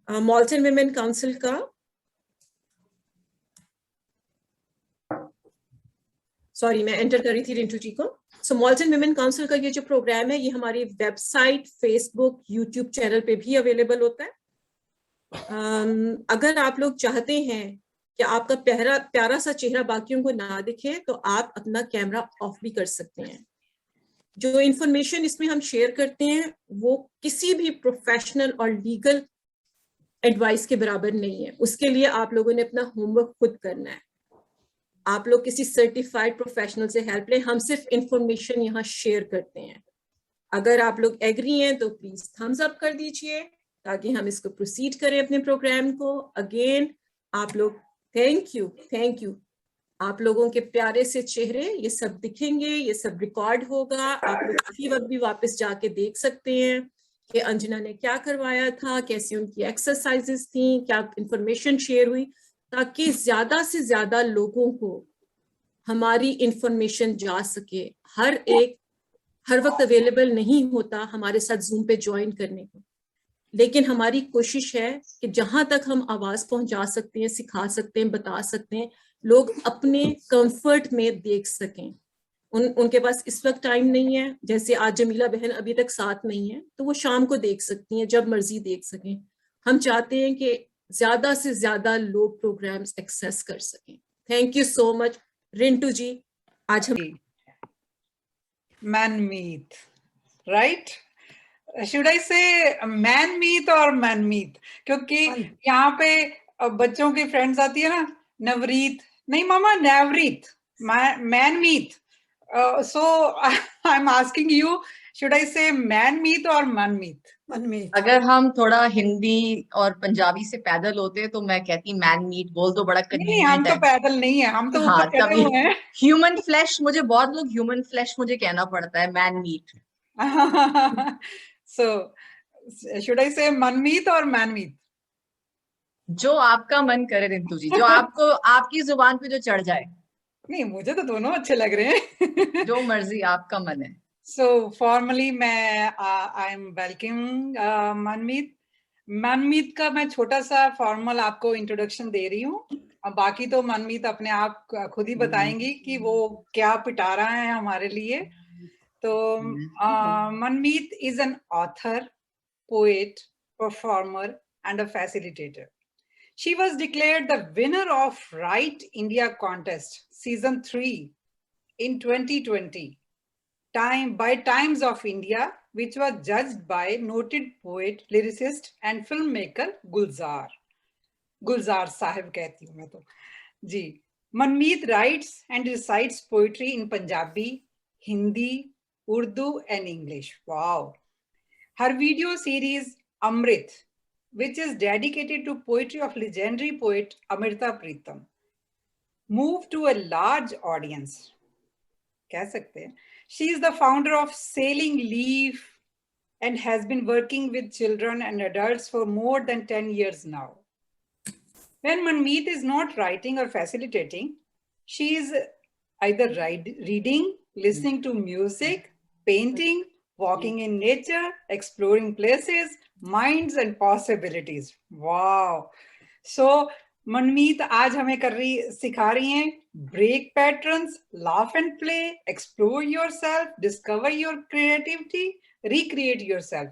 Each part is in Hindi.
मॉल्टन विमेन काउंसिल का मैं एंटर कर रही थी रिंटू जी को। सो मॉल्टन विमेन काउंसिल का ये जो प्रोग्राम है ये हमारी वेबसाइट, फेसबुक, यूट्यूब चैनल पे भी अवेलेबल होता है। अगर आप लोग चाहते हैं कि आपका प्यारा सा चेहरा बाकियों को ना दिखे तो आप अपना कैमरा ऑफ भी कर सकते हैं। जो इंफॉर्मेशन इसमें हम शेयर करते हैं वो किसी भी प्रोफेशनल और लीगल एडवाइस के बराबर नहीं है। उसके लिए आप लोगों ने अपना होमवर्क खुद करना है। आप लोग किसी सर्टिफाइड प्रोफेशनल से हेल्प लें। हम सिर्फ इंफॉर्मेशन यहाँ शेयर करते हैं। अगर आप लोग एग्री हैं तो प्लीज थम्स अप कर दीजिए ताकि हम इसको प्रोसीड करें अपने प्रोग्राम को। अगेन आप लोग थैंक यू। आप लोगों के प्यारे से चेहरे ये सब दिखेंगे, ये सब रिकॉर्ड होगा। आप लोग किसी वक्त भी वापस जाके देख सकते हैं कि अंजना ने क्या करवाया था, कैसी उनकी एक्सरसाइजेस थी, क्या इंफॉर्मेशन शेयर हुई, ताकि ज्यादा से ज्यादा लोगों को हमारी इंफॉर्मेशन जा सके। हर वक्त अवेलेबल नहीं होता हमारे साथ जूम पे ज्वाइन करने को, लेकिन हमारी कोशिश है कि जहां तक हम आवाज पहुंचा सकते हैं, सिखा सकते हैं, बता सकते हैं, लोग अपने कंफर्ट में देख सकें। उनके पास इस वक्त टाइम नहीं है, जैसे आज जमीला बहन अभी तक साथ नहीं है तो वो शाम को देख सकती हैं, जब मर्जी देख सकें। हम चाहते हैं कि ज्यादा से ज्यादा लोग प्रोग्राम्स एक्सेस कर सकें। Thank you so much Rintu ji. आज हम मैनमीत, right? Should I say Manmeet और मैनमीत? क्योंकि यहाँ पे बच्चों की फ्रेंड्स आती है ना, नवरीत, नहीं मामा Navreet, Manmeet. So I am asking you, should I say Manmeet और मनमीत? मनमीत। अगर हम थोड़ा हिंदी और पंजाबी से पैदल होते तो मैं कहती मैन मीट बोल दो, बड़ा नहीं, हम तो पैदल नहीं है, हम तो ऊपर चढ़े हुए हैं। ह्यूमन फ्लैश, मुझे बहुत लोग ह्यूमन फ्लैश मुझे कहना पड़ता है, man meet. So, should I say Manmeet और मैनमीत? जो आपका मन करे रिंतु जी, जो आपको आपकी जुबान पे जो चढ़ जाए। नहीं, मुझे तो दोनों अच्छे लग रहे हैं। जो मर्जी आपका मन है। So formally मैं I am welcoming मनमीत। मनमीत का मैं छोटा सा फॉर्मल आपको इंट्रोडक्शन दे रही हूँ। अब बाकी तो मनमीत अपने आप खुद ही बताएंगी कि वो क्या पिटा रहा है हमारे लिए। तो मनमीत is an author, poet, performer and a facilitator. She was declared the winner of Write India Contest Season 3 in 2020 by Times of India, which was judged by noted poet, lyricist and filmmaker Gulzar Sahib कहती हूँ मैं तो जी। मनमीत writes and recites poetry in Punjabi, Hindi, Urdu and English. Wow. Her video series Amrit, which is dedicated to poetry of legendary poet Amrita Pritam, moved to a large audience. कह सकते हैं. She is the founder of Sailing Leaf and has been working with children and adults for more than 10 years now. When Manmeet is not writing or facilitating, she is either reading, listening to music, painting, walking in nature, exploring places, minds and possibilities. Wow. So मनमीत आज हमें सिखा रही हैं break patterns, laugh and play, explore yourself, discover your creativity, recreate yourself.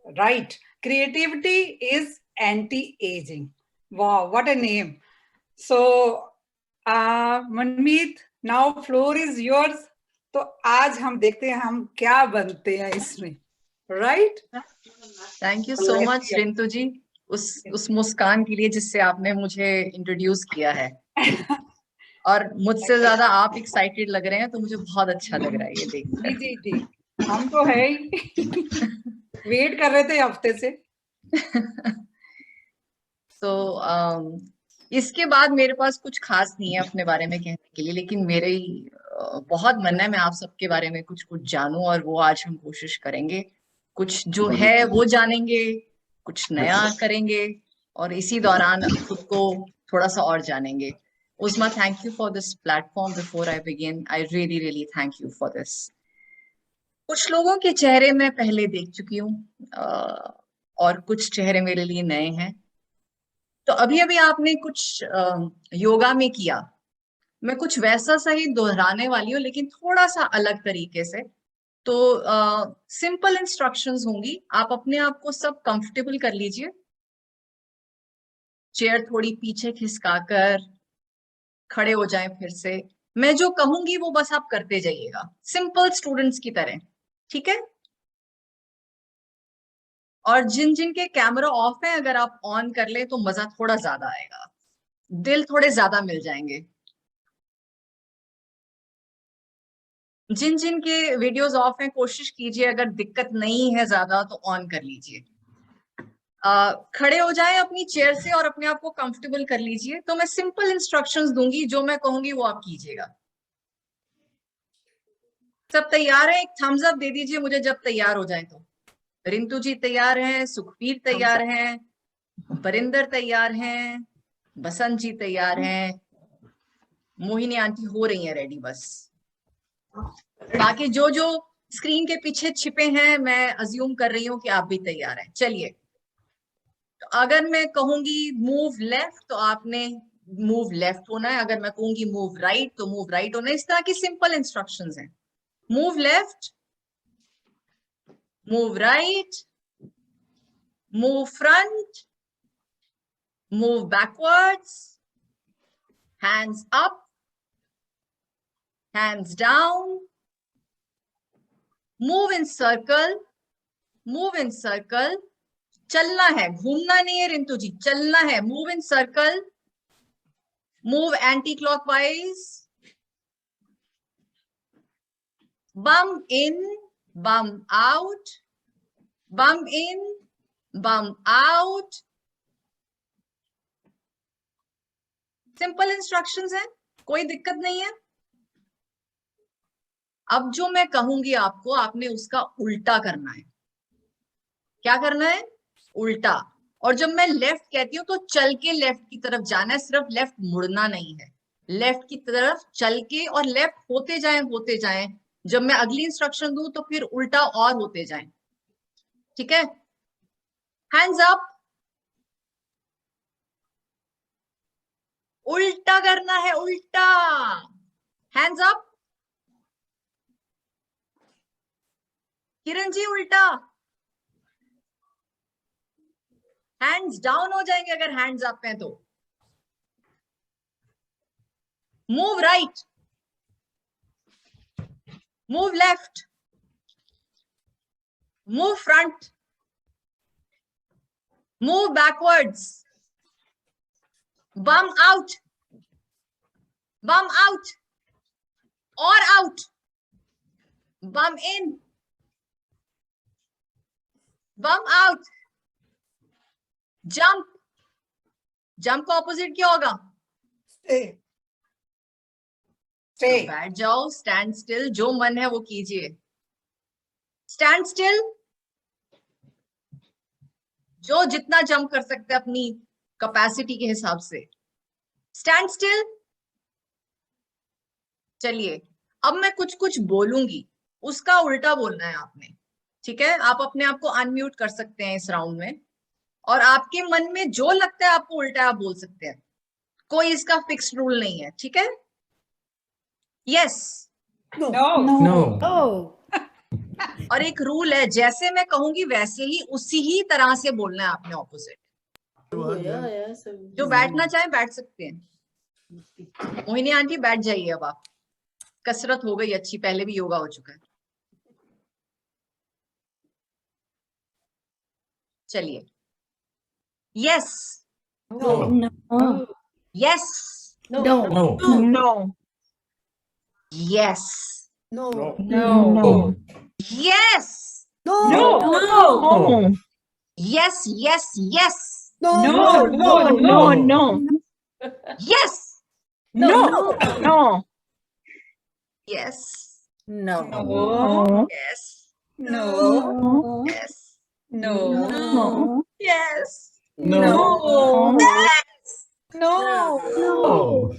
Right. Creativity is anti-aging. Wow, what a name. So Manmeet, now floor is yours. तो आज हम देखते हैं हम क्या बनते हैं इसमें, right? Thank you so much Rintu ji उस मुस्कान के लिए जिससे आपने मुझे इंट्रोड्यूस किया है। और मुझसे ज्यादा आप एक्साइटेड लग रहे हैं तो मुझे बहुत अच्छा लग रहा है ये देखकर। जी जी जी, हम तो है ही वेट कर रहे थे हफ्ते से। तो इसके बाद मेरे पास कुछ खास नहीं है अपने बारे में कहने के लिए, लेकिन मेरे बहुत मन है मैं आप सबके बारे में कुछ जानूं, और वो आज हम कोशिश करेंगे। कुछ जो है वो जानेंगे, कुछ नया करेंगे, और इसी दौरान खुद को थोड़ा सा और जानेंगे। Usma, thank you for this platform. Before I begin, I really really thank you for this. कुछ लोगों के चेहरे मैं पहले देख चुकी हूँ और कुछ चेहरे मेरे लिए नए हैं। तो अभी अभी आपने कुछ योगा में किया, मैं कुछ वैसा सा ही दोहराने वाली हूँ लेकिन थोड़ा सा अलग तरीके से। तो सिंपल इंस्ट्रक्शंस होंगी, आप अपने आप को सब कंफर्टेबल कर लीजिए, चेयर थोड़ी पीछे खिसकाकर खड़े हो जाएं। फिर से मैं जो कहूंगी वो बस आप करते जाइएगा, सिंपल स्टूडेंट्स की तरह, ठीक है? और जिन जिन के कैमरा ऑफ है, अगर आप ऑन कर ले तो मजा थोड़ा ज्यादा आएगा, दिल थोड़े ज्यादा मिल जाएंगे। जिन जिन के वीडियोस ऑफ हैं, कोशिश कीजिए अगर दिक्कत नहीं है ज्यादा तो ऑन कर लीजिए। खड़े हो जाएं अपनी चेयर से और अपने आप को कंफर्टेबल कर लीजिए। तो मैं सिंपल इंस्ट्रक्शंस दूंगी, जो मैं कहूंगी वो आप कीजिएगा। सब तैयार है? एक थम्स अप दे दीजिए मुझे जब तैयार हो जाए तो। रिंतु जी तैयार हैं, सुखबीर तैयार हैं, बरिंदर तैयार हैं, बसंत जी तैयार हैं, मोहिनी आंटी हो रही हैं रेडी। बस बाकी जो जो स्क्रीन के पीछे छिपे हैं, मैं अज्यूम कर रही हूँ कि आप भी तैयार हैं। चलिए, तो अगर मैं कहूंगी मूव लेफ्ट तो आपने मूव लेफ्ट होना है, अगर मैं कहूंगी मूव राइट तो मूव राइट होना है। इस तरह की सिंपल इंस्ट्रक्शंस हैं। Move left, move right, move front, move backwards, hands up, hands down, move in circle, move in circle. चलना है, घूमना नहीं है रिंतु जी, चलना है। Move in circle, move anti clockwise, bomb in, bum out, bum in, bum out. Simple instructions हैं, कोई दिक्कत नहीं है। अब जो मैं कहूंगी आपको, आपने उसका उल्टा करना है। क्या करना है? उल्टा। और जब मैं लेफ्ट कहती हूँ तो चल के लेफ्ट की तरफ जाना है, सिर्फ लेफ्ट मुड़ना नहीं है। लेफ्ट की तरफ चल के और लेफ्ट होते जाएं, होते जाएं। जब मैं अगली इंस्ट्रक्शन दूं तो फिर उल्टा और होते जाएं, ठीक है? हैंड्स अप, उल्टा करना है, उल्टा। हैंड्स अप, किरण जी उल्टा। हैंड्स डाउन हो जाएंगे अगर हैंड्स अप हैं तो। Move right, move left, move front, move backwards, bum out, bum out और out, bum in, bum out, jump. Jump का ऑपोजिट क्या होगा? तो बैठ जाओ, स्टैंड स्टिल, जो मन है वो कीजिए। स्टैंड स्टिल, जो जितना जंप कर सकते हैं अपनी कैपेसिटी के हिसाब से। Stand still. चलिए, अब मैं कुछ कुछ बोलूंगी, उसका उल्टा बोलना है आपने, ठीक है? आप अपने आप को अनम्यूट कर सकते हैं इस राउंड में, और आपके मन में जो लगता है आपको उल्टा आप बोल सकते हैं। कोई इसका फिक्स्ड रूल नहीं है, ठीक है? यस, नो, और एक रूल है, जैसे मैं कहूंगी वैसे ही उसी ही तरह से बोलना है आपने ऑपोजिट। जो बैठना चाहे बैठ सकते हैं। मोहिनी आंटी बैठ जाइए, अब आप, कसरत हो गई अच्छी, पहले भी योगा हो चुका है। चलिए, yes, yes, yes, yes, yes, yes, yes, yes, yes, No. yes, No. yes, No. yes, No. yes, No.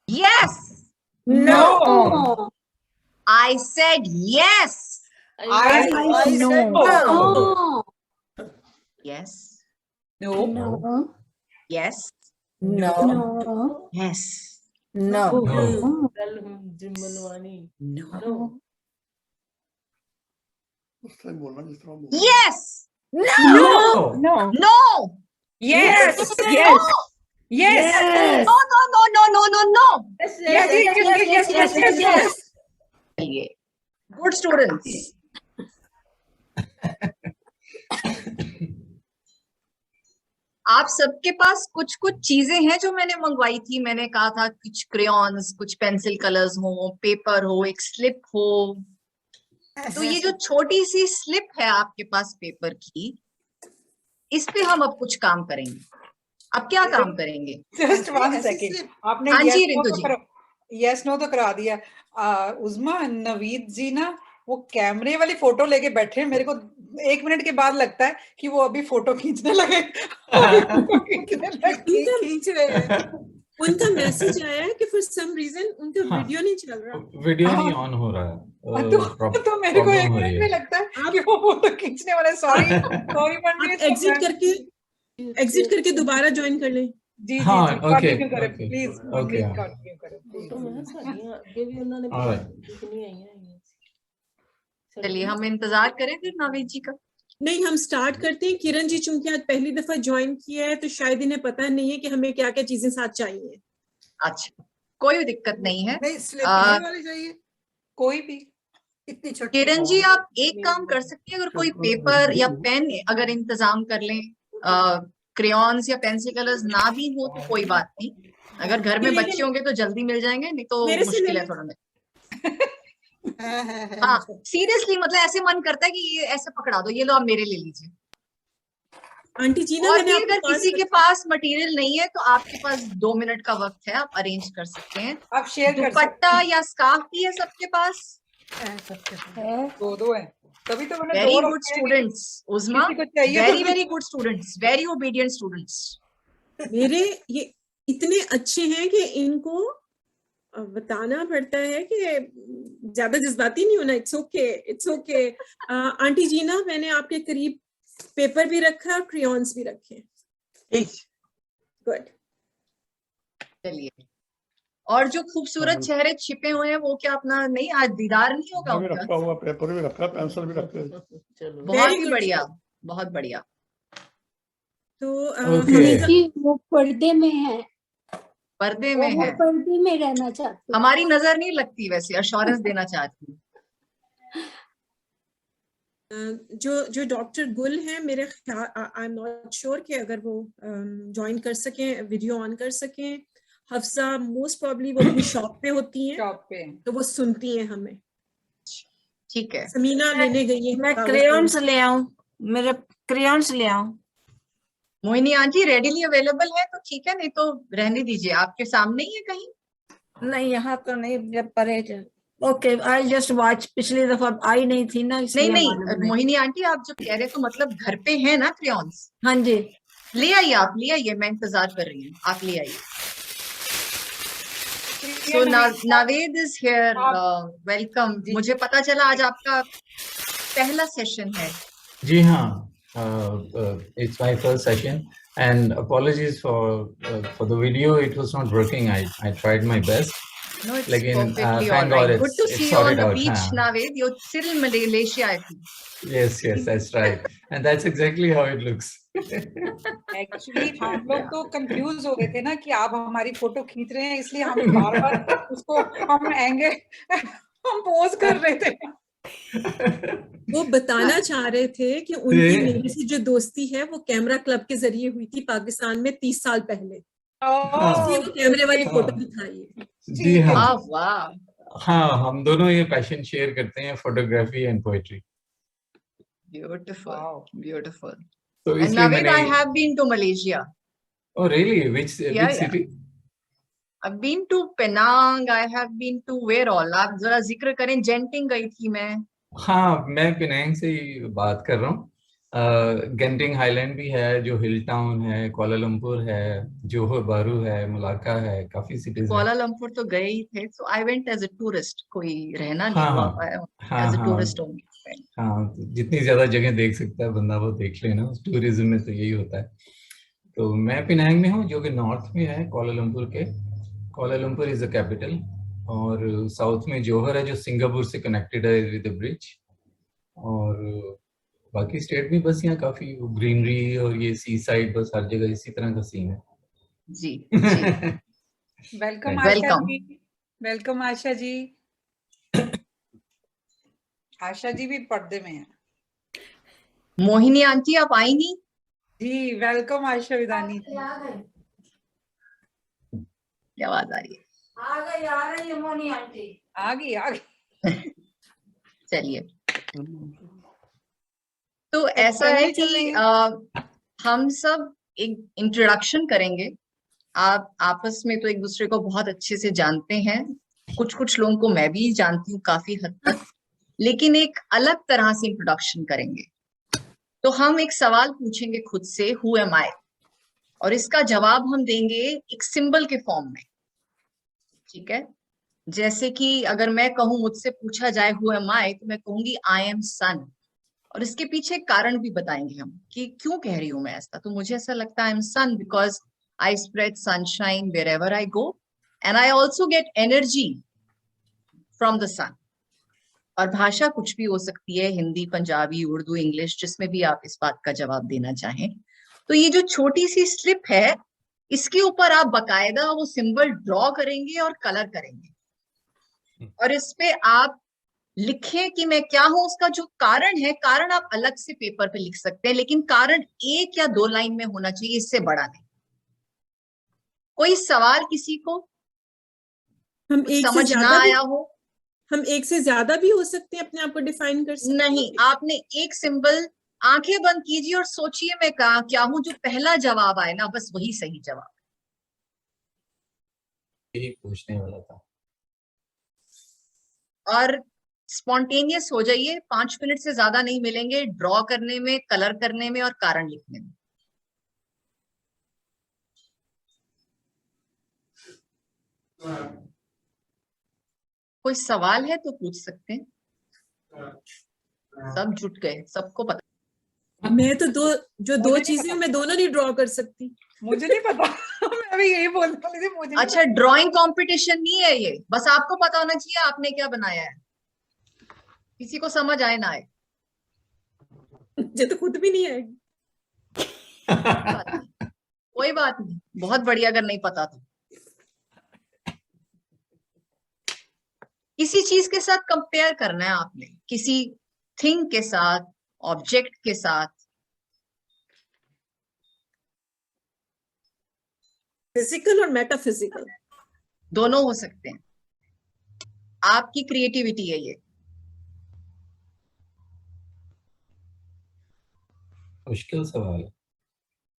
yes. No. I said yes. I said no. Yes, No. yes, No. No. Yes. No. No. No. Yes. No. No. No. Yes. Yes. Yes. Yes. No. No. No. No. No. No. No. Yes. Yes. चलिए. Good students. आप सबके पास कुछ कुछ चीजें हैं जो मैंने मंगवाई थी. मैंने कहा था कुछ क्रेयॉन्स, कुछ पेंसिल कलर्स हो, पेपर हो, एक स्लिप हो. तो ये जो छोटी सी स्लिप है आपके पास पेपर की, इस पे हम अब कुछ काम करेंगे. अब क्या काम करेंगे? Just one second. आपने हाँ जी, yes no रिंकू तो जी. यस नो तो करा दिया. उस्मा, नवीद जी ना वो कैमरे वाली फोटो लेके बैठे हैं. मेरे को 1 मिनट के बाद लगता है कि वो अभी फोटो खींचने लगे. खींच रहे हैं. उनका मैसेज आया है कि फॉर सम रीजन उनका हाँ. वीडियो नहीं चल रहा. वीडियो नहीं ऑन हो रहा है. तो मेरे को 1 प्रॉब्लम हो रही मिनट में है. लगता है कि वो फोटो खींचने वाले. सॉरी आप एग्जिट करके दोबारा ज्वाइन कर लें. जी जी हाँ, जी okay, कंटिन्यू करें okay, प्लीज. okay. कंटिन्यू करें प्लीज. Alright. चलिए हम इंतजार करें फिर नावेद जी का. नहीं, हम स्टार्ट करते हैं. किरण जी चूंकि आज पहली दफा ज्वाइन किया है तो शायद इन्हें पता नहीं है कि हमें क्या क्या चीजें साथ चाहिए. अच्छा, कोई दिक्कत नहीं है. नहीं स्लिप वाले चाहिए कोई भी. इतनी छोटी. किरण जी आप एक काम कर सकती हैं, अगर कोई पेपर या पेन अगर इंतजाम कर लें. क्रेयॉन्स या पेंसिल कलर्स ना भी हो तो कोई बात नहीं. अगर घर में बच्चे होंगे तो जल्दी मिल जाएंगे, नहीं तो मेरे से मुश्किल ले है थोड़ा. हाँ सीरियसली, मतलब ऐसे मन करता है कि ये ऐसे पकड़ा दो, ये लो आप मेरे ले लीजिए. आंटी जी ना, और मैंने भी अगर आपको किसी के पास मटेरियल नहीं है तो आपके पास 2 मिनट का वक्त है, आप अरेंज कर सकते हैं. आप शेयर कर सकते दुपट्टा या स्कार्फ भी है सबके पास. है. दो है तभी तो मैंने वेरी दो गुड रखे हैं. स्टूडेंट्स उस्मा, किसी को चाहिए तो very very good students, very obedient students. मेरे ये इतने अच्छे हैं कि इनको बताना पड़ता है कि ज्यादा जज्बाती नहीं होना. It's okay, it's okay. Aunty ji ना, मैंने आपके करीब पेपर भी रखा और क्रेयॉन्स भी रखे. गुड. चलिए, और जो खूबसूरत चेहरे छिपे हुए हैं वो क्या अपना नहीं, आज दीदार नहीं होगा भी उनका? रखा हुआ, पेपर भी रखा, पेंसिल भी रखे. बहुत Very ही good. बढ़िया, बहुत बढ़िया. तो Okay. जी वो पर्दे में है. पर्दे में वो है. पर्दे में रहना चाहती हूँ. हमारी नजर नहीं लगती, वैसे अश्योरेंस देना चाहती हूँ. जो डॉक्टर गुल है, मेरे ख्याल, आई एम नॉट श्योर कि अगर वो ज्वाइन कर सकें, वीडियो ऑन कर सकें. हफ्सा मोस्ट प्रॉब्ली वो अपनी शॉप पे होती हैं शॉप पे. तो वो सुनती हैं हमें. ठीक है. समीना लेने गई है. मैं क्रेयॉन्स ले आऊं, मेरे क्रेयॉन्स ले आऊं. मोहिनी आंटी रेडीली अवेलेबल है तो ठीक है, नहीं तो रहने दीजिए. आपके सामने ही है कहीं? नहीं यहाँ तो नहीं, जब परहेज. Okay, I just watch. पिछली दफा आई नहीं थी ना, नहीं इसलिए नहीं मालूम नहीं. मोहिनी आंटी, आप जब कह रहे तो मतलब घर पे है ना क्रेयॉन्स? हाँ जी. ले आइए, आप ले आइए, मैं इंतजार कर रही हूँ, आप ले आइए. So Naved is here. Welcome. मुझे पता चला आज आपका पहला सेशन है. जी हाँ. It's my first session and apologies for the video. It was not working. I tried my best. No, it's Lekin, perfectly thank all God right. Good to it's see you on sorted the out, beach, हाँ. Naved. You're still in Malaysia, I think. Yes, that's right. And that's exactly how it looks. Actually हम लोग तो कंफ्यूज हो गए थे ना कि आप हमारी फोटो खींच रहे हैं, इसलिए हम बार बार उसको हम हम पोज कर रहे थे. वो बताना चाह रहे थे कि उनकी मेरे से जो दोस्ती है वो कैमरा क्लब के जरिए हुई थी पाकिस्तान में 30 साल पहले. इसलिए वो कैमरे वाली फोटो दिखाई है. जी हाँ. वाह. हाँ, हम दोनों ये पैशन शेयर करते हैं, photography and poetry. Beautiful, Wow. beautiful. तो And इसलिए Naved, I मैंने. have been to Malaysia. Oh really? Which Yeah. city? I've been to Penang. I have been to where all? आप जरा जिक्र करें. जेंटिंग गई थी मैं. हाँ, मैं पिनांग से ही बात कर रहा हूँ. गेंटिंग हाईलैंड भी है, जो हिल टाउन है, कुआलालंपुर है, जोहोर बारू है, मलाक्का है, काफी सिटीज हैं. कुआलालंपुर तो गए ही थे. So I went as a tourist. कोई रहना नहीं हाँ, हुआ. हाँ, As a हाँ. tourist only. हाँ, जितनी ज्यादा जगह देख सकता है बंदा वो देख लेना. टूरिज्म में तो यही होता है. तो मैं पिनांग में हूँ, जो कि नॉर्थ में है कोलालमपुर के। कोलालमपुर इज द कैपिटल, और साउथ में जोहर है जो सिंगापुर से कनेक्टेड है विद द ब्रिज। और बाकी स्टेट में बस यहाँ काफी ग्रीनरी और ये सी साइड, बस हर जगह इसी तरह का सीन है। जी जी। वेलकम Thank आशा Welcome. जी। वेलकम आशा जी। आशा जी भी पर्दे में है। मोहिनी आंटी आप आई नहीं? जी वेलकम आशा विदानी। क्या आवाज आ रही है? आ रही है मोनी आंटी। आ गई। चलिए, तो ऐसा है कि हम सब एक इंट्रोडक्शन करेंगे। आप आपस में तो एक दूसरे को बहुत अच्छे से जानते हैं, कुछ कुछ लोगों को मैं भी जानती हूँ काफी हद तक, लेकिन एक अलग तरह से इंट्रोडक्शन करेंगे। तो हम एक सवाल पूछेंगे खुद से, हु एम आई, और इसका जवाब हम देंगे एक सिंबल के फॉर्म में। ठीक है? जैसे कि अगर मैं कहूँ, मुझसे पूछा जाए हु एम आई, तो मैं कहूंगी आई एम सन, और इसके पीछे कारण भी बताएंगे हम कि क्यों कह रही हूं मैं ऐसा। तो मुझे ऐसा लगता है I am sun because I spread sunshine wherever I go, and I also get energy from the sun. और भाषा कुछ भी हो सकती है, हिंदी, पंजाबी, उर्दू, इंग्लिश, जिसमें भी आप इस बात का जवाब देना चाहें। तो ये जो छोटी सी स्लिप है, इसके ऊपर आप बकायदा वो सिंबल ड्रॉ करेंगे और कलर करेंगे, और इस पे आप लिखें कि मैं क्या हूं। उसका जो कारण है, कारण आप अलग से पेपर पे लिख सकते हैं, लेकिन कारण 1 या 2 लाइन में होना चाहिए, इससे बड़ा नहीं। कोई सवाल किसी को? हम कुछ एक से समझ ना ज्यादा भी आया हो? हम एक से ज्यादा भी हो सकते हैं, अपने आप को डिफाइन कर सकते नहीं, हैं। आपने एक सिंबल, आंखें बंद कीजिए और सोचिए मैं क्या हूं। जो पहला जवाब आए ना, बस वही सही जवाब। यही पूछने वाला था। और स्पॉन्टेनियस हो जाइए, 5 मिनट से ज्यादा नहीं मिलेंगे ड्रॉ करने में, कलर करने में और कारण लिखने में। कोई सवाल है तो पूछ सकते हैं। सब जुट गए, सबको पता। मैं तो दो मुझे नहीं चीजें पता। मैं दोनों नहीं ड्रॉ कर सकती। मुझे नहीं पता। मैं भी यही बोलने वाली थी, मुझे नहीं अच्छा, ड्राइंग कंपटीशन नहीं है ये, बस आपको पता होना चाहिए आपने क्या बनाया है, किसी को समझ आए ना आए। मुझे तो खुद भी नहीं आएगी। कोई बात नहीं, बहुत बढ़िया अगर नहीं पता तो। किसी चीज के साथ कंपेयर करना है आपने, किसी थिंग के साथ, ऑब्जेक्ट के साथ। फिजिकल और मेटाफिजिकल दोनों हो सकते हैं, आपकी क्रिएटिविटी है ये। मुश्किल सवाल है।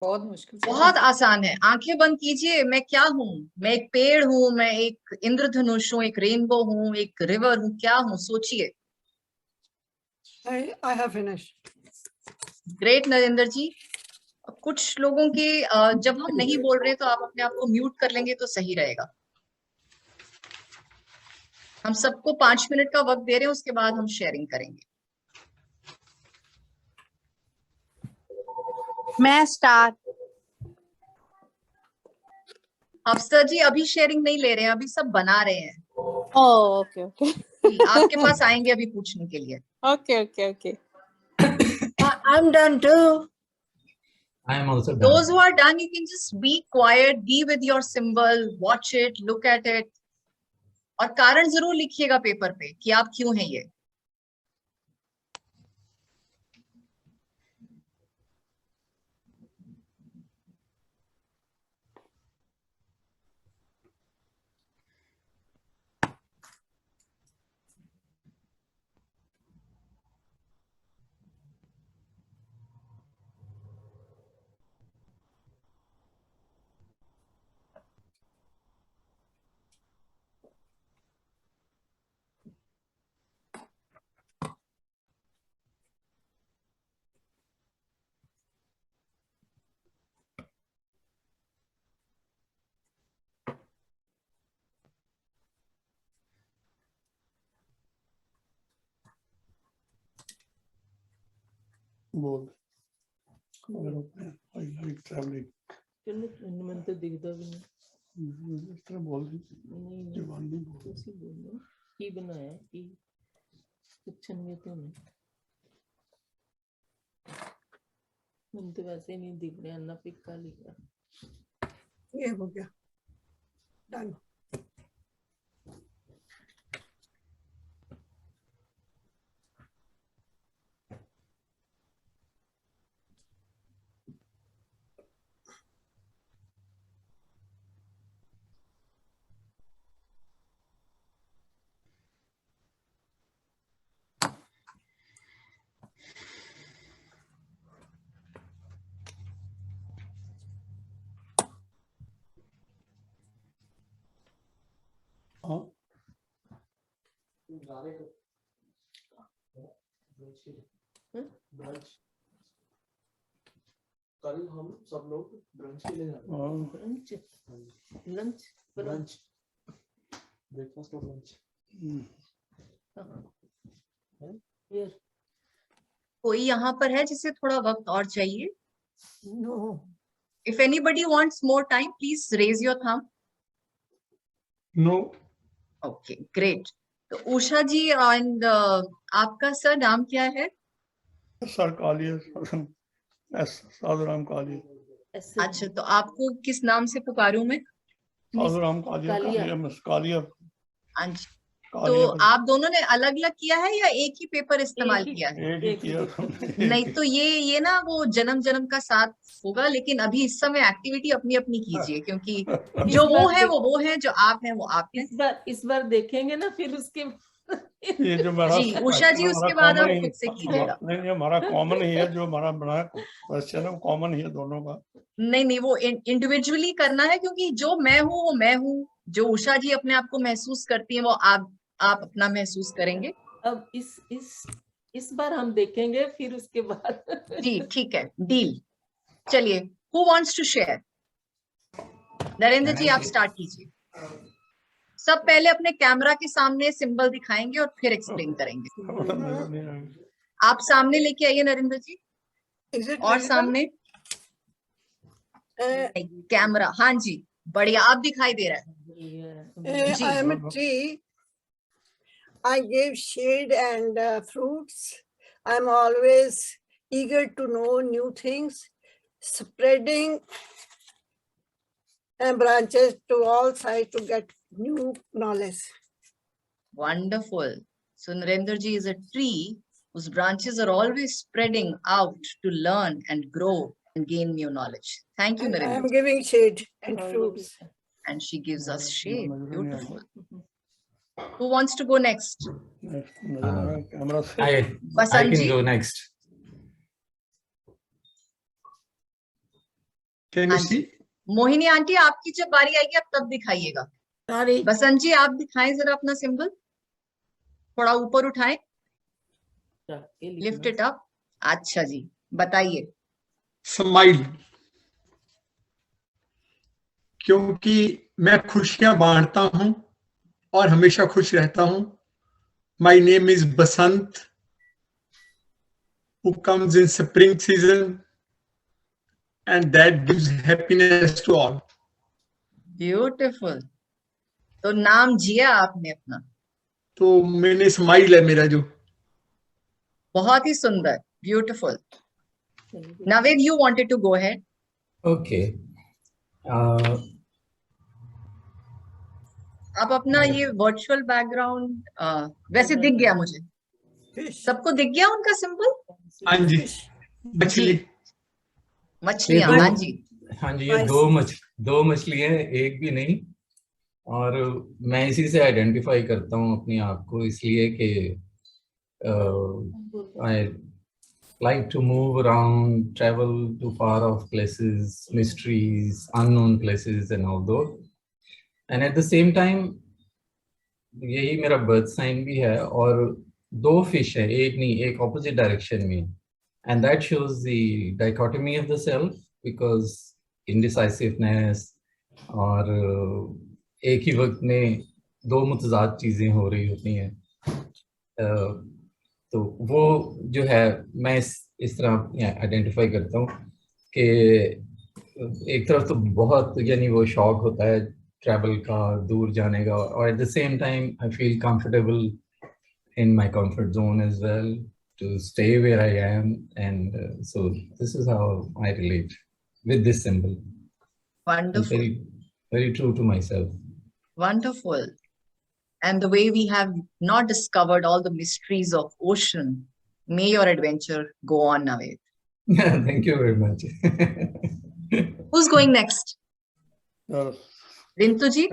बहुत मुश्किल से। बहुत आसान है, आंखें बंद कीजिए। मैं क्या हूं? मैं एक पेड़ हूं, मैं एक इंद्रधनुष हूं, एक रेनबो हूं, एक रिवर हूं, क्या हूं? सोचिए। I have finished. Great Narendra ji. कुछ लोगों के जब हम नहीं बोल रहे तो आप अपने आप को म्यूट कर लेंगे तो सही रहेगा। हम सबको 5 मिनट का वक्त दे रहे हैं, उसके बाद हम शेयरिंग करेंगे। मैं स्टार। अफसर जी अभी शेयरिंग नहीं ले रहे हैं, अभी सब बना रहे हैं। ओके ओके आपके पास आएंगे अभी पूछने के लिए। Okay okay okay. I'm done too. I am also done. Those who are done, you can just be quiet, be with your symbol, watch it, look at it, और कारण जरूर लिखिएगा पेपर पे कि आप क्यों हैं ये। बोल I like traveling. चलो मन तो दिखता भी नहीं। इस तरह बोल दी नहीं जबान नहीं बोल ऐसे बोलो की बनाया की कुछ नहीं तो नहीं मन तो वैसे नहीं दिख रहा ना पिक्का लिखा ये हो गया डन। हाँ कल हम सब लोग ब्रंच के लिए जा रहे हाँ लंच लंच हैं। ब्रंच ब्रेकफास्ट और लंच। यार कोई यहाँ पर है जिसे थोड़ा वक्त और चाहिए? No If anybody wants more time, please raise your thumb. No Okay, great. तो उषा जी and आपका सर नाम क्या है? सर कालिया एस साधुराम कालिया ऐसे अच्छा, तो आपको किस नाम से पुकारूं मैं? साधुराम कालिया कालिया। कालिया अच्छा, तो कालिया आप दोनों ने अलग अलग किया है या एक ही पेपर इस्तेमाल एक ही- किया है? एक ही किया हमने, नहीं तो ये ना वो जन्म जन्म का साथ होगा, लेकिन अभी इस समय एक्टिविटी अपनी अपनी कीजिए, क्योंकि जो वो है वो है, जो आप हैं वो आप हैं। इस बार देखेंगे ना फिर उसके ये जो मेरा जी, उषा जी, उसके बाद आप खुद से कीजिएगा। नहीं हमारा कॉमन ही है, जो हमारा बना क्वेश्चन है वो कॉमन ही है दोनों का। नहीं वो इंडिविजुअली करना है, क्योंकि जो मैं हूँ वो मैं हूँ, जो उषा जी अपने आप को महसूस करती है वो आप अपना महसूस करेंगे। अब इस बार हम देखेंगे फिर उसके बाद जी ठीक है, डील। चलिए, who wants to share? Narendra ji आप स्टार्ट कीजिए। सब पहले अपने कैमरा के सामने सिंबल दिखाएंगे और फिर एक्सप्लेन करेंगे। आप सामने लेके आइए नरेंद्र जी, इज इट और सामने कैमरा। हाँ जी, बढ़िया, आप दिखाई दे रहा है। जी। I am a tree. I give shade and fruits. I'm always eager to know new things, spreading branches to all sides to get new knowledge. Wonderful. So Narendra ji is a tree whose branches are always spreading out to learn and grow and gain new knowledge. Thank you, And I am Narendra ji. giving shade and fruits. And she gives us shade. Beautiful. Who wants to go next? Camera से I Vasant can ji? go next. Can हाँ यू जी। सी मोहिनी आंटी, आपकी जब बारी आएगी आप तब दिखाइएगा। Sorry. बसंत जी आप दिखाएं जरा अपना सिंबल, थोड़ा ऊपर उठाएं, लिफ्ट इट अप। अच्छा जी, बताइए। स्माइल, क्योंकि मैं खुशियां बांटता हूं और हमेशा खुश रहता हूं। My name is Basant, who comes in spring season and that gives happiness to all. Beautiful. तो नाम जिया आपने अपना, तो मैंने स्माइल है मेरा जो। बहुत ही सुंदर, beautiful. Naved, you wanted to go ahead. Okay. आप अपना ये वर्चुअल बैकग्राउंड वैसे दिख गया मुझे, सबको दिख गया उनका सिंबल। हाँ जी, मछली। मछलियां, ये दो- हाँ जी। हाँ जी, ये दो मछली है, एक भी नहीं। और मैं इसी से आइडेंटिफाई करता हूँ अपने आप को, इसलिए कि I like to move around, travel to far off places, mysteries, unknown places and all those. And at the same time, यही मेरा बर्थ साइन भी है, और दो फिश है, एक नहीं, एक ऑपोजिट डायरेक्शन में। And that shows the dichotomy of the self, because indecisiveness और एक ही वक्त में दो मुतजाद चीजें हो रही होती हैं। तो वो जो है, मैं इस तरह आइडेंटिफाई करता हूँ कि एक तरफ तो बहुत यानी वो शौक होता है ट्रैवल का, दूर जाने का, और eight the same time I feel comfortable in my comfort zone as well, to stay where I am, and so this is how I relate with this symbol. Wonderful. I'm very true to myself. Wonderful. And the way we have not discovered all the mysteries of ocean, may your adventure go on, Naveed. Thank you very much. Who's going next? Rintu ji?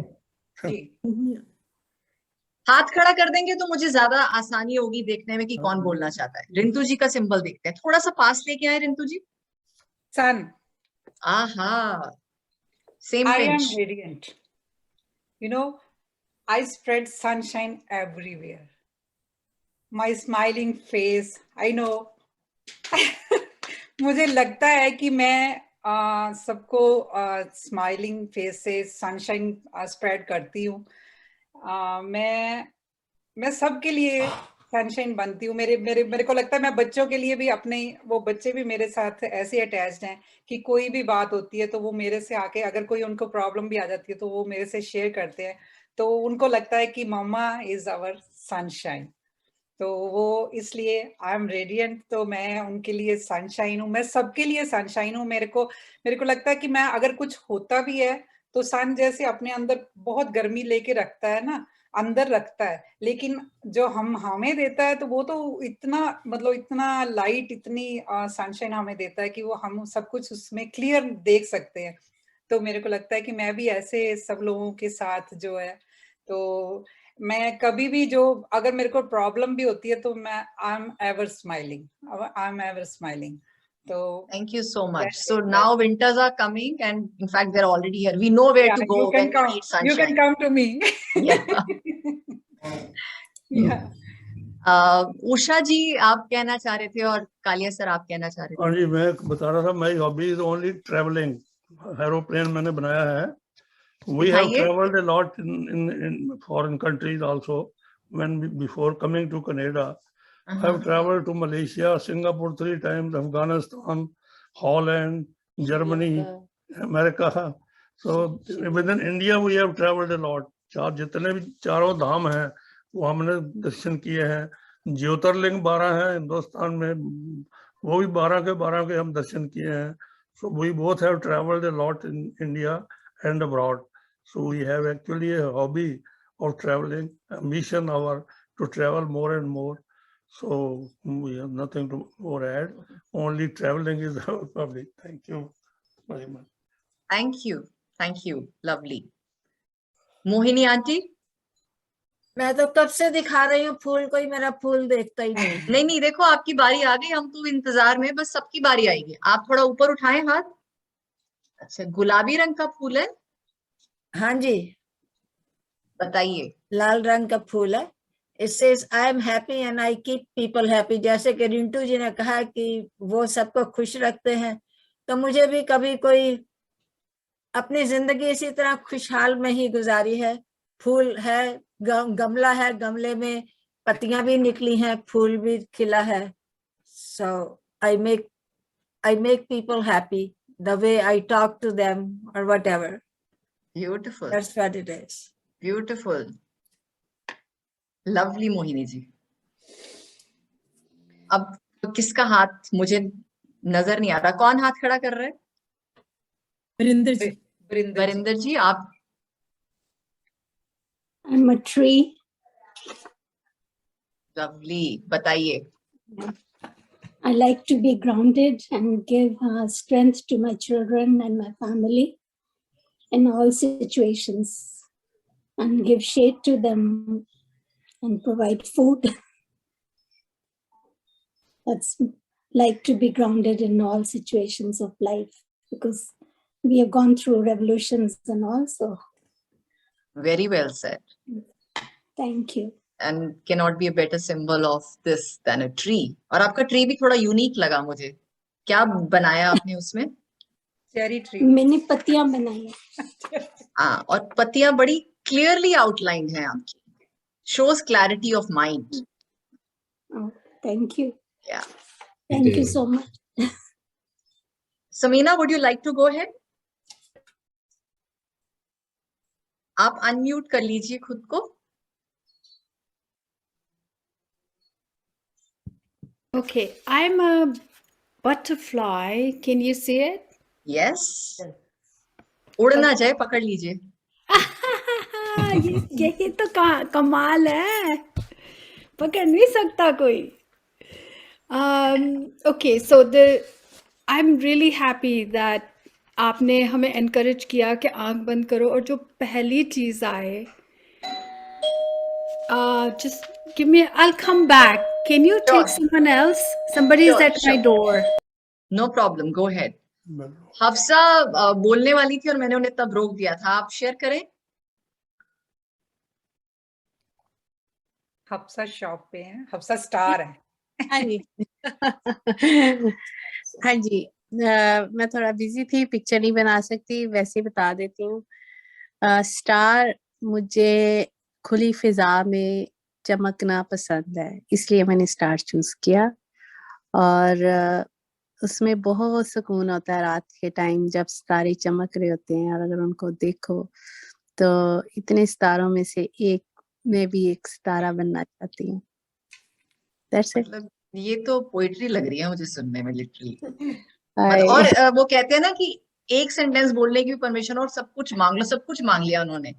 हाथ खड़ा कर देंगे तो मुझे ज्यादा आसानी होगी देखने में कि कौन बोलना चाहता है। रिंतु जी का सिंबल देखते हैं, थोड़ा सा पास लेके आए रिंतु जी। सन। आहा, same I am pinch. radiant. You know, I spread sunshine everywhere. My smiling face, I know. मुझे लगता है कि मैं सबको स्माइलिंग फेस से सनशाइन स्प्रेड करती हूँ। मैं सबके लिए सनशाइन बनती हूँ। मेरे को लगता है मैं बच्चों के लिए भी अपने, वो बच्चे भी मेरे साथ ऐसे अटैच्ड हैं कि कोई भी बात होती है तो वो मेरे से आके, अगर कोई उनको प्रॉब्लम भी आ जाती है तो वो मेरे से शेयर करते हैं, तो उनको लगता है कि मम्मा इज आवर सनशाइन। तो वो इसलिए आई एम रेडियंट, तो मैं उनके लिए सनशाइन हूँ, मैं सबके लिए सनशाइन हूँ। मेरे को लगता है कि मैं अगर कुछ होता भी है तो सन जैसे अपने अंदर बहुत गर्मी लेके रखता है ना, अंदर रखता है, लेकिन जो हमें देता है तो वो तो इतना, मतलब इतना लाइट, इतनी सनशाइन हमें देता है कि वो हम सब कुछ उसमें क्लियर देख सकते हैं। तो मेरे को लगता है कि मैं भी ऐसे सब लोगों के साथ जो है, तो मैं कभी भी जो, अगर मेरे को प्रॉब्लम भी होती है तो मैं I am ever smiling. So thank you so much. So now winters are coming, and in fact they're already here. We know where to go when we need sunshine. You can come to me. Yeah. Usha जी आप कहना चाह रहे थे और कालिया सर आप कहना चाह रहे थे। हाँ जी, मैं बता रहा था, my hobby is only traveling. Aeroplane मैंने बनाया है। We have traveled a lot in foreign countries also. Before coming to Canada, I have traveled to Malaysia, Singapore 3 times, Afghanistan, Holland, Germany, America. So within India we have traveled a lot. जितने भी चारों धाम हैं वो हमने दर्शन किए हैं। ज्योतिर्लिंग 12 हैं हिंदुस्तान में, वो भी 12 के हम दर्शन किए हैं। So we both have traveled a lot in India and abroad. So we have actually a hobby of traveling, a mission our to travel more and more. So we have nothing to more add. Only traveling is our hobby. Thank you very much. Thank you, lovely. Mohini aunty, मैं तो कब से दिखा रही हूँ फूल, कोई मेरा फूल देखता ही नहीं। नहीं देखो आपकी बारी आ गई, हम तो इंतजार में, बस सबकी बारी आएगी। आप थोड़ा ऊपर उठाएं हाथ। अच्छा, गुलाबी रंग का फूल है? हाँ जी, बताइए। लाल रंग का फूल है। It says I am happy and I keep people happy. जैसे कि रिंटू जी ने कहा कि वो सबको खुश रखते हैं, तो मुझे भी कभी कोई अपनी जिंदगी इसी तरह खुशहाल में ही गुजारी है। फूल है, गमला है, गमले में पत्तियां भी निकली हैं, फूल भी खिला है। So I make people happy the way I talk to them or whatever. Beautiful. That's what it is. Beautiful. Lovely Mohini ji. अब किसका हाथ मुझे नजर नहीं आ रहा, कौन हाथ खड़ा कर रहा है? वरिंदर जी आप। I'm a tree. Lovely, बताइए। I like to be grounded and give strength to my children and my family in all situations, and give shade to them and provide food. That's like to be grounded in all situations of life, because we have gone through revolutions and all. So very well said. Thank you. And cannot be a better symbol of this than a tree. और आपका ट्री भी थोड़ा यूनिक लगा मुझे। क्या बनाया आपने उसमें? Cherry tree. मैंने पत्तियां बनाई हैं। हाँ, और पत्तियां बड़ी क्लियरली आउटलाइन हैं आपकी। Shows clarity of mind. Oh, thank you. Yeah. Thank you so much. Samina, would you like to go ahead? आप अनम्यूट कर लीजिए खुद को। Okay, I'm a butterfly. Can you see it? Yes, उड़ ना जाए पकड़ लीजिए। यही तो कमाल है, पकड़ नहीं सकता कोई। Okay, so I'm really happy that आपने हमें encourage किया कि आंख बंद करो, और जो पहली चीज आए, just give me, I'll come back. Can you take someone else? Somebody is at my door. No problem, go ahead. Hafsa बोलने वाली थी और मैंने उन्हें तब रोक दिया था, आप शेयर करें। हफ्सा शॉप पे है, हफ्सा स्टार है। हाँ जी। हाँ जी, मैं थोड़ा बिजी थी, पिक्चर नहीं बना सकती, वैसे ही बता देती हूँ। स्टार मुझे खुली फिजा में चमकना पसंद है, इसलिए मैंने स्टार चूज किया। और उसमें बहुत सुकून होता है रात के टाइम जब सितारे चमक रहे होते हैं, और अगर उनको देखो तो इतने सितारों में से एक, मैं भी एक सितारा बनना चाहती हूँ। That's it. मतलब ये तो पोइट्री लग रही है मुझे सुनने में लिटरली। और वो कहते हैं ना कि एक सेंटेंस बोलने की परमिशन और सब कुछ मांग लो, सब कुछ मांग लिया उन्होंने।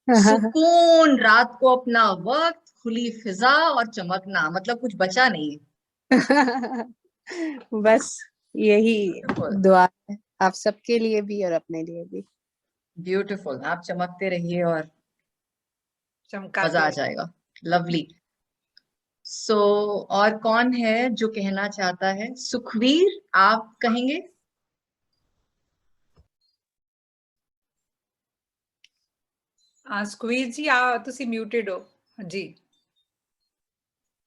सुकून, रात को अपना वक्त, खुली फिजा और चमकना, मतलब कुछ बचा नहीं है। बस यही दुआ है आप सबके लिए भी और अपने लिए भी। ब्यूटीफुल, आप चमकते रहिए और चमकाते मजा आ जाएगा। लवली। सो और कौन है जो कहना चाहता है? सुखवीर, आप कहेंगे? सुखवीर जी ਤੁਸੀਂ म्यूटेड हो जी।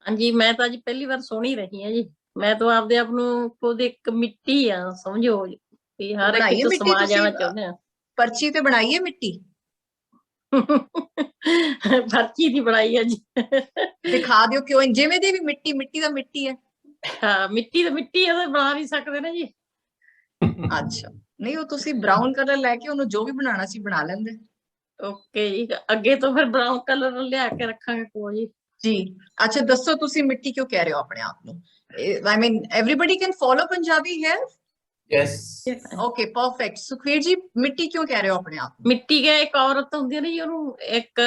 हाँ जी, मैं तो अज पहली बार सुन ही रही हूँ जी। मैं तो आपदे आप ਨੂੰ खुद एक मिट्टी आ समझो कि हर एक तो समा जाना चाहते हैं। पर्ची पे बनाइए मिट्टी। पर्ची दी बनाई है जी। दिखा दियो क्यों, जिवें दी भी मिट्टी, मिट्टी दा मिट्टी है। हाँ, मिट्टी तो मिट्टी है, तो बना नहीं सकते ना जी। अच्छा, नहीं वो तुसी ब्राउन कलर लेके ਉਹਨੂੰ जो भी बनाना सी बना लेंदे। ओके जी, अगे तो फिर ब्राउन कलर लिया के रखांगे कोल जी। जी, अच्छा दसो तुसी मिट्टी क्यों कह रहे हो अपने आप ਨੂੰ? I mean everybody can follow Punjabi here? Yes. Okay, perfect. Sukhvir जी, मिट्टी क्यों कह रहे हो अपने आप? मिट्टी के एक औरत होंदी है ना जी, ਉਹਨੂੰ एक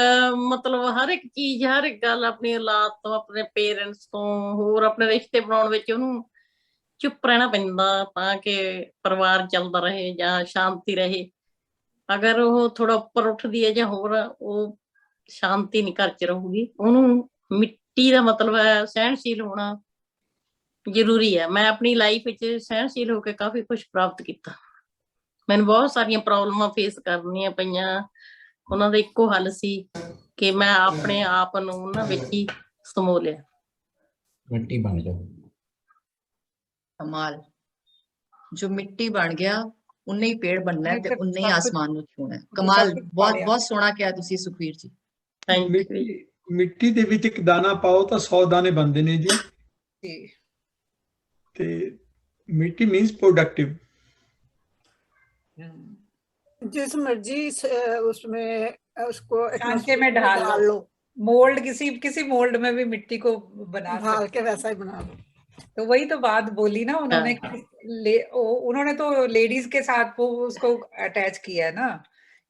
मतलब हर एक चीज, हर एक गल अपनी औलाद ਤੋਂ, ਆਪਣੇ ਪੇਰੈਂਟਸ ਤੋਂ, ਹੋਰ ਆਪਣੇ ਰਿਸ਼ਤੇ ਬਣਾਉਣ ਵਿੱਚ ਉਹਨੂੰ ਚੁੱਪ ਰਹਿਣਾ ਪੈਂਦਾ ਤਾਂ ਕਿ ਪਰਿਵਾਰ ਚੱਲਦਾ ਰਹੇ ਜਾਂ ਸ਼ਾਂਤੀ ਰਹੇ। ਅਗਰ ਉਹ ਥੋੜਾ ਉੱਪਰ ਉੱਠਦੀ ਹੈ ਜਾਂ ਹੋਰ, ਉਹ ਸ਼ਾਂਤੀ ਨਹੀਂ ਘਰ 'ਚ ਰਹੂਗੀ। ਉਹਨੂੰ ਮਿੱਟੀ ਦਾ ਮਤਲਬ ਹੈ ਸਹਿਣਸ਼ੀਲ ਹੋਣਾ ਜ਼ਰੂਰੀ ਹੈ। ਮੈਂ ਆਪਣੀ ਲਾਈਫ ਵਿੱਚ ਸਹਿਣਸ਼ੀਲ ਹੋ ਕੇ ਕਾਫੀ ਕੁਛ ਪ੍ਰਾਪਤ ਕੀਤਾ। ਮੈਨੂੰ ਬਹੁਤ ਸਾਰੀਆਂ ਪ੍ਰੋਬਲਮਾਂ ਫੇਸ ਕਰਨੀਆਂ ਪਈਆਂ, ਉਹਨਾਂ ਦਾ ਇੱਕੋ ਹੱਲ ਸੀ ਕਿ ਮੈਂ ਆਪਣੇ ਆਪ ਨੂੰ ਉਹਨਾਂ ਵਿੱਚ ਹੀ ਸਮੋ ਲਿਆ। मिट्टी बन जाओ। कमाल, जो मिट्टी बन गया उन्ने ही पेड़ बनना है ते उन्ने ही आसमान ਨੂੰ ਛੂਣਾ ਹੈ। ਕਮਾਲ, ਬਹੁਤ ਬਹੁਤ ਸੋਹਣਾ ਕਿਹਾ ਤੁਸੀਂ ਸੁਖਵੀਰ ਜੀ। ਮਿੱਟੀ ਦੇ ਵਿੱਚ ਇੱਕ ਦਾਣਾ ਪਾਓ ਤਾਂ 100 ਦਾਣੇ ਬਣਦੇ ਨੇ ਜੀ। ਤੇ मिट्टी मीन्स प्रोडक्टिव। जिस मर्जी उसमें उसको सांचे में ढाल लो, मोल्ड किसी मोल्ड में भी मिट्टी को बना ढाल के वैसा ही बना लो। तो वही तो बात बोली ना उन्होंने, उन्होंने तो लेडीज के साथ वो उसको अटैच किया है ना,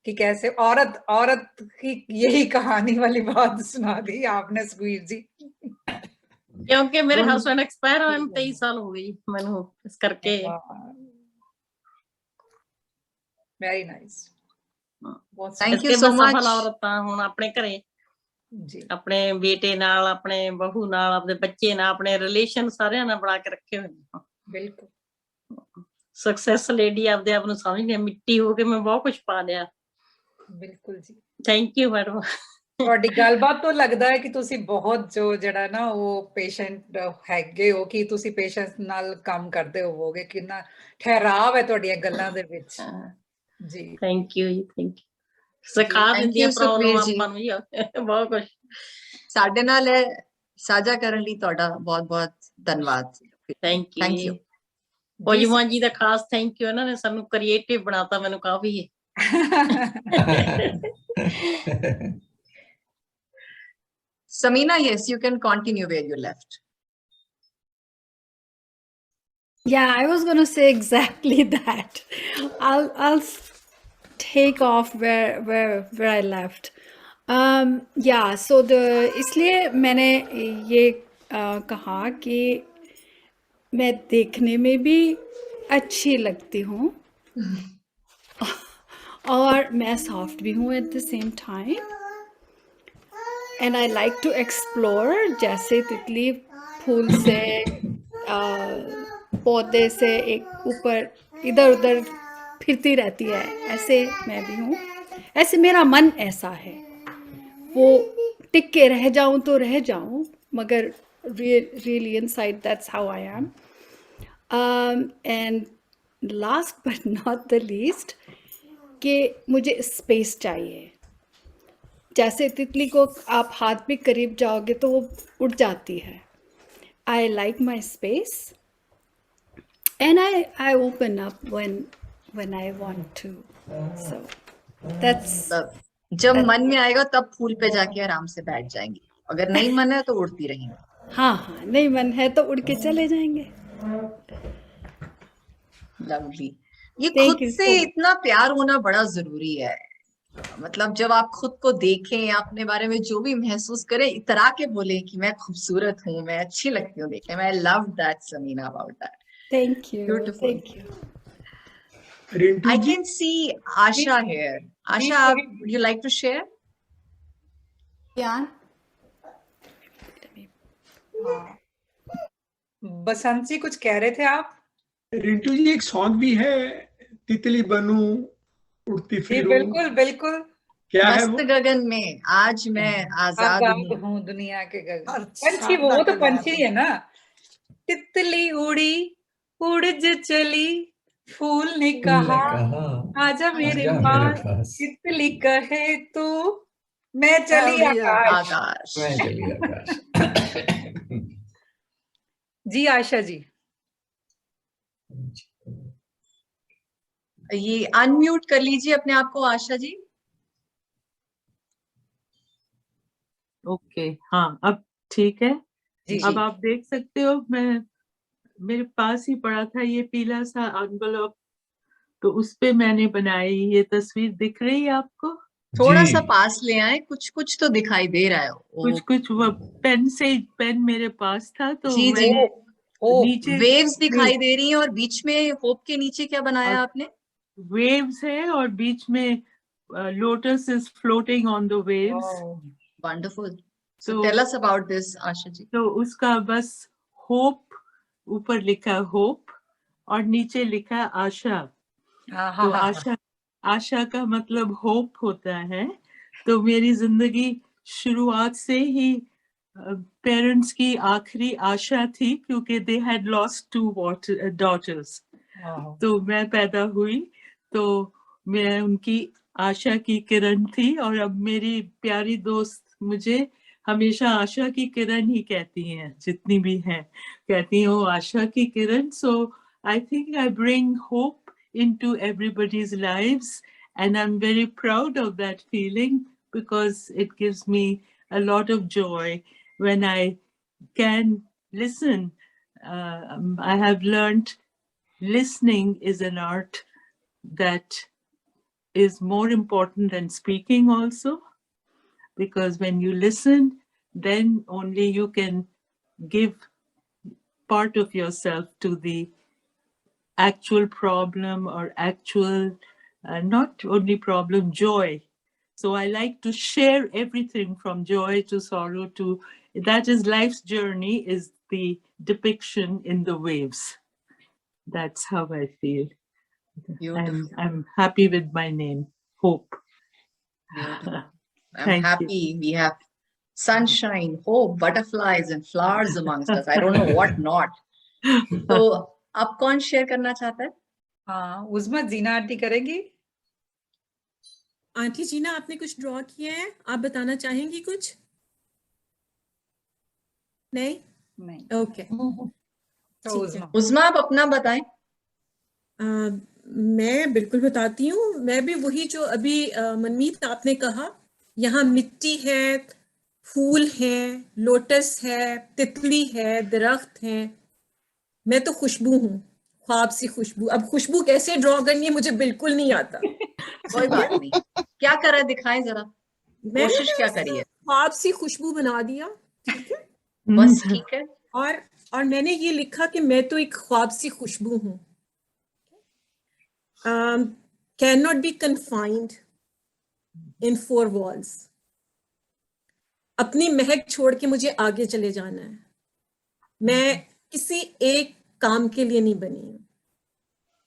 कि कैसे औरत की यही कहानी वाली बात सुना दी आपने सुखवीर जी। क्योंकि मेरे हस्बैंड एक्सपायर हुए 23 साल हो गई मैनू, इस करके। Very nice, thank you so much. औरतां हुण अपने घरे अपने बेटे नाल, अपने बहू नाल, अपने बच्चे नाल, अपने रिलेशन सारे नाल बना के रखे हुए। बिल्कुल सक्सेस लेडी आपदे आप नूं समझदे, मिट्टी हो के मैं बहुत कुछ पा लिया। बिल्कुल जी, थैंक यू मैडम। ਤੁਹਾਡੀ ਗੱਲਬਾਤ ਤੋਂ ਲੱਗਦਾ ਹੈ ਕਿ ਤੁਸੀਂ ਬਹੁਤ ਜੋ ਜਿਹੜਾ ਨਾ ਉਹ ਪੇਸ਼ੈਂਟ ਹੈਗੇ ਹੋ, ਕਿ ਤੁਸੀਂ ਪੇਸ਼ੈਂਸ ਨਾਲ ਕੰਮ ਕਰਦੇ ਹੋਵੋਗੇ, ਕਿੰਨਾ ਠਹਿਰਾਵ ਹੈ ਤੁਹਾਡੀਆਂ ਗੱਲਾਂ ਦੇ ਵਿੱਚ ਜੀ। ਥੈਂਕ ਯੂ ਜੀ, ਥੈਂਕ ਯੂ। ਸਿਖਾ ਦਿੰਦੀਆਂ ਪ੍ਰੋਬਲਮ ਆਪਾਂ ਨੂੰ ਜੀ ਬਹੁਤ ਕੁਝ। ਸਾਡੇ ਨਾਲ ਸਾਂਝਾ ਕਰਨ ਲਈ ਤੁਹਾਡਾ ਬਹੁਤ ਬਹੁਤ ਧੰਨਵਾਦ। Thank you. ਜੀ ਦਾ ਖਾਸ ਥੈਂਕ ਯੂ, ਇਹਨਾਂ ਨੇ ਸਾਨੂੰ ਕ੍ਰੀਏਟਿਵ ਬਣਾਤਾ, ਮੈਨੂੰ ਕਾਫੀ Samina, yes, you can continue where you left. Yeah, I was going to say exactly that. I'll take off where I left. Yeah, so इसलिए मैंने ये कहा कि मैं देखने में भी अच्छी लगती हूँ और मैं सॉफ्ट भी हूँ at the same time, and I like to explore, जैसे तितली फूल से पौधे से एक ऊपर इधर उधर फिरती रहती है, ऐसे मैं भी हूँ, ऐसे मेरा मन ऐसा है, वो टिक के रह जाऊँ तो रह जाऊँ, मगर really inside that's how I am. And last but not the least कि मुझे स्पेस चाहिए, जैसे तितली को आप हाथ भी करीब जाओगे तो वो उड़ जाती है. I like my space and I open up when I want to. So that's जब मन में आएगा तब फूल पे जाके आराम से बैठ जाएंगी, अगर नहीं मन है तो उड़ती रहेंगी. हाँ, नहीं मन है तो उड़ के चले जाएंगे. लवली. ये खुद से इतना प्यार होना बड़ा जरूरी है. मतलब जब आप खुद को देखें, अपने बारे में जो भी महसूस करें, इतरा के बोले कि मैं खूबसूरत हूँ, मैं अच्छी लगती हूँ देखने में. I love that, Samina, about that. Thank you. Beautiful. Thank you. I can see Asha here. Asha, would you like to share? Yeah. बसंत जी कुछ कह रहे थे आप? रिंटू जी, एक सॉन्ग भी है, तितली बनूं उड़ती फिरूं. बिल्कुल बिल्कुल. क्या है वो? मस्त गगन में आज मैं आजाद हूँ दुनिया के गगन. पंछी, वो तो पंछी है ना. तितली उड़ी उड़ ज चली, फूल ने कहा आजा मेरे पास, तितली कहे तू मैं चली आकाश. मैं चली आकाश. जी आशा जी. ये अनम्यूट कर लीजिए अपने आप को, आशा जी. ओके, हाँ अब ठीक है. जी, अब आप देख सकते हो, मेरे पास ही पड़ा था ये पीला सा एनवेलप, तो उस पे मैंने बनाई ये तस्वीर. दिख रही है आपको? थोड़ा सा पास ले आए, कुछ तो दिखाई दे रहा है. कुछ वो पेन मेरे पास था, तो जी जी. नीचे वेव्स दिखाई दे रही हैं, और बीच में होप के नीचे क्या बनाया आपने? वेव्स है और बीच में lotus is floating on the waves. Wonderful. So tell us about this, Asha ji. तो उसका बस होप, ऊपर लिखा होप और नीचे लिखा आशा. तो आशा का मतलब होप होता है. तो मेरी जिंदगी शुरुआत से ही पेरेंट्स की आखिरी आशा थी, क्योंकि दे हैड लॉस्ट 2 डॉटर्स. तो मैं पैदा हुई तो मैं उनकी आशा की किरण थी, और अब मेरी प्यारी दोस्त मुझे हमेशा आशा की किरण ही कहती हैं, जितनी भी हैं कहती हैं वो आशा की किरण. So I think I bring hope into everybody's lives, and I'm very proud of that feeling, because it gives me a lot of joy when I can listen. I have learned listening is an art that is more important than speaking also, because when you listen, then only you can give part of yourself to the actual problem, or actual not only problem, joy. So I like to share everything from joy to sorrow to, that is life's journey, is the depiction in the waves. That's how I feel. I'm happy with my name, Hope. I'm happy we have sunshine, hope, butterflies and flowers amongst us. I don't know what not. So अब कौन शेयर करना चाहता है? हाँ, उज़मा जीना आंटी करेंगी. आंटी जीना, आपने कुछ ड्रॉ किया है, आप बताना चाहेंगी कुछ? नहीं. ओके. उज़मा आप अपना बताएं. मैं बिल्कुल बताती हूँ। मैं भी वही जो अभी मनमीत आपने कहा, यहाँ मिट्टी है, फूल है, लोटस है, तितली है, दरख्त है। मैं तो खुशबू हूँ, ख्वाब सी खुशबू। अब खुशबू कैसे ड्रॉ करनी है मुझे बिल्कुल नहीं आता। कोई बात नहीं, क्या करा दिखाएं जरा, कोशिश क्या करिए। ख्वाब सी खुशबू बना दिया, ठीक है, बस ठीक है। और मैंने ये लिखा कि मैं तो एक ख्वाब सी खुशबू हूँ। Can not be confined in 4 walls। अपनी महक छोड़ के मुझे आगे चले जाना है। मैं किसी एक काम के लिए नहीं बनी हूँ,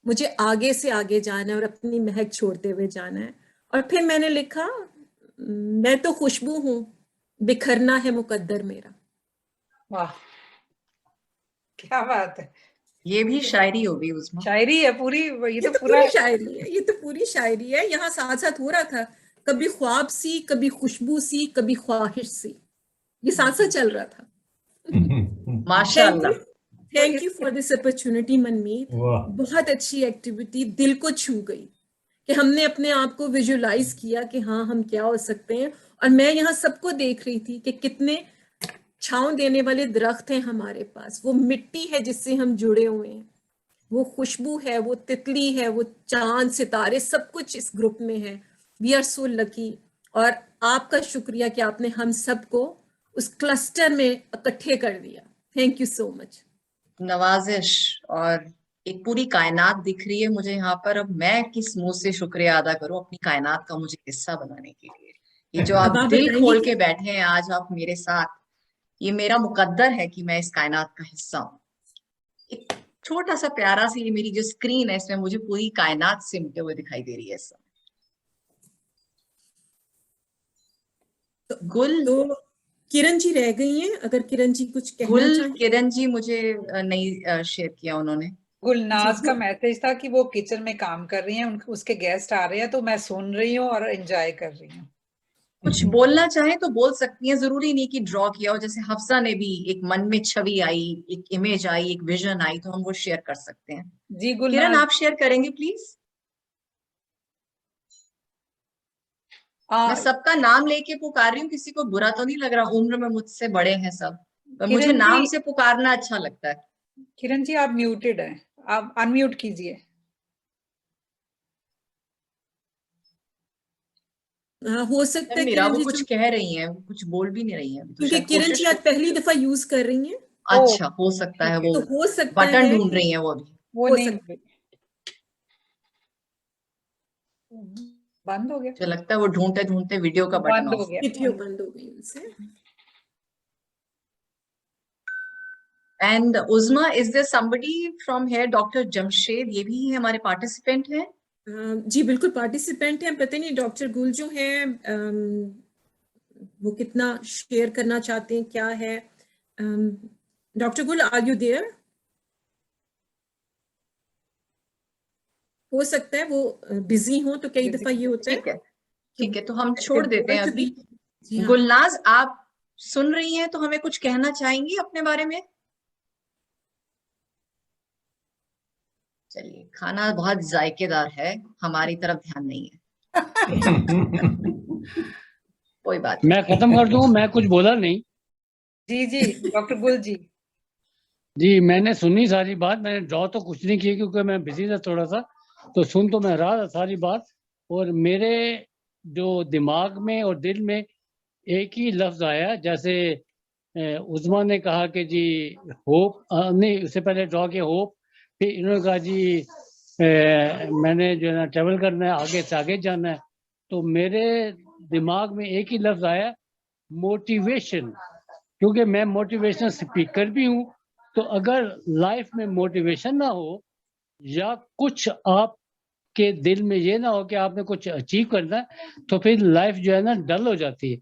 मुझे आगे से आगे जाना है और अपनी महक छोड़ते हुए जाना है। और फिर मैंने लिखा, मैं तो खुशबू हूँ, बिखरना है मुकद्दर मेरा। वाह, क्या बात है। ये भी शायरी होगी उसमें, शायरी है पूरी। ये तो पूरा पूरी शायरी है, ये तो पूरी शायरी है। यहाँ साथ साथ हो रहा था, कभी ख्वाब सी, कभी खुशबू सी, कभी ख्वाहिश सी, ये साथ साथ चल रहा था। माशाल्लाह। Thank you for this opportunity Manmeet. बहुत अच्छी एक्टिविटी, दिल को छू गई कि हमने अपने आप को विजुअलाइज किया कि हाँ हम क्या हो सकते हैं। और मैं यहाँ सबको देख रही थी कि कितने छांव देने वाले दरख्त हैं हमारे पास, वो मिट्टी है जिससे हम जुड़े हुए हैं, वो खुशबू है, वो तितली है, वो चांद सितारे, सब कुछ इस ग्रुप में है। We are so lucky. और आपका शुक्रिया कि आपने हम सबको उस क्लस्टर में इकट्ठे कर दिया। Thank you so much. नवाजिश, और एक पूरी कायनात दिख रही है मुझे यहाँ पर। अब मैं किस मुंह से शुक्रिया अदा करूं अपनी कायनात का मुझे हिस्सा बनाने के लिए। ये जो आप दिल खोल के बैठे हैं आज आप मेरे साथ, ये मेरा मुकद्दर है कि मैं इस कायनात का हिस्सा हूँ। एक छोटा सा प्यारा सी ये मेरी जो स्क्रीन है, इसमें मुझे पूरी कायनात सिमटे हुए दिखाई दे रही है इस समय। गुल तो किरण जी रह गई हैं, अगर किरण जी कुछ कहना गुल चाहें। किरण जी मुझे नहीं शेयर किया उन्होंने। गुलनाज का मैसेज था कि वो किचन में काम कर रही हैं, उसके गेस्ट आ रहे हैं, तो मैं सुन रही हूँ और एंजॉय कर रही हूँ। कुछ बोलना चाहें तो बोल सकती हैं, जरूरी नहीं कि ड्रॉ किया हो। जैसे हफ्सा ने भी एक मन में छवि आई, एक इमेज आई, एक विजन आई, तो हम वो शेयर कर सकते हैं। जी किरण आप शेयर करेंगे प्लीज। मैं सबका नाम लेके पुकार रही हूँ, किसी को बुरा तो नहीं लग रहा, उम्र में मुझसे बड़े हैं सब, मुझे नाम से पुकारना अच्छा लगता है। किरण जी आप म्यूटेड हैं, आप अनम्यूट कीजिए। हो सकता है किरण जी कुछ कह रही हैं, कुछ बोल भी नहीं रही हैं, क्योंकि किरण जी आज पहली दफा यूज कर रही हैं। अच्छा, हो सकता है वो तो हो सकता बटन है ढूंढ रही हैं वो अभी। वो नहीं बंद हो गया, मुझे लगता है वो ढूंढते ढूंढते वीडियो का बटन बंद हो गया, वीडियो बंद हो गई उनसे। And Uzma, is there somebody from here, Dr. Jamshed, ये भी हमारे पार्टिसिपेंट हैं? जी बिल्कुल पार्टिसिपेंट हैं। पता नहीं डॉक्टर गुल जो हैं वो कितना शेयर करना चाहते हैं, क्या है। डॉक्टर गुल, आर यू देयर? हो सकता है वो बिजी हो, तो कई दफा ये होता है। ठीक है, तो हम छोड़ देते हैं अभी। गुलनाज आप सुन रही हैं तो हमें कुछ कहना चाहेंगी अपने बारे में? चलिए, खाना बहुत जायकेदार है, हमारी तरफ ध्यान नहीं है। कोई बात मैं खत्म कर दूं, मैं कुछ बोला नहीं। जी जी डॉक्टर गुल जी। जी मैंने सुनी सारी बात, मैंने ड्रॉ तो कुछ नहीं किया क्योंकि मैं बिजी था थोड़ा सा, तो सुन तो मैं रहा था सारी बात। और मेरे जो दिमाग में और दिल में एक ही लफ्ज आया, जैसे उस्मा ने कहा कि जी होप, नहीं उससे पहले ड्रॉ किया होप, फिर इन्होंने कहा जी मैंने जो है ना ट्रेवल करना है, आगे से आगे जाना है। तो मेरे दिमाग में एक ही लफ्ज आया, मोटिवेशन, क्योंकि मैं मोटिवेशनल स्पीकर भी हूँ। तो अगर लाइफ में मोटिवेशन ना हो या कुछ आपके दिल में ये ना हो कि आपने कुछ अचीव करना है, तो फिर लाइफ जो है ना डल हो जाती है।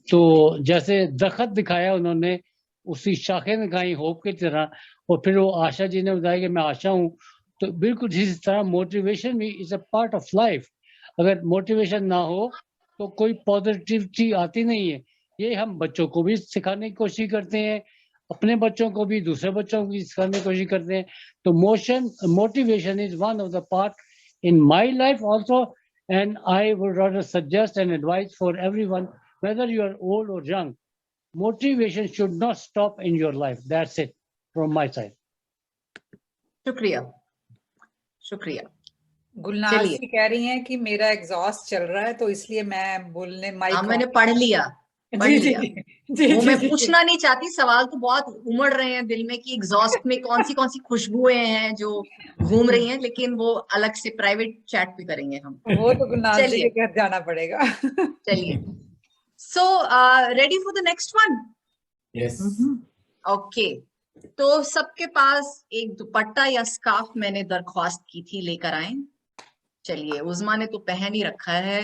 तो जैसे दरख्त दिखाया उन्होंने, उसी शाखें दिखाई होप की तरह, और फिर वो आशा जी ने बताया कि मैं आशा हूँ। तो बिल्कुल इसी तरह मोटिवेशन भी is a part of life. अगर मोटिवेशन ना हो तो कोई पॉजिटिविटी आती नहीं है। ये हम बच्चों को भी सिखाने की कोशिश करते हैं, अपने बच्चों को भी, दूसरे बच्चों को भी सिखाने की कोशिश करते हैं। तो motivation is one of the part in my life also, and I would rather suggest and advise for everyone, whether you are old or young, motivation should not stop in your life. That's it from my side. शुक्रिया, शुक्रिया। गुलनाज जी कह रही हैं कि मेरा एग्जॉस्ट चल रहा है तो इसलिए मैं बोलने माइक मैंने पढ़ लिया, वो मैं पूछना नहीं चाहती, सवाल तो बहुत उमड़ रहे हैं दिल में कि एग्जॉस्ट में कौन सी खुशबुएं हैं जो घूम रही हैं, लेकिन वो अलग से प्राइवेट चैट पे करेंगे हम। वो तो गुलनाज जी के घर जाना पड़ेगा। चलिए, so ready for the next one? Yes. Okay, तो सबके पास एक दुपट्टा या स्कार्फ मैंने दरख्वास्त की थी, लेकर आए। चलिए, उज़मा ने तो पहन ही रखा है,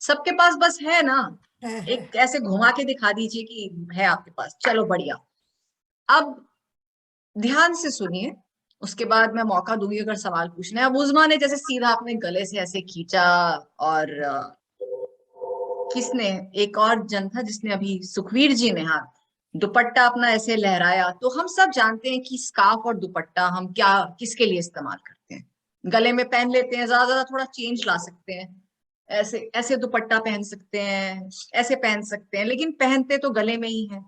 सबके पास बस है ना, एक ऐसे घुमा के दिखा दीजिए कि है आपके पास। चलो बढ़िया, अब ध्यान से सुनिए, उसके बाद मैं मौका दूंगी अगर सवाल पूछना है। अब उज़मा ने जैसे सीधा अपने गले से ऐसे खींचा, और किसने, एक और जन था जिसने अभी, सुखवीर जी ने, हाँ, दुपट्टा अपना ऐसे लहराया। तो हम सब जानते हैं कि स्कार्फ और दुपट्टा हम क्या किसके लिए इस्तेमाल करते हैं। गले में पहन लेते हैं, ज्यादा थोड़ा चेंज ला सकते हैं, ऐसे ऐसे दुपट्टा पहन सकते हैं, ऐसे पहन सकते हैं, लेकिन पहनते तो गले में ही है,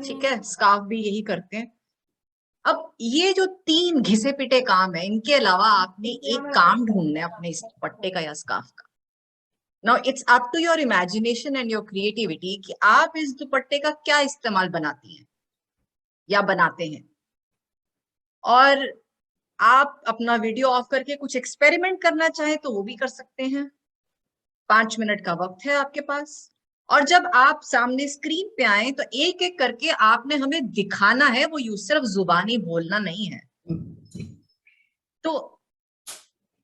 ठीक है। स्कार्फ भी यही करते हैं। अब ये जो 3 घिसे पिटे काम है, इनके अलावा आपने एक काम ढूंढना है अपने इस दुपट्टे का या स्कार्फ का। Now it's up to your imagination and your creativity कि आप इस दुपट्टे का क्या इस्तेमाल बनाती हैं या बनाते हैं। और आप अपना वीडियो ऑफ करके कुछ एक्सपेरिमेंट करना चाहें तो वो भी कर सकते हैं। 5 मिनट का वक्त है आपके पास, और जब आप सामने स्क्रीन पे आए तो एक एक करके आपने हमें दिखाना है, वो यूं सिर्फ जुबानी बोलना नहीं है। तो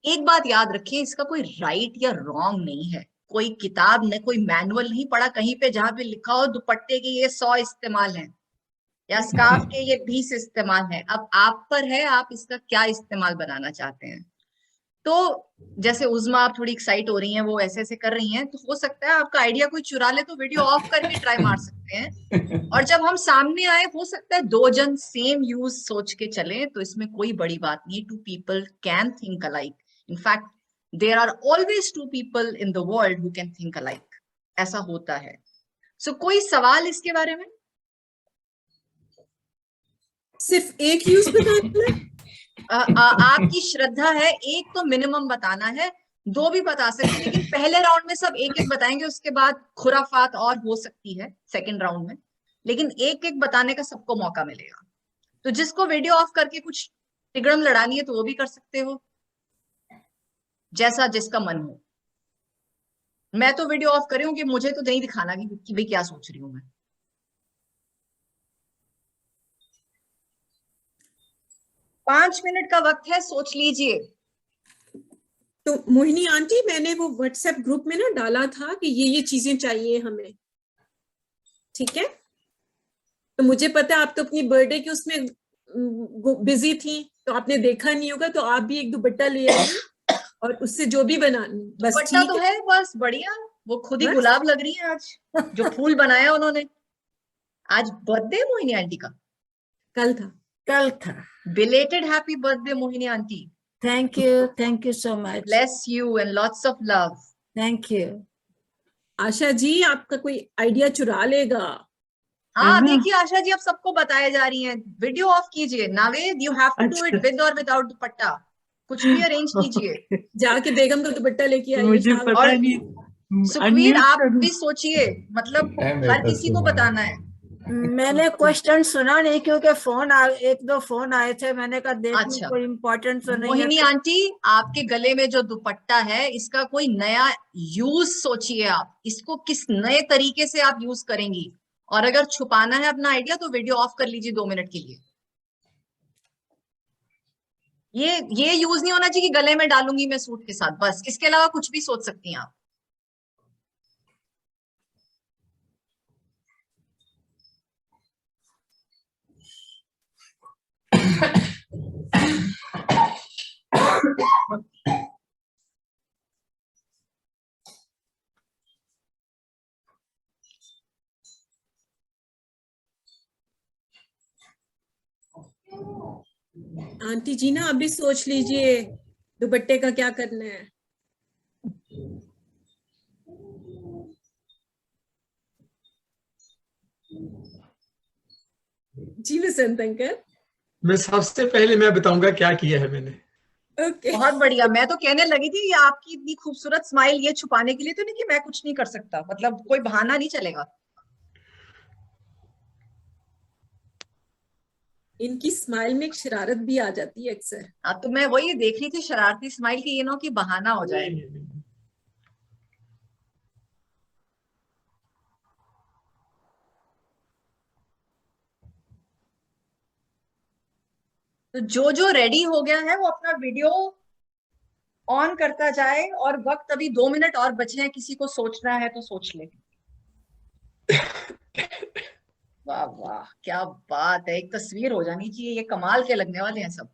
एक बात याद रखिए, इसका कोई राइट या रॉन्ग नहीं है, कोई किताब ने, कोई मैनुअल नहीं पढ़ा कहीं पे जहां पे लिखा हो दुपट्टे के ये 100 इस्तेमाल हैं या स्कार्फ के ये 20 इस्तेमाल हैं। अब आप पर है, आप इसका क्या इस्तेमाल बनाना चाहते हैं। तो जैसे उज़मा आप थोड़ी एक्साइट हो रही हैं, वो ऐसे ऐसे कर रही हैं, तो हो सकता है आपका आइडिया कोई चुरा ले, तो वीडियो ऑफ करके ट्राई मार सकते हैं। और जब हम सामने आए, हो सकता है 2 जन सेम यूज सोच के चले, तो इसमें कोई बड़ी बात नहीं। 2 people can think alike. In fact there are always 2 people in the world who can think alike. ऐसा होता है। So कोई सवाल इसके बारे में? सिर्फ एक यूज बताना? आपकी श्रद्धा है, एक तो मिनिमम बताना है, 2 भी बता सकते हैं, लेकिन पहले राउंड में सब एक एक बताएंगे, उसके बाद खुराफात और हो सकती है सेकंड राउंड में, लेकिन एक एक बताने का सबको मौका मिलेगा। तो जिसको वीडियो ऑफ करके कुछ तिगड़म लड़ानी है तो वो भी कर सकते हो, जैसा जिसका मन हो। मैं तो वीडियो ऑफ कर रही हूँ कि मुझे तो नहीं दिखाना कि भाई क्या सोच रही हूं मैं। पांच मिनट का वक्त है, सोच लीजिए। तो मोहिनी आंटी, मैंने वो व्हाट्सएप ग्रुप में ना डाला था कि ये चीजें चाहिए हमें, ठीक है। तो मुझे पता है आप तो अपनी बर्थडे की उसमें बिजी थी, तो आपने देखा नहीं होगा, तो आप भी एक दुपट्टा ले आइए और उससे जो भी बना, बस दुपट्टा तो है, बस बढ़िया। वो खुद ही गुलाब लग रही है आज, जो फूल बनाया उन्होंने। आज बर्थडे मोहिनी आंटी का? कल था। Belated happy birthday Mohini aunty. Thank you so much. Bless you and lots of love. Thank you. Asha ji, आपका कोई आइडिया चुरा लेगा। हाँ, देखिए आशा जी, अब सबको बताए जा रही हैं, वीडियो ऑफ कीजिए। Naved, you have to do it with और विदाउट दुपट्टा, कुछ भी अरेंज कीजिए। जाके बेगम का दुपट्टा लेके आइए। मुझे पता नहीं। सुखवीर, आप भी सोचिए, मतलब हर किसी को बताना है। मैंने क्वेश्चन सुना नहीं, क्योंकि एक दो फोन आए थे, मैंने कहा देखो कोई इम्पोर्टेंट तो नहीं है। मोहिनी आंटी, आपके गले में जो दुपट्टा है, इसका कोई नया यूज सोचिए आप, इसको किस नए तरीके से आप यूज करेंगी। और अगर छुपाना है अपना आइडिया तो वीडियो ऑफ कर लीजिए 2 मिनट के लिए। ये यूज नहीं होना चाहिए कि गले में डालूंगी मैं सूट के साथ, बस। इसके अलावा कुछ भी सोच सकती हैं आप। आंटी जी ना, अभी सोच लीजिए दुपट्टे का क्या करना है। जी वसंत अंकल। मैं सबसे पहले मैं बताऊंगा क्या किया है मैंने। बहुत बढ़िया। मैं तो कहने लगी थी ये आपकी इतनी खूबसूरत स्माइल ये छुपाने के लिए तो नहीं कि मैं कुछ नहीं कर सकता, मतलब कोई बहाना नहीं चलेगा। इनकी स्माइल में एक शरारत भी आ जाती है अक्सर। हाँ, तो मैं वही देख रही थी शरारती स्माइल की, ये ना कि बहाना हो जाए। तो जो रेडी हो गया है वो अपना वीडियो ऑन करता जाए, और वक्त अभी 2 मिनट और बचे हैं, किसी को सोचना है तो सोच ले। वाह वाह क्या बात है, एक तस्वीर हो जानी चाहिए, ये कमाल के लगने वाले हैं सब।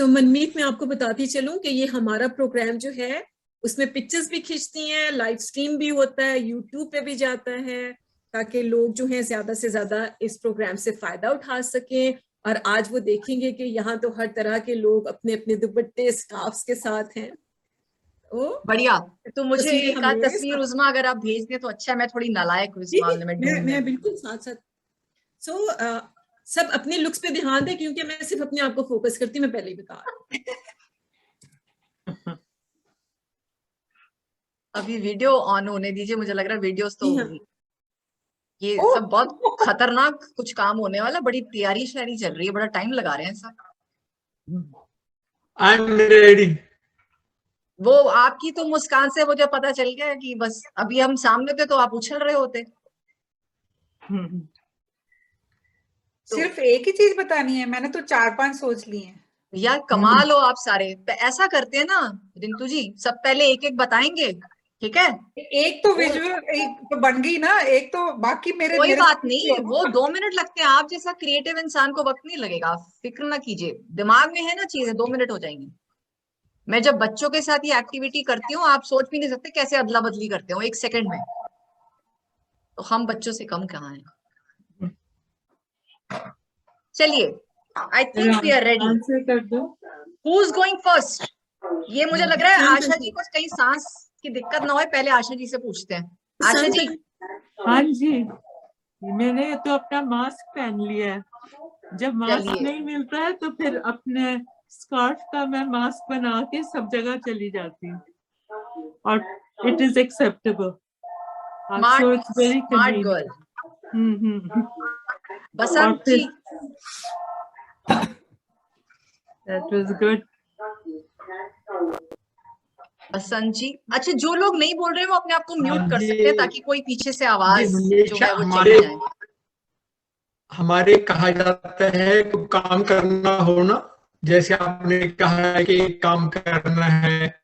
मनमीत, मैं आपको बताती चलूं कि ये हमारा प्रोग्राम जो है उसमें पिक्चर्स भी खींचती हैं, लाइव स्ट्रीम भी होता है, यूट्यूब पे भी जाता है, ताकि लोग जो हैं ज्यादा से ज्यादा इस प्रोग्राम से फायदा उठा सकें। और आज वो देखेंगे कि यहाँ तो हर तरह के लोग अपने अपने दुपट्टे स्कार्फ्स के साथ हैं। बढ़िया। तो मुझे एक आध तस्वीर उज़मा अगर आप भेज दें तो अच्छा है, मैं थोड़ी नालायक हूँ इस मामले में। मैं बिल्कुल साथ साथ। सब अपने लुक्स पे ध्यान दें, क्योंकि मैं सिर्फ अपने आप को फोकस करती हूँ, मैं पहले ही बता रही हूँ। अभी वीडियो ऑन होने दीजिए, मुझे लग रहा है वीडियोस तो ये सब बहुत खतरनाक कुछ काम होने वाला। बड़ी तैयारी शायरी चल रही है, बड़ा टाइम लगा रहे हैं सब। I am ready. वो आपकी तो मुस्कान से मुझे पता चल गया कि बस अभी हम सामने थे तो आप उछल रहे होते। सिर्फ एक ही चीज बतानी है, मैंने तो 4-5 सोच ली हैं। यार कमाल हो आप सारे। ऐसा करते हैं ना रिंतु जी, सब पहले एक एक बताएंगे, ठीक है? एक तो विजुअल एक तो बन गई ना, एक तो बाकी कोई बात नहीं, वो 2 मिनट लगते हैं। आप जैसा क्रिएटिव इंसान को वक्त नहीं लगेगा, फिक्र ना कीजिए। दिमाग में है ना चीजें, 2 मिनट हो जाएंगी। मैं जब बच्चों के साथ ये एक्टिविटी करती हूँ, आप सोच भी नहीं सकते कैसे अदला बदली करते हो 1 सेकंड में। तो हम बच्चों से कम कहाँ हैं। चलिए, I think we are ready. Answer कर दो। Who is going first? ये मुझे लग रहा है आशा जी को कहीं सांस की दिक्कत ना हो, पहले आशा जी से पूछते हैं। आशा जी। हाँ जी, मैंने तो अपना मास्क पहन लिया है। जब मास्क नहीं मिलता है तो फिर अपने स्कार्फ का मैं मास्क बना के सब जगह चली जाती हूँ, और it is acceptable. So it's very convenient. Basant ji. That was good. Basant ji. अच्छा, जो लोग नहीं बोल रहे हैं वो अपने आप को म्यूट कर सकते हैं, ताकि कोई पीछे से आवाज जो है वो चली जाए। हमारे कहा जाता है कि काम करना हो ना, जैसे आपने कहा है कि काम करना है,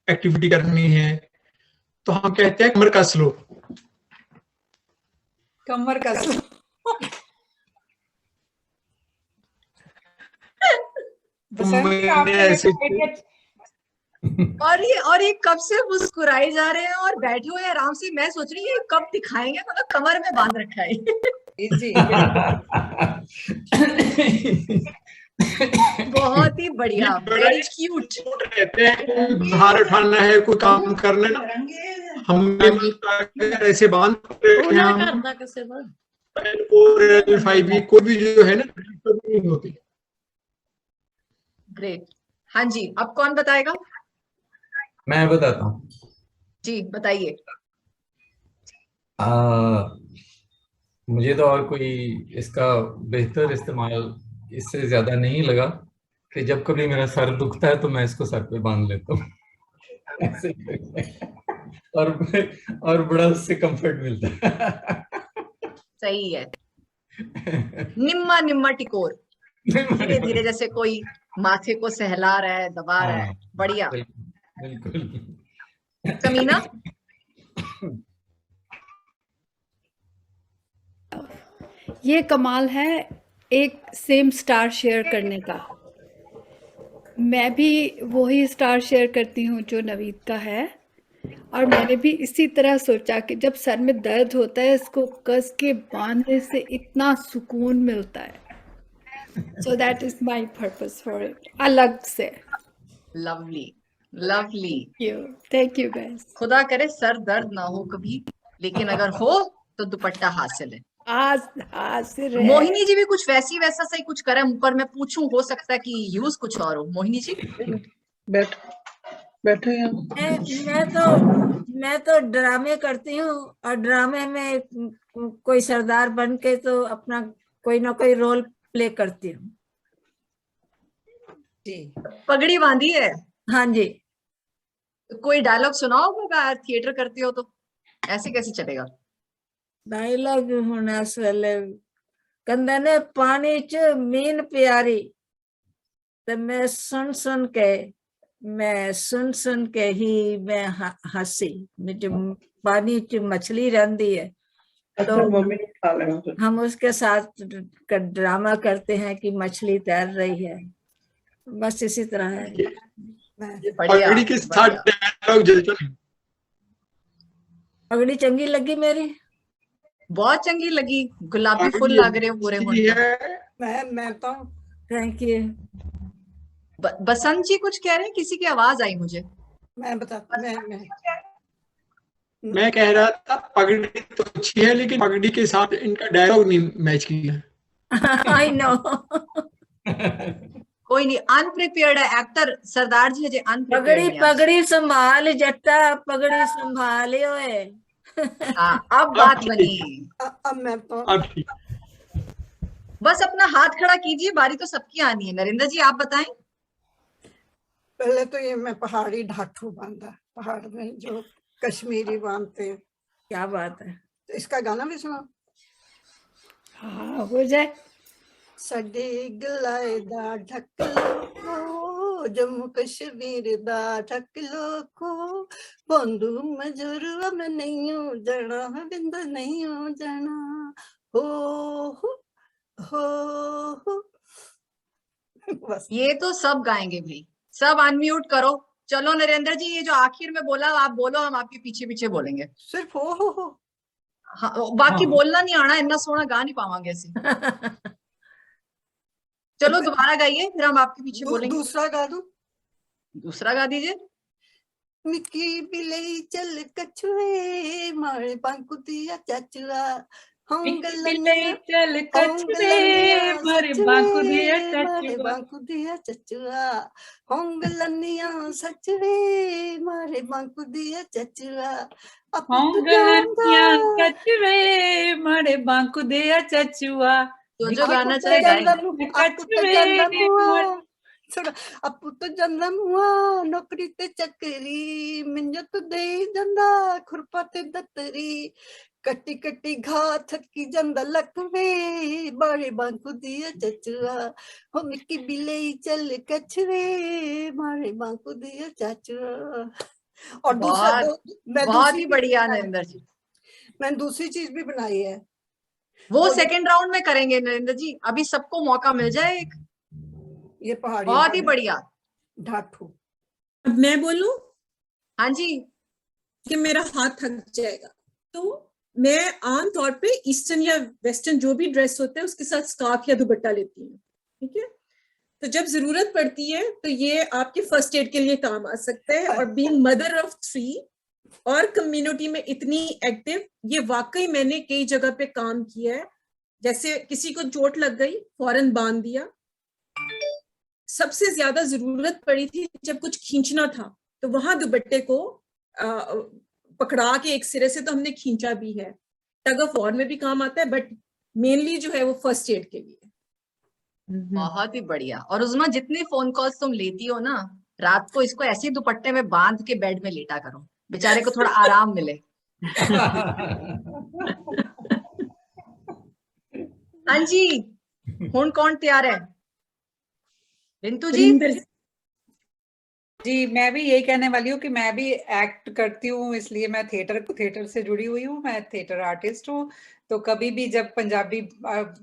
एक्टिविटी करनी है, तो हम कहते हैं कमर कस लो। कमर कस लो। ऐसे और ये कब से मुस्कुराए जा रहे हैं और बैठे हुए आराम से। मैं सोच रही हूँ कब दिखाएंगे, मतलब कमर में बांध रखा है। जी बहुत ही बढ़िया, वेरी क्यूट रहते हैं। भार उठाना है, कोई काम करना है, हम ऐसे बांध रखे हैं। कोई भी जो है ना नहीं होती। ग्रेट। हाँ जी, अब कौन बताएगा? मैं बताता हूँ जी, बताइए। मुझे तो और कोई इसका बेहतर इस्तेमाल इससे ज्यादा नहीं लगा कि जब कभी मेरा सर दुखता है तो मैं इसको सर पे बांध लेता हूँ और बड़ा उससे कंफर्ट मिलता है। सही है। निम्मा निम्मा टिकोर, धीरे धीरे जैसे कोई माथे को सहला रहा है, दबा रहा है। बढ़िया, बिल्कुल। समीना। ये कमाल है एक सेम स्टार शेयर करने का। मैं भी वही स्टार शेयर करती हूँ जो नवीद का है, और मैंने भी इसी तरह सोचा कि जब सर में दर्द होता है इसको कस के बांधने से इतना सुकून मिलता है। So that is my purpose for it. अलग से। Lovely lovely. Thank you guys. खुदा करे सर दर्द ना हो कभी, लेकिन अगर हो तो दुपट्टा हासिल है। हासिल है। मोहिनी जी भी कुछ वैसा सही कुछ करे, ऊपर मैं पूछूं, हो सकता है कि यूज कुछ और हो। मोहिनी जी बैठे हैं। मैं तो ड्रामे करती हूँ और ड्रामे में कोई सरदार बन के तो अपना कोई ना कोई रोल प्ले करती हूँ। जी पगड़ी बांधी है? हाँ जी। कोई डायलॉग सुनाओ, थिएटर करती हो तो ऐसे कैसे चलेगा? डायलॉग होने वाले कंदे ने पानी च मीन प्यारी, तो मैं सुन के ही मैं हंसी। मुझे पानी च मछली रहती है तो हम उसके साथ ड्रामा करते हैं कि मछली तैर रही है, बस इसी तरह है। पगड़ी के साथ डायलॉग जल्दी। पगड़ी चंगी लगी मेरी? बहुत चंगी लगी, गुलाबी फूल लग रहे हो पूरे मुंह। मैं तो थैंक यू। बसंत जी कुछ कह रहे हैं, किसी की आवाज आई मुझे। मैं कह रहा था पगड़ी तो अच्छी है लेकिन पगड़ी के साथ इनका डायलॉग नहीं मैच किया। I know. कोई नहीं, अनप्रिपेयर्ड है एक्टर सरदार जी, अजय अनप्रिपेयर्ड। पगड़ी संभाल जट्टा, पगड़ी संभालियो है। हाँ अब बात बनी। अब मैं तो बस अपना हाथ खड़ा कीजिए, बारी तो सबकी आनी है। नरेंद्र जी आप बताएं। पहले तो ये मैं पहाड़ी ढाठू बांधा, पहाड़ में जो कश्मीरी बांधते हैं। क्या बात है। तो इसका गाना भी सुनो। हाँ हो जाए। सडे गलाए दा ढक लो, जम्मू कश्मीर दा ढक लो को, बंधु मजूर में नहीं हो जाना, बिंद नहीं हो जाना, हो। बस ये तो सब गाएंगे भाई, सब अनम्यूट करो। चलो नरेंद्र जी, ये जो आखिर में बोला आप बोलो, हम आपके पीछे पीछे बोलेंगे। सिर्फ हो। हाँ, बाकी बोलना नहीं आना, इतना सोना गा नहीं पावांगे ऐसे। चलो दोबारा गाइए, फिर हम आपके पीछे बोलेंगे। दूसरा गा दूं? दूसरा गा दीजिए। मिकी बिलई चल कछुए, मारे बांकु दिया चाचुआ, चल कछुए मारे बांकु दिया चचुआ, होंगलनिया सचवे मारे बांकु दिया चचुआ, होंगलनिया कछुए मारे बांकु दिया चचुआ। जो गाना चाहिए अपू तो जन्म हुआ नौकरी ते चकरी, मिंजो तो दे जंदा खुरपा ते दतरी, कट्टी कट्टी घा थकी जंदा लकवे, बारे बांकु दिया चचुआ, हो मिकी बिलई चल कछुए मारे बांकु दिया चाचुआ। और दूसरा बहुत ही बढ़िया नरेंद्र जी, मैंने दूसरी चीज भी बनाई है, वो सेकंड राउंड में करेंगे नरेंद्र जी, अभी सबको मौका मिल जाए एक। ये पहाड़ी बहुत ही बढ़िया ढाठू। अब मैं बोलूं? हाँ जी। कि मेरा हाथ थक जाएगा, तो मैं आमतौर पे ईस्टर्न या वेस्टर्न जो भी ड्रेस होता है उसके साथ स्कार्फ या दुपट्टा लेती हूँ। ठीक है, तो जब जरूरत पड़ती है तो ये आपके फर्स्ट एड के लिए काम आ सकता है। और बीइंग मदर ऑफ 3 और कम्युनिटी में इतनी एक्टिव, ये वाकई मैंने कई जगह पे काम किया है। जैसे किसी को चोट लग गई, फौरन बांध दिया। सबसे ज्यादा जरूरत पड़ी थी जब कुछ खींचना था, तो वहां दुपट्टे को पकड़ा के एक सिरे से तो हमने खींचा भी है। टग ऑफ वॉर में भी काम आता है, बट मेनली जो है वो फर्स्ट एड के लिए। बहुत ही बढ़िया। और उस्मा, जितने फोन कॉल्स तुम लेती हो ना, रात को इसको ऐसे दुपट्टे में बांध के बेड में लेटा करो, बेचारे को थोड़ा आराम मिले। हाँ जी, हुण कौन तैयार है? रिंतु जी। जी मैं भी यही कहने वाली हूँ कि मैं भी एक्ट करती हूँ, इसलिए मैं थिएटर से जुड़ी हुई हूँ। मैं थिएटर आर्टिस्ट हूँ, तो कभी भी जब पंजाबी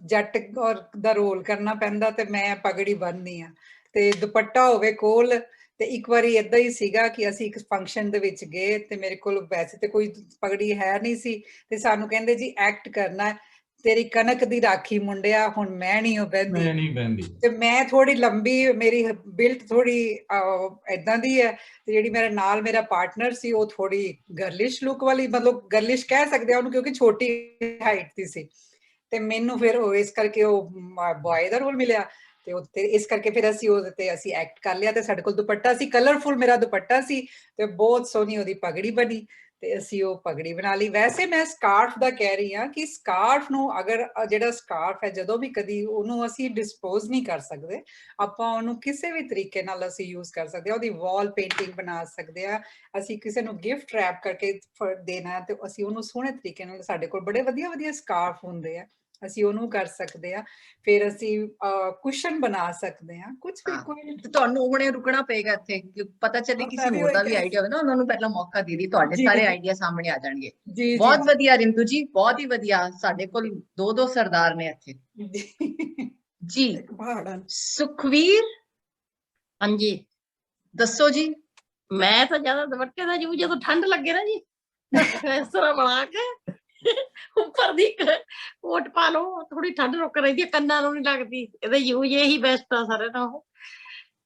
जट और दा रोल करना पैंदा ते मैं पगड़ी बननी है, ते दुपट्टा होवे कोल ਤੇ ਇੱਕ ਵਾਰੀ ਏਦਾਂ ਹੀ ਸੀਗਾ ਕਿ ਅਸੀਂ ਇੱਕ ਫੰਕਸ਼ਨ ਦੇ ਵਿੱਚ ਗਏ ਤੇ ਮੇਰੇ ਕੋਲ ਵੈਸੇ ਤੇ ਕੋਈ ਪਗੜੀ ਹੈ ਨਹੀਂ ਸੀ ਤੇ ਸਾਨੂੰ ਕਹਿੰਦੇ ਜੀ ਐਕਟ ਕਰਨਾ ਹੈ, ਤੇਰੀ ਕਣਕ ਦੀ ਰਾਖੀ ਮੁੰਡਿਆ, ਹੁਣ ਮੈਂ ਨਹੀਂ ਉਹ ਬਹਿੰਦੀ ਤੇ ਮੈਂ ਥੋੜੀ ਲੰਬੀ, ਮੇਰੀ ਬਿਲਟ ਥੋੜੀ ਏਦਾਂ ਦੀ ਹੈ ਤੇ ਜਿਹੜੀ ਮੇਰੇ ਨਾਲ ਮੇਰਾ ਪਾਰਟਨਰ ਸੀ ਉਹ ਥੋੜੀ ਗਰਲਿਸ਼ ਲੁੱਕ ਵਾਲੀ, ਮਤਲਬ ਗਰਲਿਸ਼ ਕਹਿ ਸਕਦੇ ਆ ਉਹਨੂੰ ਕਿਉਂਕਿ ਛੋਟੀ ਹਾਈਟ ਦੀ ਸੀ ਤੇ ਮੈਨੂੰ ਫਿਰ ਉਹ ਇਸ ਕਰਕੇ ਉਹ ਬॉय ਦਾ ਰੋਲ ਮਿਲਿਆ ਤੇ ਉੱਤੇ ਇਸ ਕਰਕੇ ਫਿਰ ਅਸੀਂ ਉਹਦੇ ਤੇ ਅਸੀਂ ਐਕਟ ਕਰ ਲਿਆ ਤੇ ਸਾਡੇ ਕੋਲ ਦੁਪੱਟਾ ਸੀ, ਕਲਰਫੁਲ ਮੇਰਾ ਦੁਪੱਟਾ ਸੀ ਤੇ ਬਹੁਤ ਸੋਹਣੀ ਉਹਦੀ ਪਗੜੀ ਬਣੀ ਤੇ ਅਸੀਂ ਉਹ ਪਗੜੀ ਬਣਾ ਲਈ। ਵੈਸੇ ਮੈਂ ਸਕਾਰਫ ਦਾ ਕਹਿ ਰਹੀ ਹਾਂ ਕਿ ਸਕਾਰਫ ਨੂੰ ਅਗਰ ਜਿਹੜਾ ਸਕਾਰਫ ਹੈ ਜਦੋਂ ਵੀ ਕਦੀ ਉਹਨੂੰ ਅਸੀਂ ਡਿਸਪੋਜ਼ ਨਹੀਂ ਕਰ ਸਕਦੇ, ਆਪਾਂ ਉਹਨੂੰ ਕਿਸੇ ਵੀ ਤਰੀਕੇ ਨਾਲ ਅਸੀਂ ਯੂਜ਼ ਕਰ ਸਕਦੇ ਹਾਂ, ਉਹਦੀ ਵਾਲ ਪੇਂਟਿੰਗ ਬਣਾ ਸਕਦੇ ਹਾਂ, ਅਸੀਂ ਕਿਸੇ ਨੂੰ ਗਿਫਟ ਰੈਪ ਕਰਕੇ ਦੇਣਾ ਤੇ ਅਸੀਂ ਉਹਨੂੰ ਸੋਹਣੇ ਤਰੀਕੇ ਨਾਲ, ਸਾਡੇ ਕੋਲ ਬੜੇ ਵਧੀਆ ਵਧੀਆ ਸਕਾਰਫ ਹੁੰਦੇ ਆ, ਅਸੀਂ ਉਹਨੂੰ ਕਰ ਸਕਦੇ ਆ, ਫਿਰ ਅਸੀਂ ਕੁਸ਼ਨ ਬਣਾ ਸਕਦੇ ਆ, ਕੁਝ ਵੀ ਕੋਈ। ਤੁਹਾਨੂੰ ਹੁਣੇ ਰੁਕਣਾ ਪਏਗਾ ਇੱਥੇ, ਪਤਾ ਚੱਲੇ ਕਿਸੇ ਹੋਰ ਦਾ ਵੀ ਆਈਡੀਆ ਹੋਵੇ ਨਾ, ਉਹਨਾਂ ਨੂੰ ਪਹਿਲਾਂ ਮੌਕਾ ਦੇ ਦੀ, ਤੁਹਾਡੇ ਸਾਰੇ ਆਈਡੀਆ ਸਾਹਮਣੇ ਆ ਜਾਣਗੇ। ਬਹੁਤ ਵਧੀਆ ਰਿੰਤੂ ਜੀ, ਬਹੁਤ ਹੀ ਵਧੀਆ, ਸਾਡੇ ਕੋਲ ਦੋ ਸਰਦਾਰ ਨੇ ਇੱਥੇ ਜੀ। ਸੁਖਵੀਰ, ਹਾਂਜੀ ਦੱਸੋ ਜੀ। ਮੈਂ ਤਾਂ ਜ਼ਿਆਦਾ ਦੁਪੱਟੇ ਦਾ ਯੂਜ਼ ਜਦੋਂ ਠੰਡ ਲੱਗੇ ਨਾ ਜੀ ਇਸ ਤਰ੍ਹਾਂ ਬਣਾ ਕੇ ਉੱਪਰ ਦੀ ਕੋਟ ਪਾ ਲਓ, ਥੋੜੀ ਠੰਡ ਰੁਕ ਰਹੀ ਹੈ, ਕੰਨਾਂ ਨੂੰ ਨਹੀਂ ਲੱਗਦੀ, ਇਹਦਾ ਯੂਜ਼ ਇਹੀ ਬੈਸਟ ਆ ਸਾਰੇ ਨਾਲੋਂ।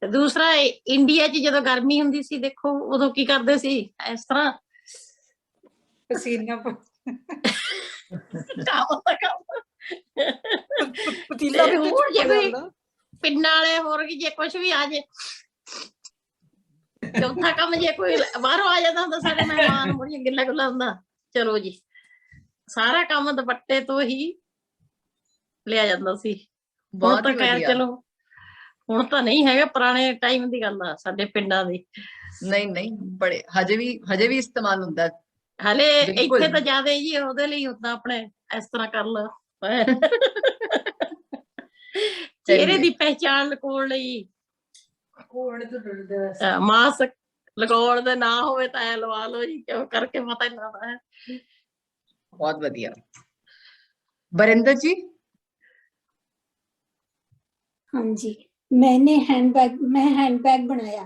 ਤੇ ਦੂਸਰਾ ਇੰਡੀਆ 'ਚ ਜਦੋਂ ਗਰਮੀ ਹੁੰਦੀ ਸੀ ਦੇਖੋ ਉਦੋਂ ਕੀ ਕਰਦੇ ਸੀ, ਇਸ ਤਰ੍ਹਾਂ ਪਸੀਨਾ ਪਤੀਲਾ ਵੀ ਹੋਰ ਜੇ ਕੋਈ ਪਿੰਡਾਂ ਵਾਲੇ ਹੋਰ ਜੇ ਕੁਛ ਵੀ ਆ ਜੇ, ਚੌਥਾ ਕੰਮ ਜੇ ਕੋਈ ਬਾਹਰੋਂ ਆ ਜਾਂਦਾ ਹੁੰਦਾ ਸਾਡੇ ਮਹਿਮਾਨ ਬੜੀਆਂ ਗਿੱਲਾ ਗੁੱਲਾ ਹੁੰਦਾ, ਚਲੋ ਜੀ ਸਾਰਾ ਕੰਮ ਦੁਪੱਟੇ ਤੋਂ ਹੀ ਲਿਆ ਜਾਂਦਾ ਸੀ। ਹੁਣ ਤਾਂ ਖੈਰ ਚਲੋ ਹੁਣ ਤਾਂ ਨਹੀਂ ਹੈਗਾ, ਪੁਰਾਣੇ ਟਾਈਮ ਦੀ ਗੱਲ ਆ ਸਾਡੇ ਪਿੰਡਾਂ ਦੀ। ਨਹੀਂ ਬੜੇ ਹਜੇ ਵੀ ਇਸਤੇਮਾਲ ਹੁੰਦਾ, ਹਲੇ ਇੱਥੇ ਤਾਂ ਜ਼ਿਆਦਾ ਜੀ ਉਹਦੇ ਲਈ ਹੁੰਦਾ, ਆਪਣੇ ਇਸ ਤਰ੍ਹਾਂ ਕਰ ਲਓ ਚਿਹਰੇ ਦੀ ਪਹਿਚਾਣ ਲਗਾਉਣ ਲਈ, ਮਾਸਕ ਲਗਾਉਣ ਦਾ ਨਾ ਹੋਵੇ ਤਾਂ ਐ ਲਵਾ ਲਓ ਜੀ, ਕਿਉਂ ਕਰਕੇ ਪਤਾ ਹੀ ਲੱਗਦਾ ਹੈ। बहुत बढ़िया। बरिंदर जी। हाँ जी, मैं हैंडबैग बनाया,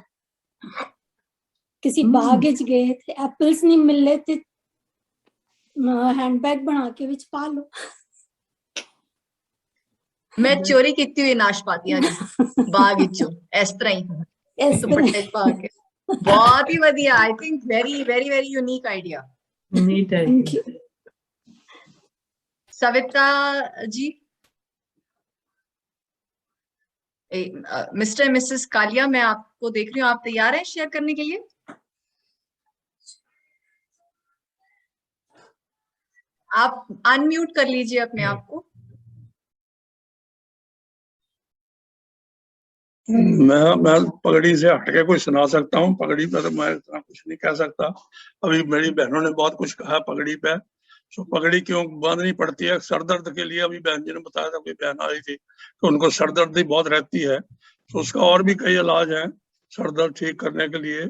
किसी बाग च गए थे, एप्पल्स नहीं मिले थे, हैंडबैग बना के विच पा लो। मैं चोरी की हुई नाशपातियां बाग विचों इस तरह ही दुपट्टे पा के, बहुत ही बढ़िया। I think very very very unique idea. Thank you. Savita ji. Mr and Mrs Kalia, मैं आपको देख रही हूँ, आप तैयार हैं शेयर करने के लिए? आप अनम्यूट कर लीजिए अपने आप को। मैं पगड़ी से हटके कुछ सुना सकता हूँ, पगड़ी पे तो मैं इतना कुछ नहीं कह सकता। अभी मेरी बहनों ने बहुत कुछ कहा पगड़ी पे, तो पगड़ी क्यों बांधनी पड़ती है? सर दर्द के लिए, अभी बहन जी ने बताया था, कोई बहन आ रही थी तो उनको सर दर्द ही बहुत रहती है, तो उसका और भी कई इलाज हैं सर दर्द ठीक करने के लिए।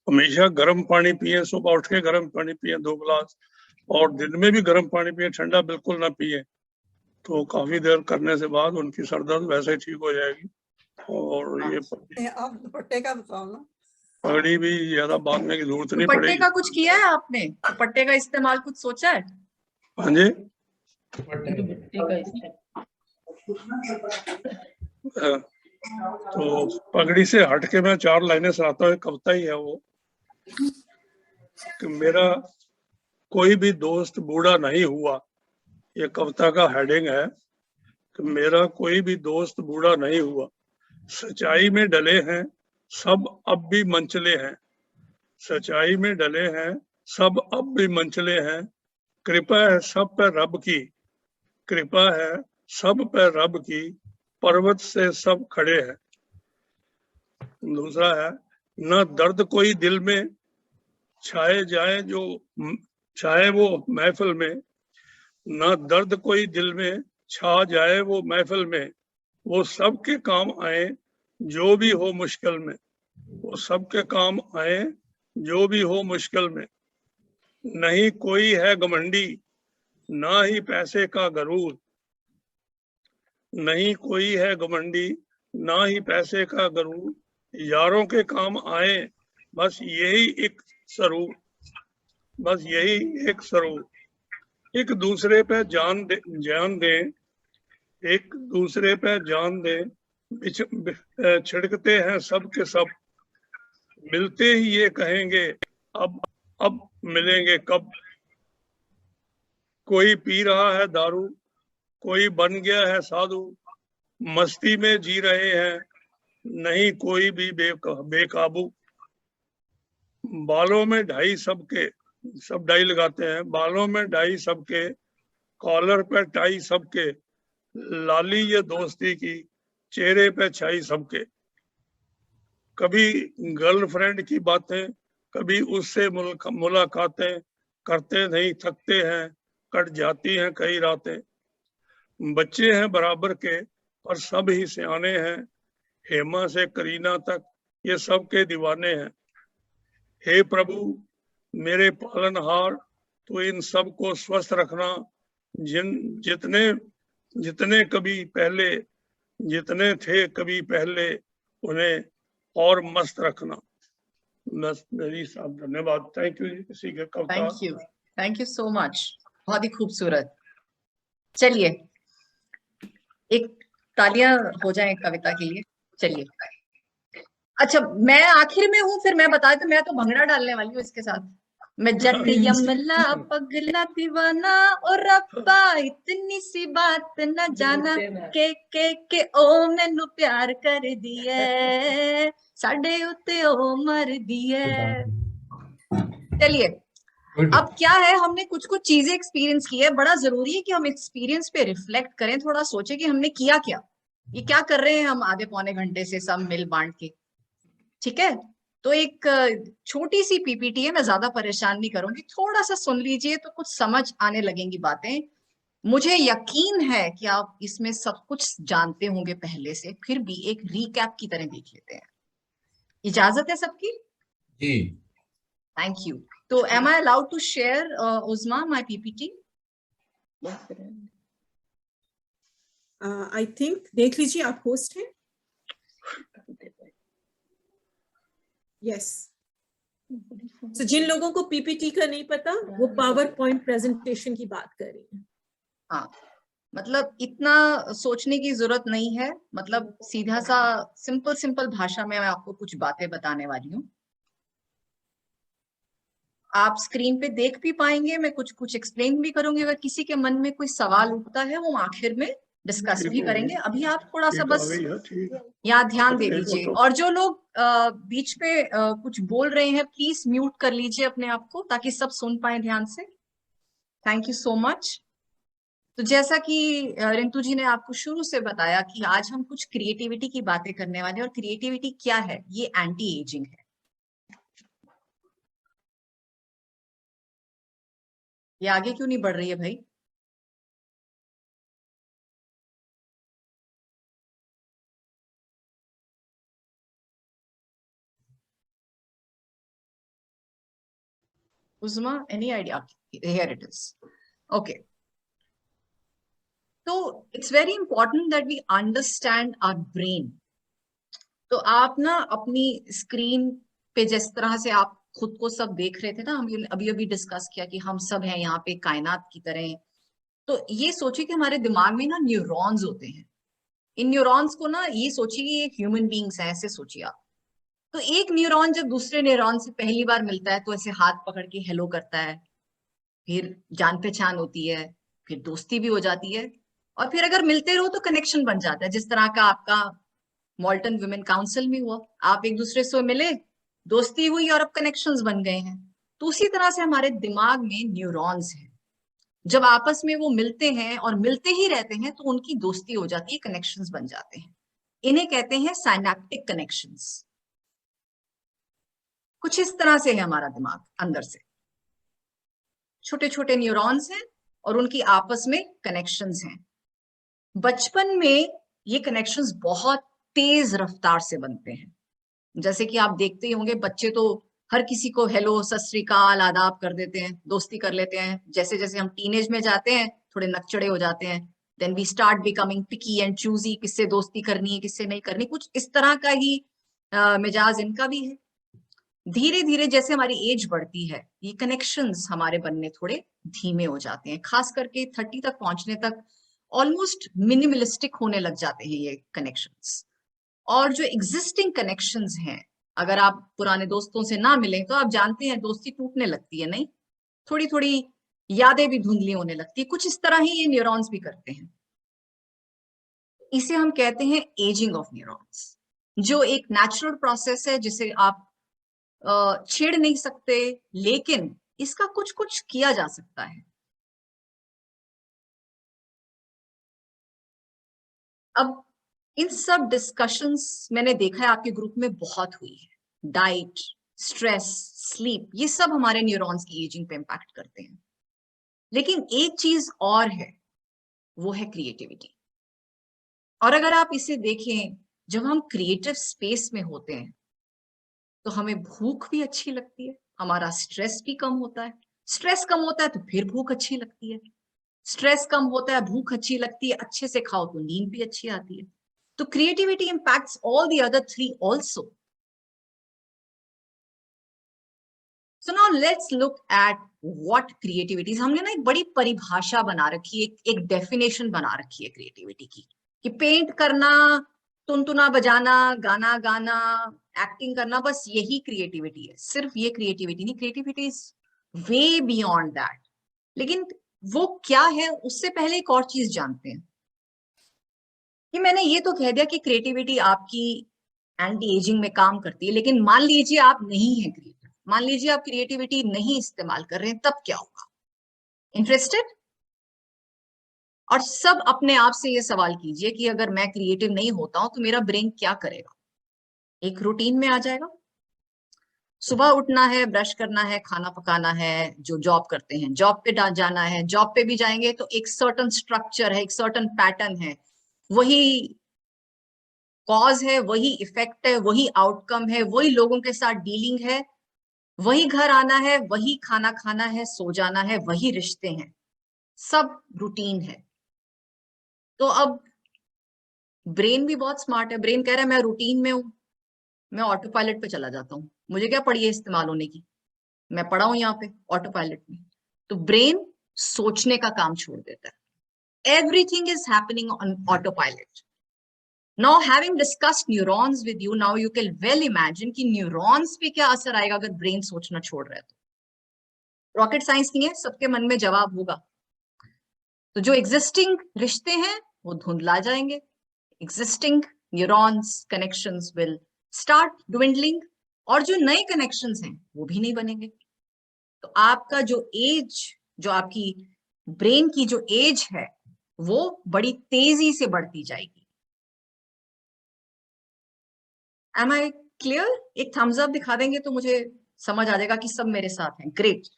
हमेशा गर्म पानी पिए, सुबह उठ के गर्म पानी पिए 2 गिलास, और दिन में भी गर्म पानी पिए, ठंडा बिल्कुल ना पिए, तो काफी देर करने से बाद उनकी सर दर्द वैसे ही ठीक हो जाएगी। और ये आप दुपट्टे का बताओ ना। पगड़ी भी ज्यादा बांधने की जरूरत नहीं पट्टे पड़ेगी। का कुछ किया है आपने? पट्टे का इस्तेमाल कुछ सोचा है? हाँ जी, तो पगड़ी से हट के मैं 4 लाइनें सुनाता हूँ, कविता ही है वो, कि मेरा कोई भी दोस्त बूढ़ा नहीं हुआ, ये कविता का हेडिंग है, कि मेरा कोई भी दोस्त बूढ़ा नहीं हुआ, सच्चाई में डले हैं सब अब भी मंचले हैं, सच्चाई में डले हैं सब अब भी मंचले हैं, कृपा है सब पर रब की, कृपा है सब पर रब की, पर्वत से सब खड़े हैं। दूसरा है, न दर्द कोई दिल में छाए जाए जो छाए वो महफिल में, न दर्द कोई दिल में छा जाए वो महफिल में, वो सबके काम आए जो भी हो मुश्किल में, वो सबके काम आए जो भी हो मुश्किल में, नहीं कोई है घमंडी ना ही पैसे का गरूर, नहीं कोई है घमंडी ना ही पैसे का गरूर, यारों के काम आए बस यही एक स्वरूप, बस यही एक स्वरूप। एक दूसरे पे जान दें, एक दूसरे पे जान दें, छिड़कते हैं सब के सब, मिलते ही ये कहेंगे अब मिलेंगे कब। कोई पी रहा है दारू, कोई बन गया है साधु, मस्ती में जी रहे हैं, नहीं कोई भी बेकाबू। बालों में ढाई सबके, सब डाई लगाते हैं, बालों में डाई सबके, कॉलर पे टाई सबके, लाली ये दोस्ती की, चेहरे पे छाई सबके। कभी गर्लफ्रेंड की बातें, कभी उससे मुलाकातें, करते नहीं थकते हैं, कट जाती हैं कई रातें। बच्चे हैं बराबर के पर सब ही सियाने हैं, हेमा से करीना तक ये सब के दीवाने हैं। हे प्रभु मेरे पालनहार, तो इन सब को स्वस्थ रखना, जितने कभी पहले, जितने थे कभी पहले, उन्हें और मस्त रखना। बस मेरी साहब, धन्यवाद। Thank you. किसी के कविता। थैंक यू सो मच, बहुत ही खूबसूरत। चलिए एक तालियां हो जाए कविता के लिए। चलिए, अच्छा मैं आखिर में हूँ, फिर मैं बता दूं, मैं तो भंगड़ा डालने वाली हूँ इसके साथ। मैं जट यमला पगला दीवाना और रब्बा इतनी सी बात न जाना के ओ मैनू प्यार कर दिए, साडे उत्ते ओ मर दिए। चलिए अब क्या है, हमने कुछ कुछ चीजें एक्सपीरियंस की है, बड़ा जरूरी है कि हम एक्सपीरियंस पे रिफ्लेक्ट करें, थोड़ा सोचे कि हमने किया क्या, ये क्या कर रहे हैं हम आधे पौने घंटे से सब मिल बांट के। ठीक है, तो एक छोटी सी पीपीटी है, मैं ज्यादा परेशान नहीं करूंगी, थोड़ा सा सुन लीजिए तो कुछ समझ आने लगेंगी बातें। मुझे यकीन है कि आप इसमें सब कुछ जानते होंगे पहले से, फिर भी एक रीकैप की तरह देख लेते हैं। इजाजत है सबकी? जी। Thank you. तो am I allowed to share Usma my PPT? I think देख लीजिए, आप होस्ट हैं। यस। तो जिन लोगों को पीपीटी का नहीं पता, वो पावर पॉइंट प्रेजेंटेशन की बात कर रही है। हाँ, मतलब इतना सोचने की जरूरत नहीं है, मतलब सीधा सा सिंपल भाषा में मैं आपको कुछ बातें बताने वाली हूँ। आप स्क्रीन पे देख भी पाएंगे, मैं कुछ कुछ एक्सप्लेन भी करूंगी। अगर किसी के मन में कोई सवाल उठता है वो आखिर में डिस्कस भी करेंगे। अभी आप थोड़ा सा बस यहाँ ध्यान दे दीजिए, और जो लोग बीच पे कुछ बोल रहे हैं प्लीज म्यूट कर लीजिए अपने आप को, ताकि सब सुन पाए ध्यान से। Thank you so much. तो जैसा कि रिंतु जी ने आपको शुरू से बताया कि आज हम कुछ क्रिएटिविटी की बातें करने वाले हैं, और क्रिएटिविटी क्या है, ये एंटी एजिंग है। ये आगे क्यों नहीं बढ़ रही है भाई? Uzma, any idea? Here it is. Okay. So it's very important that we understand our brain. तो आप ना अपनी स्क्रीन पे जिस तरह से आप खुद को सब देख रहे थे ना, हम अभी डिस्कस किया कि हम सब हैं यहाँ पे कायनात की तरह। तो ये सोचिए कि हमारे दिमाग में ना न्यूरॉन्स होते हैं। इन न्यूरॉन्स को ना ये सोचिए कि एक ह्यूमन बींग्स है, ऐसे सोचिए आप। तो एक न्यूरॉन जब दूसरे न्यूरॉन से पहली बार मिलता है तो ऐसे हाथ पकड़ के हेलो करता है, फिर जान पहचान होती है, फिर दोस्ती भी हो जाती है, और फिर अगर मिलते रहो तो कनेक्शन बन जाता है, जिस तरह का आपका मॉल्टन वुमेन काउंसिल में हुआ। आप एक दूसरे से मिले, दोस्ती हुई, और अब कनेक्शंस बन गए हैं। तो उसी तरह से हमारे दिमाग में न्यूरॉन्स हैं, जब आपस में वो मिलते हैं और मिलते ही रहते हैं तो उनकी दोस्ती हो जाती है, कनेक्शंस बन जाते हैं। इन्हें कहते हैं साइनेप्टिक कनेक्शंस। कुछ इस तरह से है हमारा दिमाग, अंदर से छोटे छोटे न्यूरॉन्स हैं और उनकी आपस में कनेक्शंस हैं। बचपन में ये कनेक्शंस बहुत तेज रफ्तार से बनते हैं। जैसे कि आप देखते ही होंगे, बच्चे तो हर किसी को हेलो, सत श्री अकाल, आदाब कर देते हैं, दोस्ती कर लेते हैं। जैसे जैसे हम टीनेज में जाते हैं थोड़े नकचड़े हो जाते हैं, then we start becoming picky and choosy, किससे दोस्ती करनी है किससे नहीं करनी। कुछ इस तरह का ही मिजाज इनका भी है। धीरे धीरे जैसे हमारी एज बढ़ती है, ये कनेक्शंस हमारे बनने थोड़े धीमे हो जाते हैं, खास करके 30 तक पहुंचने तक ऑलमोस्ट मिनिमलिस्टिक होने लग जाते हैं ये कनेक्शंस। और जो एग्जिस्टिंग कनेक्शंस हैं, अगर आप पुराने दोस्तों से ना मिले तो आप जानते हैं दोस्ती टूटने लगती है, नहीं? थोड़ी थोड़ी यादें भी धुंधली होने लगती है। कुछ इस तरह ही ये न्यूरॉन्स भी करते हैं। इसे हम कहते हैं एजिंग ऑफ न्यूरॉन्स, जो एक नेचुरल प्रोसेस है जिसे आप छेड़ नहीं सकते, लेकिन इसका कुछ कुछ किया जा सकता है। अब इन सब डिस्कशंस मैंने देखा है आपके ग्रुप में बहुत हुई है। डाइट, स्ट्रेस, स्लीप, ये सब हमारे न्यूरॉन्स की एजिंग पे इम्पैक्ट करते हैं। लेकिन एक चीज और है, वो है क्रिएटिविटी। और अगर आप इसे देखें, जब हम क्रिएटिव स्पेस में होते हैं तो हमें भूख भी अच्छी लगती है, हमारा स्ट्रेस भी कम होता है। स्ट्रेस कम होता है तो फिर भूख अच्छी लगती है, स्ट्रेस कम होता है, भूख अच्छी लगती है, अच्छे से खाओ तो नींद भी अच्छी आती है। तो creativity impacts all the other three also. So now let's look at what creativity. हमने ना एक बड़ी परिभाषा बना रखी है, एक डेफिनेशन बना रखी है क्रिएटिविटी की, कि पेंट करना, टुनटुना बजाना, गाना गाना, एक्टिंग करना, बस यही क्रिएटिविटी है। सिर्फ ये क्रिएटिविटी नहीं, creativity is way beyond that. लेकिन वो क्या है, उससे पहले एक और चीज जानते हैं। कि मैंने ये तो कह दिया कि क्रिएटिविटी आपकी एंटी एजिंग में काम करती है, लेकिन मान लीजिए आप नहीं है क्रिएटिव, मान लीजिए आप क्रिएटिविटी नहीं इस्तेमाल कर रहे हैं, तब क्या होगा? इंटरेस्टेड? और सब अपने आप से ये सवाल कीजिए कि अगर मैं क्रिएटिव नहीं होता हूं तो मेरा ब्रेन क्या करेगा? एक रूटीन में आ जाएगा। सुबह उठना है, ब्रश करना है, खाना पकाना है, जो जॉब करते हैं जॉब पे जाना है, जॉब पे भी जाएंगे तो एक सर्टन स्ट्रक्चर है, एक सर्टन पैटर्न है, वही कॉज है, वही इफेक्ट है, वही आउटकम है, वही लोगों के साथ डीलिंग है, वही घर आना है, वही खाना खाना है, सो जाना है, वही रिश्ते हैं, सब रूटीन है। तो अब ब्रेन भी बहुत स्मार्ट है। ब्रेन कह रहा है मैं रूटीन में हूं, मैं ऑटो पायलट पे चला जाता हूं, मुझे क्या पड़ी है इस्तेमाल होने की, मैं पड़ा हूं यहाँ पे ऑटो पायलट में। तो ब्रेन सोचने का काम छोड़ देता है। Everything is happening on auto pilot. Now having discussed neurons with you, now you can well imagine कि न्यूरॉन्स पे क्या असर आएगा अगर ब्रेन सोचना छोड़ रहा है। तो रॉकेट साइंस नहीं है, सबके मन में जवाब होगा। तो जो एग्जिस्टिंग रिश्ते हैं वो धुंधला जाएंगे, existing neurons connections will start dwindling, और जो नए कनेक्शंस हैं वो भी नहीं बनेंगे। तो आपका जो एज, जो आपकी ब्रेन की जो एज है वो बड़ी तेजी से बढ़ती जाएगी। Am I clear? एक थम्स अप दिखा देंगे तो मुझे समझ आ जाएगा कि सब मेरे साथ हैं। ग्रेट।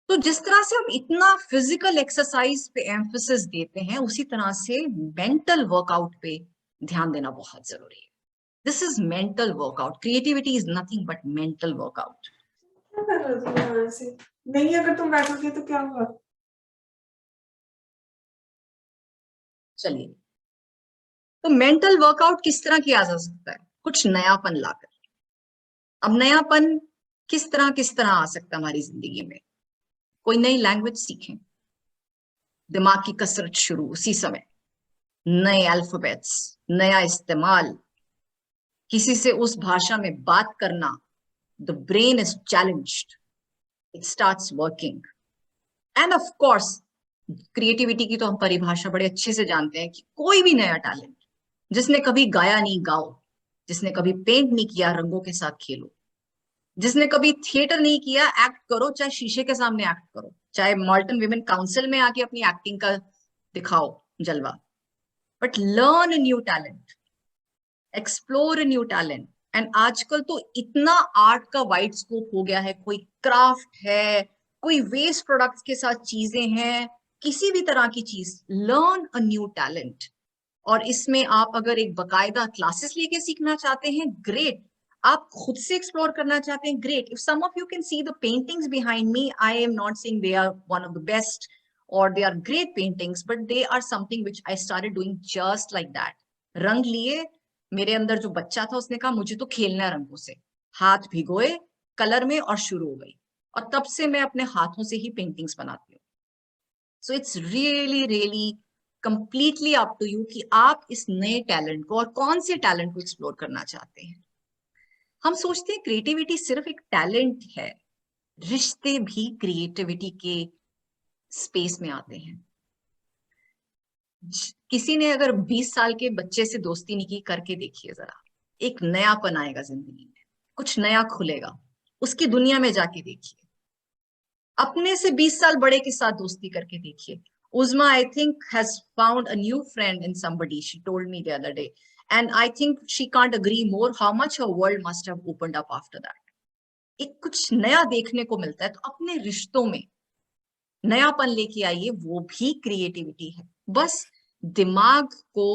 तो जिस तरह से हम इतना फिजिकल एक्सरसाइज पे एम्फेसिस देते हैं, उसी तरह से मेंटल वर्कआउट पे ध्यान देना बहुत जरूरी है। This is mental workout. Creativity is nothing but mental workout. क्या कर रहे हो तुम यहाँ से? नहीं, अगर तुम बैठोगे तो क्या होगा? चलिए, तो मेंटल वर्कआउट किस तरह किया जा सकता है? कुछ नयापन लाकर। अब नयापन किस तरह आ सकता है हमारी जिंदगी में? कोई नई लैंग्वेज सीखें, दिमाग की कसरत शुरू उसी समय, नए अल्फाबेट्स, नया इस्तेमाल, किसी से उस भाषा में बात करना। The brain is challenged, it starts working. End of course creativity की तो हम परिभाषा बड़े अच्छे से जानते हैं कि कोई भी नया टैलेंट, जिसने कभी गाया नहीं गाओ, जिसने कभी पेंट नहीं किया रंगों के साथ खेलो, जिसने कभी थिएटर नहीं किया एक्ट करो, चाहे शीशे के सामने एक्ट करो, चाहे मॉल्टन विमेन काउंसिल में आके अपनी एक्टिंग का दिखाओ जलवा, but learn a new talent, explore a new talent. And आजकल तो इतना आर्ट का वाइड स्कोप हो गया है, कोई क्राफ्ट है, कोई वेस्ट प्रोडक्ट्स के साथ चीजें हैं, किसी भी तरह की चीज, लर्न अ न्यू टैलेंट। और इसमें आप अगर एक बकायदा क्लासेस लेके सीखना चाहते हैं, ग्रेट। आप खुद से एक्सप्लोर करना चाहते हैं, great. If some of you can see the paintings behind me, I am not saying they are one of the best or they are great paintings, but they are something which I started doing just like that. रंग लिए, मेरे अंदर जो बच्चा था उसने कहा मुझे तो खेलना है रंगों से, हाथ भिगोए कलर में और शुरू हो गई, और तब से मैं अपने हाथों से ही पेंटिंग्स बनाती हूँ। So it's really really completely up to you कि आप इस नए टैलेंट को और कौन से टैलेंट को एक्सप्लोर करना चाहते हैं। हम सोचते हैं क्रिएटिविटी सिर्फ एक टैलेंट है, रिश्ते भी क्रिएटिविटी के स्पेस में आते हैं। किसी ने अगर 20 साल के बच्चे से दोस्ती नहीं की, करके देखिए जरा, एक नयापन आएगा जिंदगी में, कुछ नया खुलेगा, उसकी दुनिया में जाके देखिए। अपने से 20 साल बड़े के साथ दोस्ती करके देखिए। Uzma, I think, has found a new friend in somebody, she told me the other day, and I think she can't agree more how much her world must have opened up after that. एक कुछ नया देखने को मिलता है, तो अपने रिश्तों में नयापन लेके आइए, वो भी क्रिएटिविटी है। बस दिमाग को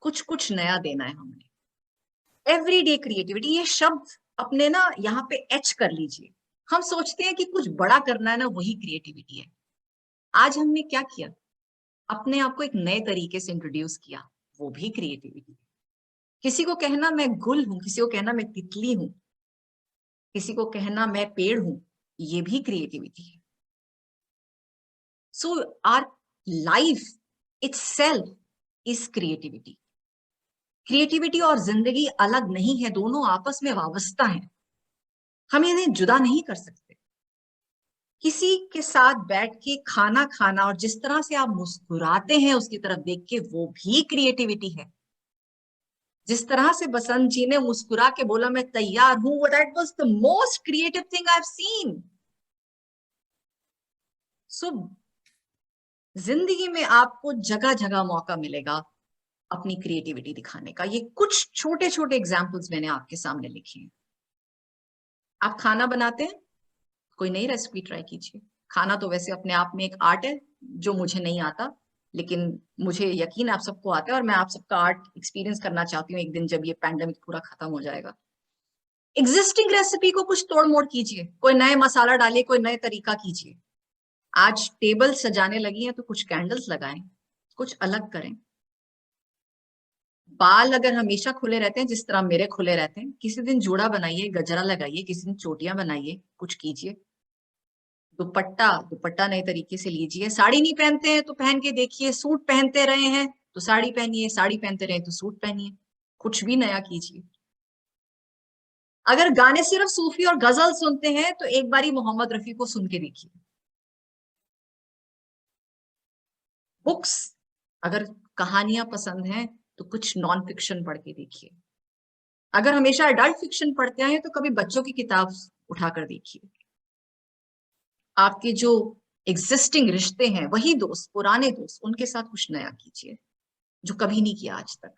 कुछ कुछ नया देना है हमने। एवरीडे क्रिएटिविटी, ये शब्द अपने ना यहाँ पे एच कर लीजिए। हम सोचते हैं कि कुछ बड़ा करना है ना, वही क्रिएटिविटी है। आज हमने क्या किया, अपने आप को एक नए तरीके से इंट्रोड्यूस किया, वो भी क्रिएटिविटी है। किसी को कहना मैं गुल हूं, किसी को कहना मैं तितली हूं, किसी को कहना मैं पेड़ हूं, ये भी क्रिएटिविटी है। So our life itself is creativity. Creativity और जिंदगी अलग नहीं है, दोनों आपस में वाबस्ता हैं, हम इन्हें जुदा नहीं कर सकते। किसी के साथ बैठ के खाना खाना और जिस तरह से आप मुस्कुराते हैं उसकी तरफ देख के, वो भी क्रिएटिविटी है। जिस तरह से बसंत जी ने मुस्कुरा के बोला मैं तैयार हूं, that was the most creative thing I have seen. So जिंदगी में आपको जगह जगह मौका मिलेगा अपनी क्रिएटिविटी दिखाने का। ये कुछ छोटे छोटे एग्जाम्पल्स मैंने आपके सामने लिखे हैं। आप खाना बनाते हैं, कोई नई रेसिपी ट्राई कीजिए। खाना तो वैसे अपने आप में एक आर्ट है जो मुझे नहीं आता, लेकिन मुझे यकीन आप सबको आता है, और मैं आप सबका आर्ट एक्सपीरियंस करना चाहती हूँ एक दिन जब ये पैंडेमिक पूरा खत्म हो जाएगा। एग्जिस्टिंग रेसिपी को कुछ तोड़ मोड़ कीजिए, कोई नए मसाला डालिए, कोई नए तरीका कीजिए। आज टेबल सजाने लगी हैं तो कुछ कैंडल्स लगाएं, कुछ अलग करें। बाल अगर हमेशा खुले रहते हैं जिस तरह मेरे खुले रहते हैं, किसी दिन जूड़ा बनाइए, गजरा लगाइए, किसी दिन चोटियां बनाइए, कुछ कीजिए। दुपट्टा नए तरीके से लीजिए। साड़ी नहीं पहनते हैं तो पहन के देखिए, सूट पहनते रहे हैं तो साड़ी पहनिए, साड़ी पहनते रहे तो सूट पहनिए, कुछ भी नया कीजिए। अगर गाने सिर्फ सूफी और गजल सुनते हैं तो एक बारी मोहम्मद रफी को सुन के देखिए। बुक्स, अगर कहानियां पसंद हैं तो कुछ नॉन फिक्शन पढ़ के देखिए। अगर हमेशा अडल्ट फिक्शन पढ़ते हैं तो कभी बच्चों की किताब उठाकर देखिए। आपके जो एग्जिस्टिंग रिश्ते हैं, वही दोस्त, पुराने दोस्त, उनके साथ कुछ नया कीजिए जो कभी नहीं किया आज तक।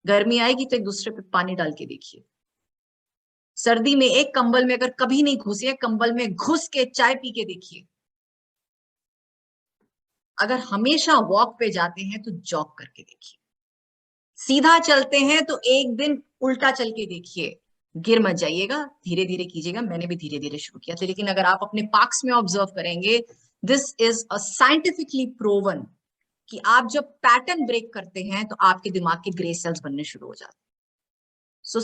गर्मी आएगी तो एक दूसरे पे पानी डाल के देखिए। सर्दी में एक कंबल में अगर कभी नहीं घुसे, कंबल में घुस के चाय पी के देखिए। अगर हमेशा वॉक पे जाते हैं तो जॉग करके देखिए। सीधा चलते हैं तो एक दिन उल्टा चल के देखिए। गिर मत जाइएगा, धीरे धीरे कीजिएगा। मैंने भी धीरे धीरे शुरू किया था, लेकिन अगर आप अपने पार्क्स में ऑब्जर्व करेंगे, this is a scientifically proven कि आप जब पैटर्न ब्रेक करते हैं तो आपके दिमाग के ग्रे सेल्स बनने शुरू हो जाते हैं। सो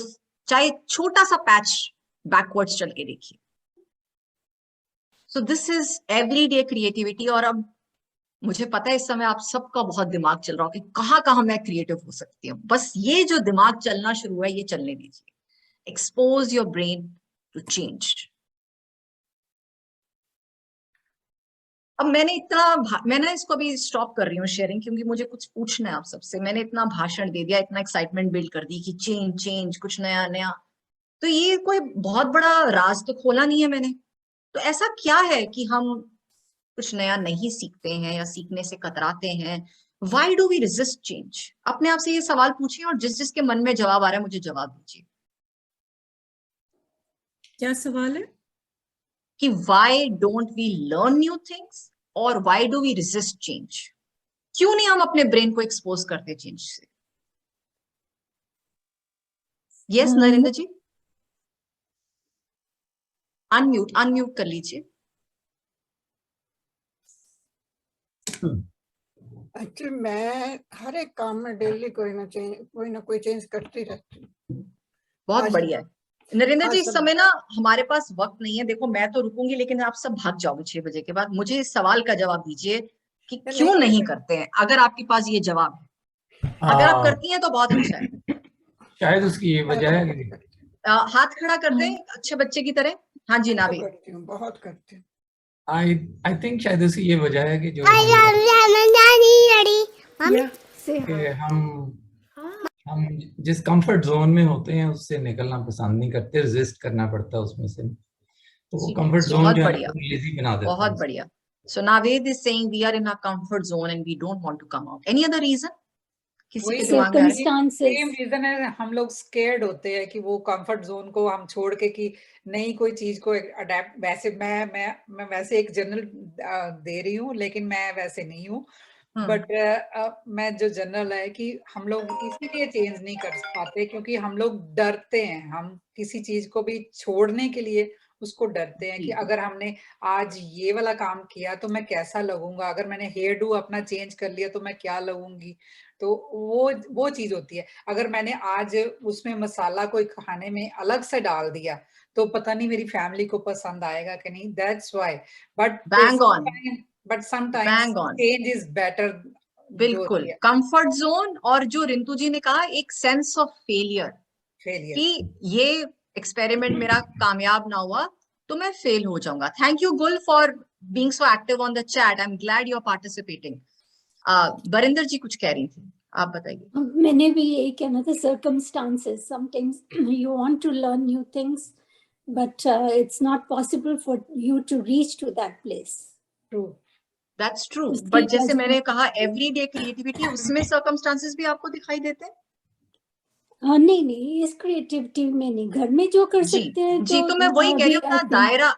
चाहे छोटा सा पैच बैकवर्ड्स चल के देखिए। So this is everyday creativity. और अब मुझे पता है इस समय आप सबका बहुत दिमाग चल रहा हो कि कहाँ कहाँ मैं क्रिएटिव हो सकती हूँ। बस ये जो दिमाग चलना शुरू है, ये चलने दीजिए। Expose your brain to change. अब मैंने इसको अभी स्टॉप कर रही हूँ शेयरिंग, क्योंकि मुझे कुछ पूछना है आप सबसे। मैंने इतना भाषण दे दिया, इतना एक्साइटमेंट बिल्ड कर दी कि चेंज कुछ नया नया, तो ये कोई बहुत बड़ा राज तो खोला नहीं है मैंने। तो ऐसा क्या है कि हम कुछ नया नहीं सीखते हैं या सीखने से कतराते हैं? Why do we resist change? अपने आप से ये सवाल पूछिए और जिस जिसके मन में जवाब आ रहा है मुझे जवाब दीजिए। क्या सवाल है? कि why don't we learn new things और why do we resist change? क्यों नहीं हम अपने ब्रेन को एक्सपोज करते चेंज से? यस नरेंद्र जी, अनम्यूट कर लीजिए। एक्चुअली मैं हर एक काम में डेली कोई ना कोई चेंज करती रहती हूँ। बहुत बढ़िया है। नरेंद्र जी, इस सब समय ना हमारे पास वक्त नहीं है। देखो मैं तो रुकूंगी, लेकिन आप सब भाग जाओगे 6 बजे के बाद। मुझे इस सवाल का जवाब दीजिए कि क्यों नहीं करते हैं, अगर आपके पास ये जवाब है। अगर आप करती हैं तो बहुत अच्छा है। शायद उसकी ये वजह है कि हाथ खड़ा कर दें अच्छे बच्चे की तरह। हाँ जी नावी। करती हूँ, बहुत करती हूँ। आई थिंक शायद उसकी ये वजह है कि जो कि हम जिस कंफर्ट जोन में होते हैं उससे निकलना पसंद नहीं करते, रेजिस्ट करना पड़ता है उसमें से। तो वो कंफर्ट जोन जो है लेजी बना देता है। बहुत बढ़िया। So Naved is saying we are in our comfort zone and we don't want to come out. Any other reason? किसी के दिमाग में सेम रीजन है, हम लोग स्केर्ड होते हैं कि वो कंफर्ट जोन को हम छोड़ के कि नई कोई चीज को अडेप्ट। वैसे मैं वैसे एक जनरल दे रही हूँ, लेकिन मैं वैसे नहीं हूँ। बट मैं जो जनरल है कि हम लोग इसीलिए चेंज नहीं कर पाते क्योंकि हम लोग डरते हैं। हम किसी चीज को भी छोड़ने के लिए उसको डरते हैं कि अगर हमने आज ये वाला काम किया तो मैं कैसा लगूंगा, अगर मैंने हेयर डू अपना चेंज कर लिया तो मैं क्या लगूंगी। तो वो चीज होती है। अगर मैंने आज उसमें मसाला कोई खाने में अलग से डाल दिया तो पता नहीं मेरी फैमिली को पसंद आएगा कि नहीं। That's why. But sometimes change is better. बिल्कुल कंफर्ट जोन। और जो रिंतु जी ने कहा एक सेंस ऑफ फेलियर कि ये एक्सपेरिमेंट मेरा कामयाब ना हुआ तो मैं फेल हो जाऊंगा। Thank you Gul for being so active on the chat. I am glad you are participating. Barinder ji कुछ कह रही थी, आप बताइए। मैंने भी यही कहना था, circumstances sometimes you want to learn new things but it's not possible for you to reach to that place. True. That's true. But जैसे मैंने कहा एवरीडे क्रिएटिविटी, उसमें circumstances भी आपको दिखाई देते हैं? नहीं इस क्रिएटिविटी में नहीं, घर में जो कर सकते हैं जी तो मैं वही कह रही हूँ ना,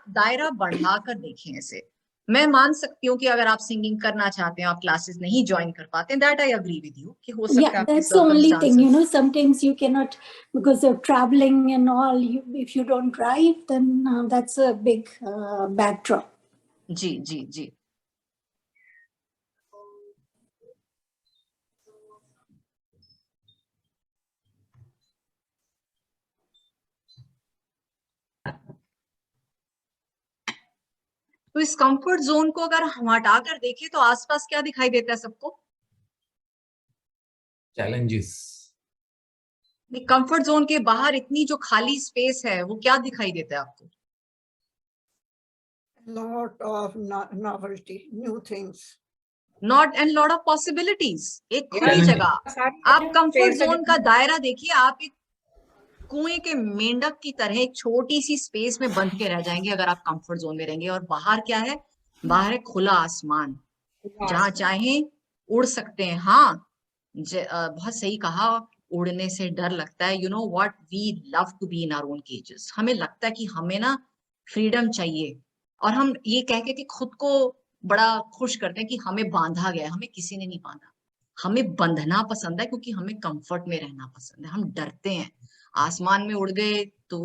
दायरा बढ़ा कर देखें इसे। मैं मान सकती हूँ कि अगर आप सिंगिंग करना चाहते हैं, आप क्लासेस नहीं ज्वाइन कर पाते हैं, that I agree with you कि हो सकता है आपके that's the only thing, you know, sometimes you cannot because of traveling and all. If you don't drive, then that's a big backdrop. जी जी जी। तो इस कंफर्ट जोन को अगर हम हटा कर देखें तो आसपास क्या दिखाई देता है सबको? चैलेंजेस। कंफर्ट जोन के बाहर इतनी जो खाली स्पेस है वो क्या दिखाई देता है आपको? Lot of novelty, new things. lot of possibilities. एक खुली जगह। आप कंफर्ट जोन का दायरा देखिए, आप एक कुएं के मेंढक की तरह एक छोटी सी स्पेस में बंध के रह जाएंगे अगर आप कंफर्ट जोन में रहेंगे। और बाहर क्या है? बाहर है खुला आसमान, जहां चाहे उड़ सकते हैं। हाँ बहुत सही कहा, उड़ने से डर लगता है। You know what, we love to be in our own cages. हमें लगता है कि हमें ना फ्रीडम चाहिए, और हम ये कह के कि खुद को बड़ा खुश करते हैं कि हमें बांधा गया। हमें किसी ने नहीं बांधा, हमें बंधना पसंद है क्योंकि हमें कंफर्ट में रहना पसंद है। हम डरते हैं। आसमान में उड़ गए तो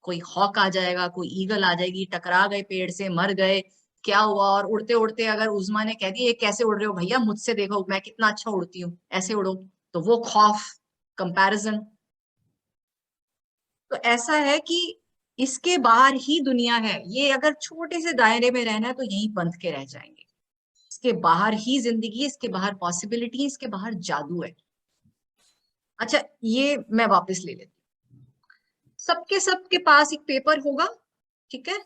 कोई हॉक आ जाएगा, कोई ईगल आ जाएगी, टकरा गए पेड़ से, मर गए, क्या हुआ? और उड़ते उड़ते अगर उज़मा ने कह दिया ये कैसे उड़ रहे हो भैया, मुझसे देखो मैं कितना अच्छा उड़ती हूँ, ऐसे उड़ो, तो वो खौफ, कंपैरिजन। तो ऐसा है कि इसके बाहर ही दुनिया है। ये अगर छोटे से दायरे में रहना है तो यहीं बंध के रह जाएंगे। इसके बाहर ही जिंदगी है, इसके बाहर पॉसिबिलिटी है, इसके बाहर जादू है। अच्छा ये मैं वापस ले लेती हूँ। सबके पास एक पेपर होगा, ठीक है?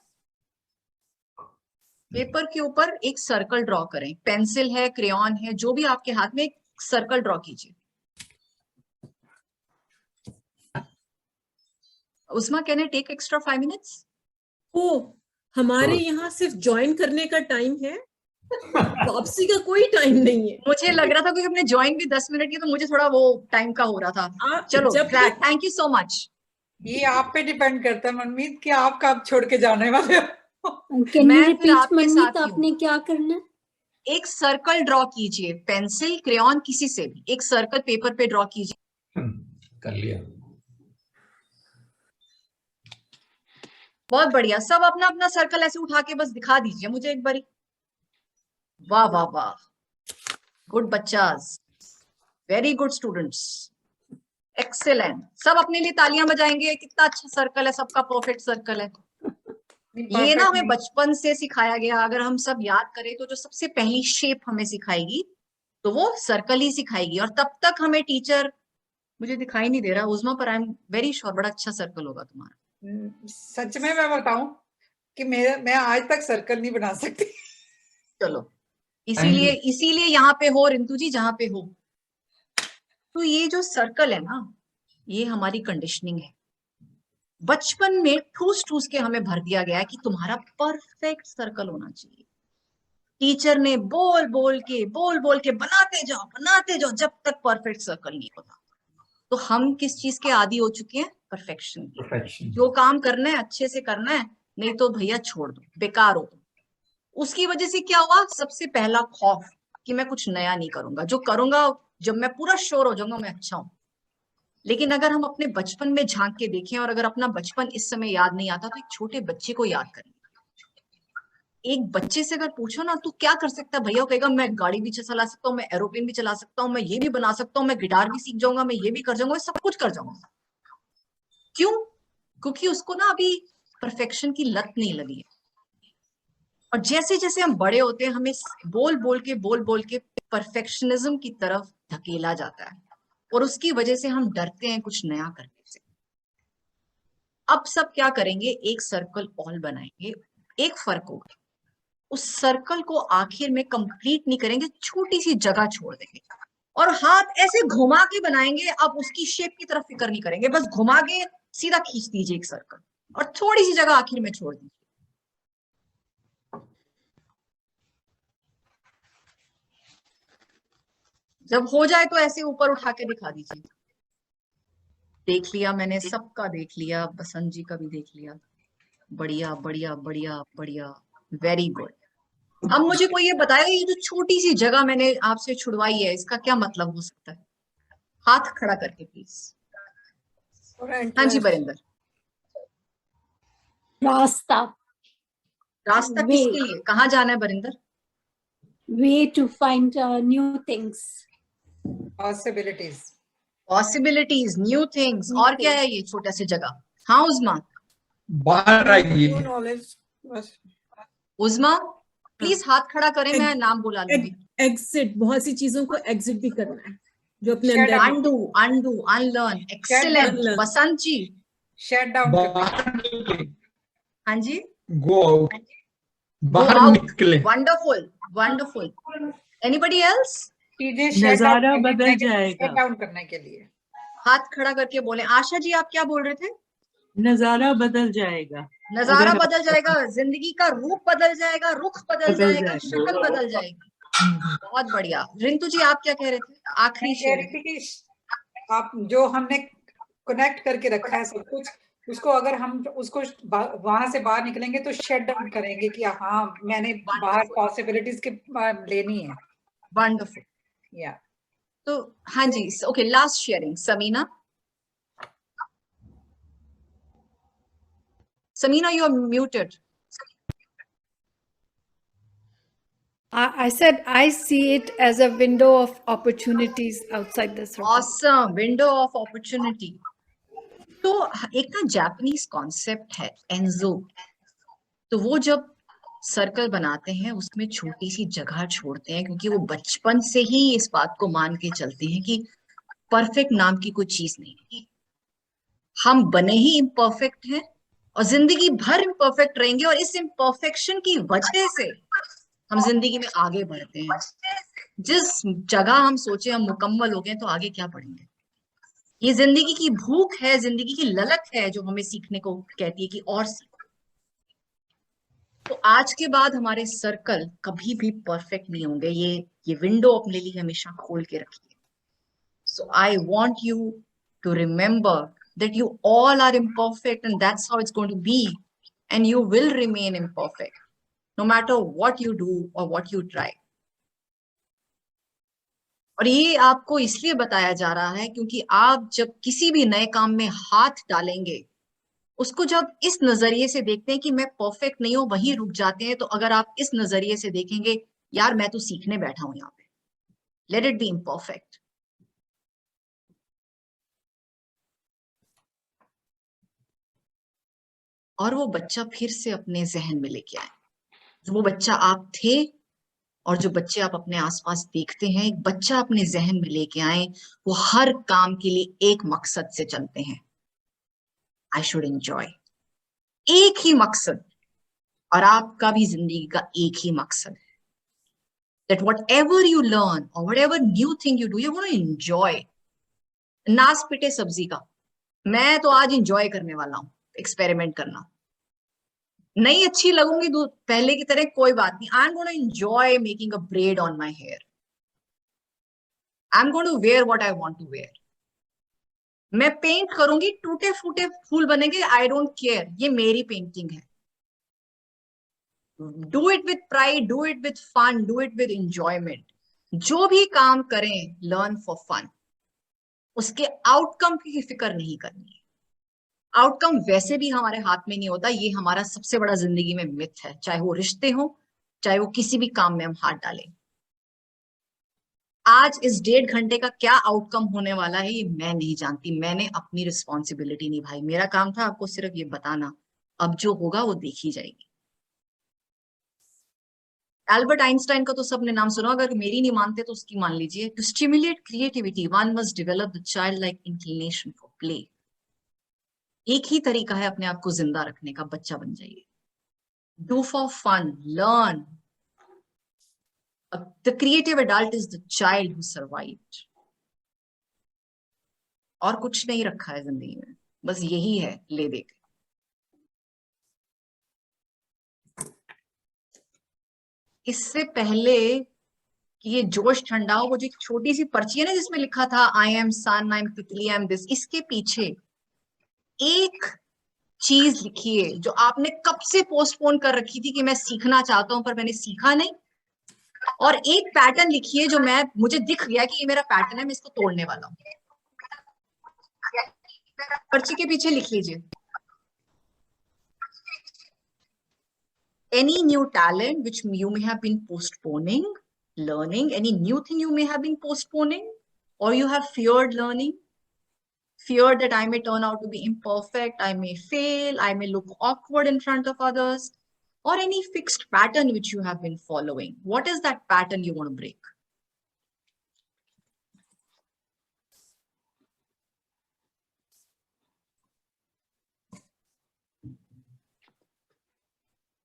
पेपर के ऊपर एक सर्कल ड्रॉ करें। पेंसिल है, क्रेयॉन है, जो भी आपके हाथ में, एक सर्कल ड्रॉ कीजिए। Usma, can I take extra 5 minutes? हमारे यहाँ सिर्फ ज्वाइन करने का टाइम है, वापसी का कोई टाइम नहीं है। मुझे लग रहा था कि हमने ज्वाइन भी 10 मिनट की, तो मुझे थोड़ा वो टाइम का हो रहा था। चलो थैंक यू सो मच। ये आप पे डिपेंड करता है मनमीत कि आप कब छोड़ के जाने वाले हो। मैं फिर आपके साथ आपने क्या करना? एक सर्कल ड्रॉ कीजिए, पेंसिल क्रेयॉन किसी से भी एक सर्कल पेपर पे ड्रॉ कीजिए। कर लिया। बहुत बढ़िया। सब अपना अपना सर्कल ऐसे उठा के बस दिखा दीजिए मुझे एक बारी। वाह वाह वाह, गुड बच्चास, वेरी गुड स्टूडेंट्स, एक्सेलेंट। सब अपने लिए तालियां बजाएंगे, कितना अच्छा सर्कल है, सबका परफेक्ट सर्कल है। ये ना हमें बचपन से सिखाया गया। अगर हम सब याद करें तो जो सबसे पहली शेप हमें सिखाएगी तो वो सर्कल ही सिखाएगी, और तब तक हमें टीचर, मुझे दिखाई नहीं दे रहा उज़मा, पर आई एम वेरी श्योर बड़ा अच्छा सर्कल होगा तुम्हारा। सच में मैं बताऊं कि मैं आज तक सर्कल नहीं बना सकती। चलो, इसीलिए यहाँ पे हो रिंतु जी, जहाँ पे हो। तो ये जो सर्कल है ना, ये हमारी कंडीशनिंग है। बचपन में ठूस ठूस के हमें भर दिया गया है कि तुम्हारा परफेक्ट सर्कल होना चाहिए। टीचर ने बोल बोल के बनाते जाओ जब तक परफेक्ट सर्कल नहीं होता। तो हम किस चीज के आदी हो चुके हैं? परफेक्शन के। जो काम करना है अच्छे से करना है, नहीं तो भैया छोड़ दो, बेकार हो। उसकी वजह से क्या हुआ? सबसे पहला खौफ कि मैं कुछ नया नहीं करूंगा, जो करूंगा जब मैं पूरा श्योर हो जाऊंगा मैं अच्छा हूं। लेकिन अगर हम अपने बचपन में झांक के देखें, और अगर अपना बचपन इस समय याद नहीं आता तो एक छोटे बच्चे को याद करें। एक बच्चे से अगर पूछो ना तू क्या कर सकता है, भैया कहेगा मैं गाड़ी भी चला सकता हूँ, मैं एरोप्लेन भी चला सकता हूँ, मैं ये भी बना सकता हूँ, मैं गिटार भी सीख जाऊंगा, मैं ये भी कर जाऊंगा, सब कुछ कर जाऊंगा। क्यों? क्योंकि उसको ना अभी परफेक्शन की लत नहीं लगी है। और जैसे जैसे हम बड़े होते हैं हमें बोल बोल के परफेक्शनिज्म की तरफ धकेला जाता है, और उसकी वजह से हम डरते हैं कुछ नया करने से। अब सब क्या करेंगे? एक सर्कल ऑल बनाएंगे। एक फर्क होगा, उस सर्कल को आखिर में कंप्लीट नहीं करेंगे, छोटी सी जगह छोड़ देंगे और हाथ ऐसे घुमा के बनाएंगे। अब उसकी शेप की तरफ फिक्र नहीं करेंगे, बस घुमा के सीधा खींच दीजिए एक सर्कल और थोड़ी सी जगह आखिर में छोड़ दीजिए। जब हो जाए तो ऐसे ऊपर उठा के दिखा दीजिए। देख लिया मैंने, सबका देख लिया, बसंत जी का भी देख लिया। बढ़िया बढ़िया बढ़िया बढ़िया, वेरी गुड। अब मुझे कोई ये बताएगा, ये जो छोटी सी जगह मैंने आपसे छुड़वाई है इसका क्या मतलब हो सकता है? हाथ खड़ा करके प्लीज। हाँ जी बरिंदर। रास्ता। रास्ता किसके लिए? कहाँ जाना है Barinder? Way to find new things. Possibilities, new things. और क्या है ये छोटा सी जगह? हाँ उज़मा, बाहर आइए। उज़मा प्लीज हाथ खड़ा करें, मैं नाम बुला लूंगी। एग्जिट, बहुत सी चीजों को एग्जिट भी करना है जो अपने अंदर। Undo, unlearn, excellent. Basant ji shut down. हाँ जी, गो आउट, बाहर निकले। Wonderful wonderful. Anybody else? नजारा बदल जाएगा। शट डाउन करने के लिए हाथ खड़ा करके बोले। आशा जी आप क्या बोल रहे थे? नजारा बदल जाएगा। नजारा बदल जाएगा, जिंदगी का रूप बदल जाएगा, रुख बदल जाएगा, शक्ल बदल जाएगी। बहुत बढ़िया। रिंतु जी आप क्या कह रहे थे? आखिरी कह रही थी कि आप जो हमने कनेक्ट करके रखा है सब कुछ, उसको अगर हम उसको वहां से बाहर निकलेंगे तो शट डाउन करेंगे कि हाँ मैंने बाहर पॉसिबिलिटीज के लेनी है। वंडरफुल। या तो हाँ जी, okay, last sharing Samina. Samina, you are muted. I said I see it as a window of opportunities outside this room. Awesome, window of opportunity. तो एक ना जापानीज कॉन्सेप्ट है एंजो। तो वो जब सर्कल बनाते हैं उसमें छोटी सी जगह छोड़ते हैं, क्योंकि वो बचपन से ही इस बात को मान के चलते हैं कि परफेक्ट नाम की कोई चीज नहीं है। हम बने ही इम्परफेक्ट हैं और जिंदगी भर इम्परफेक्ट रहेंगे, और इस इम्परफेक्शन की वजह से हम जिंदगी में आगे बढ़ते हैं। जिस जगह हम सोचे हम मुकम्मल हो गए तो आगे क्या बढ़ेंगे? ये जिंदगी की भूख है, जिंदगी की ललक है जो हमें सीखने को कहती है कि और सीखो। तो आज के बाद हमारे सर्कल कभी भी परफेक्ट नहीं होंगे। ये विंडो अपने लिए हमेशा खोल के रखिए। So I want you to remember that you all are imperfect, and that's how it's going to be, and you will remain imperfect no matter what you do or what you try. और ये आपको इसलिए बताया जा रहा है क्योंकि आप जब किसी भी नए काम में हाथ डालेंगे, उसको जब इस नजरिए से देखते हैं कि मैं परफेक्ट नहीं हूं, वहीं रुक जाते हैं। तो अगर आप इस नजरिए से देखेंगे, यार मैं तो सीखने बैठा हूं यहाँ पे, Let it be imperfect. और वो बच्चा फिर से अपने जहन में लेके आए, वो बच्चा आप थे और जो बच्चे आप अपने आसपास देखते हैं, एक बच्चा अपने जहन में लेके आए, वो हर काम के लिए एक मकसद से चलते हैं, आई शुड एंजॉय, एक ही मकसद। और आपका भी जिंदगी का एक ही मकसद है, that whatever you learn or whatever new thing you do, you want to enjoy. नास पिटे सब्जी का, मैं तो आज enjoy करने वाला हूं, एक्सपेरिमेंट करना। नहीं अच्छी लगूंगी पहले की तरह, कोई बात नहीं, I'm going to enjoy making a braid on my hair. I'm going to wear what I want to wear. मैं पेंट करूंगी, टूटे फूटे फूल बनेंगे, I don't care, ये मेरी पेंटिंग है। Do it with pride, do it with fun, do it with enjoyment. जो भी काम करें, learn for fun. उसके आउटकम की फिक्र नहीं करनी है। आउटकम वैसे भी हमारे हाथ में नहीं होता, ये हमारा सबसे बड़ा जिंदगी में मिथ है, चाहे वो रिश्ते हो, चाहे वो किसी भी काम में हम हाथ डालें। आज इस 1.5 घंटे का क्या आउटकम होने वाला है, ये मैं नहीं जानती, मैंने अपनी रिस्पॉन्सिबिलिटी निभाई, मेरा काम था आपको सिर्फ ये बताना, अब जो होगा वो देखी जाएगी। एल्बर्ट आइंस्टाइन का तो सबने नाम सुना, अगर मेरी नहीं मानते तो उसकी मान लीजिए। To stimulate creativity one must develop the child like inclination for play. एक ही तरीका है अपने आप को जिंदा रखने का, बच्चा बन जाइए। Do for fun, learn. The creative adult is the child who survived. और कुछ नहीं रखा है जिंदगी में, बस यही है ले दे के। इससे पहले कि ये जोश ठंडा हो, वो जो एक छोटी सी पर्ची है ना जिसमें लिखा था आई एम सन, आई एम तितली, आई एम दिस, इसके पीछे एक चीज लिखिए जो आपने कब से पोस्टपोन कर रखी थी कि मैं सीखना चाहता हूं पर मैंने सीखा नहीं, और एक पैटर्न लिखिए जो मुझे दिख गया कि ये मेरा पैटर्न है, मैं इसको तोड़ने वाला हूं। पर्ची के पीछे लिख लीजिए। Any new talent which you may have been postponing learning, any new thing you may have been postponing, or you have feared learning, feared that I may turn out to be imperfect, I may fail, I may look awkward in front of others, or any fixed pattern which you have been following. What is that pattern you want to break?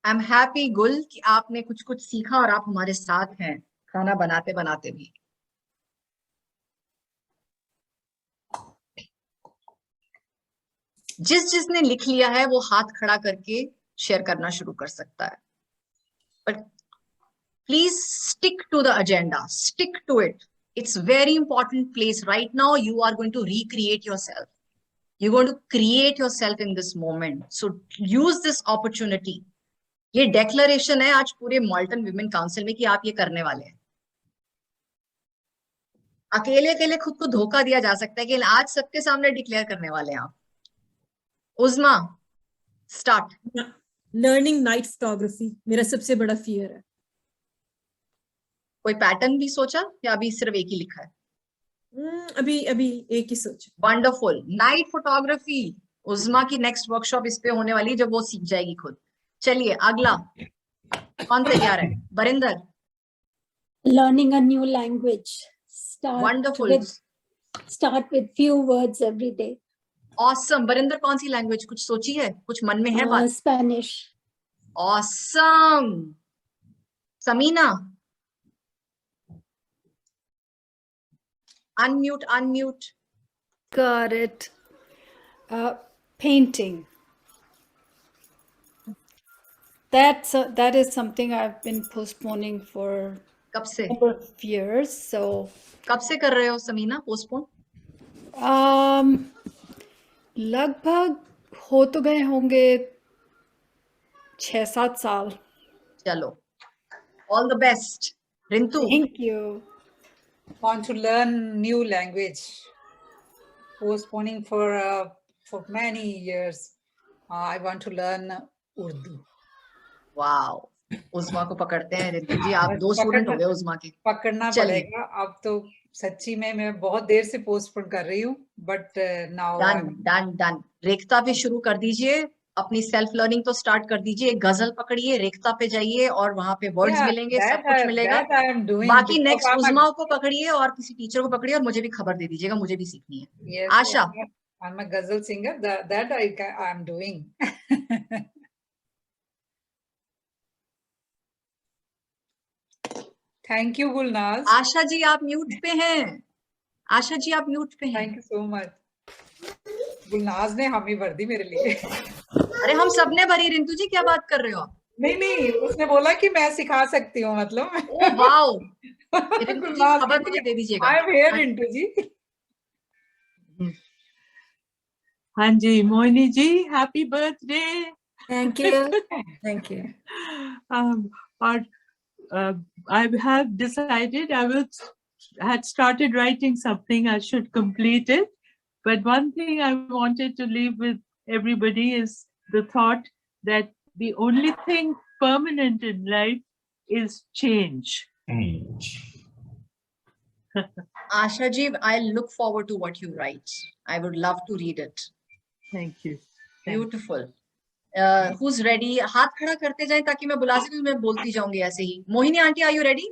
I am happy गुल कि आपने कुछ कुछ सीखा और आप हमारे साथ हैं खाना बनाते बनाते भी। जिसने लिख लिया है वो हाथ खड़ा करके शेयर करना शुरू कर सकता है, but please stick to the agenda, stick to it. It's very important place right now. You are going to recreate yourself, you are going to create yourself in this moment, so use this opportunity. ये डेक्लरेशन है आज पूरे मॉल्टन विमेन काउंसिल में कि आप ये करने वाले हैं। अकेले अकेले खुद को धोखा दिया जा सकता है कि आज सबके सामने डिक्लेयर करने वाले हैं आप। उज़मा, स्टार्ट। लर्निंग नाइट फोटोग्राफी मेरा सबसे बड़ा फियर है। कोई पैटर्न भी सोचा या अभी सिर्फ एक ही लिखा है? अभी एक ही सोचा। वंडरफुल। नाइट फोटोग्राफी, उज़मा की नेक्स्ट वर्कशॉप इस पे होने वाली है जब वो सीख जाएगी खुद। चलिए अगला कौन तैयार है? Barinder. Learning a new language. Wonderful. Start with few words every day. Awesome. Barinder कौन सी लैंग्वेज कुछ सोची है, कुछ मन में है बात? Spanish. Awesome. Samina. Unmute. Got it. Painting. That is something I've been postponing for कब से? a number of years. So कब से कर रहे हो समीना पोस्टपोन? लगभग हो तो गए होंगे 6-7 साल। चलो, all the best. रिंतु। Thank you. Want to learn new language, postponing for many years. I want to learn Urdu. Wow, उस्मा को पकड़ते हैं। रिंकू जी आप 2 स्टूडेंट हो गए उस्मा के। पकड़ना पड़ेगा अब तो। सच्ची में मैं बहुत देर से पोस्टपोन कर रही हूँ, बट नाउ डन। रेखता पे शुरू कर दीजिए, अपनी सेल्फ लर्निंग तो स्टार्ट कर दीजिए। गजल पकड़िए, रेखता पे जाइए और वहां पे वर्ड्स मिलेंगे, सब कुछ मिलेगा। बाकी नेक्स्ट उस्मा को पकड़िए और किसी टीचर को पकड़िए और मुझे भी खबर दे दीजिएगा, मुझे भी सीखनी है। Asha, I'm a ghazal singer, that I'm doing. Thank you Gulnaz. Asha ji आप म्यूट पे हैं। आशा जी आप म्यूट पे हैं। Thank you so much. Gulnaz ने हामी भर दी मेरे लिए। अरे हम सब ने भरी। रिंतु जी क्या बात कर रहे हो आप? नहीं, उसने बोला कि मैं सिखा सकती हूँ, मतलब। Oh wow. रिंतु जी खबर मुझे दे दीजिएगा। I am here Rintu ji. हाँ जी Mohini ji, happy birthday. Thank you, thank you. और I have decided had started writing something. I should complete it, but one thing I wanted to leave with everybody is the thought that the only thing permanent in life is change. Asha ji, I look forward to what you write. I would love to read it. Thank you. Beautiful. Who's ready? हाथ खड़ा करते जाएं ताकि मैं बुला सकूं। मैं बोलती जाऊंगी ऐसे ही। Mohini aunty, are you ready?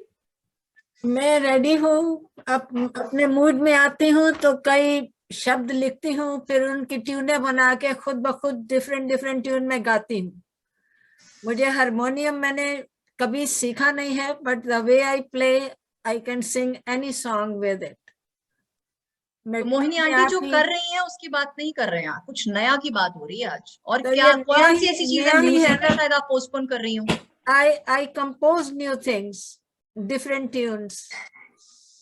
मैं रेडी हूँ। अपने मूड में आती हूँ तो कई शब्द लिखती हूँ, फिर उनकी ट्यूनें बना के खुद ब खुद डिफरेंट ट्यून में गाती हूँ। मुझे हारमोनियम मैंने कभी सीखा नहीं है, but the way I play I can sing any song with it. Mohini aunty जो कर रही हैं उसकी बात नहीं कर रहे हैं, कुछ नया की बात हो रही है आज। और तो क्या कौन सी ऐसी चीज है म्यूजिक का शायद आप पोस्टपोन कर रही हो? I compose new things, different tunes.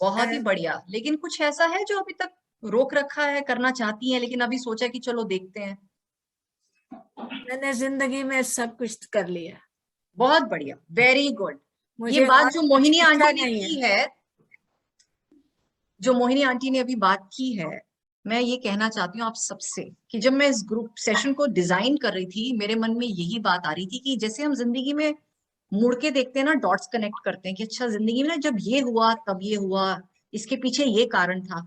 बहुत ही बढ़िया। लेकिन कुछ ऐसा है जो अभी तक रोक रखा है, करना चाहती हैं लेकिन अभी सोचा कि चलो देखते हैं? मैंने जिंदगी में सब कुछ कर लिया। बहुत बढ़िया, वेरी गुड। ये बात जो मोहिनी आंटी ने की है, जो मोहिनी आंटी ने अभी बात की है, मैं ये कहना चाहती हूँ आप सबसे कि जब मैं इस ग्रुप सेशन को डिजाइन कर रही थी, मेरे मन में यही बात आ रही थी कि जैसे हम जिंदगी में मुड़ के देखते हैं ना, डॉट्स कनेक्ट करते हैं कि अच्छा जिंदगी में जब ये हुआ तब ये हुआ, इसके पीछे ये कारण था।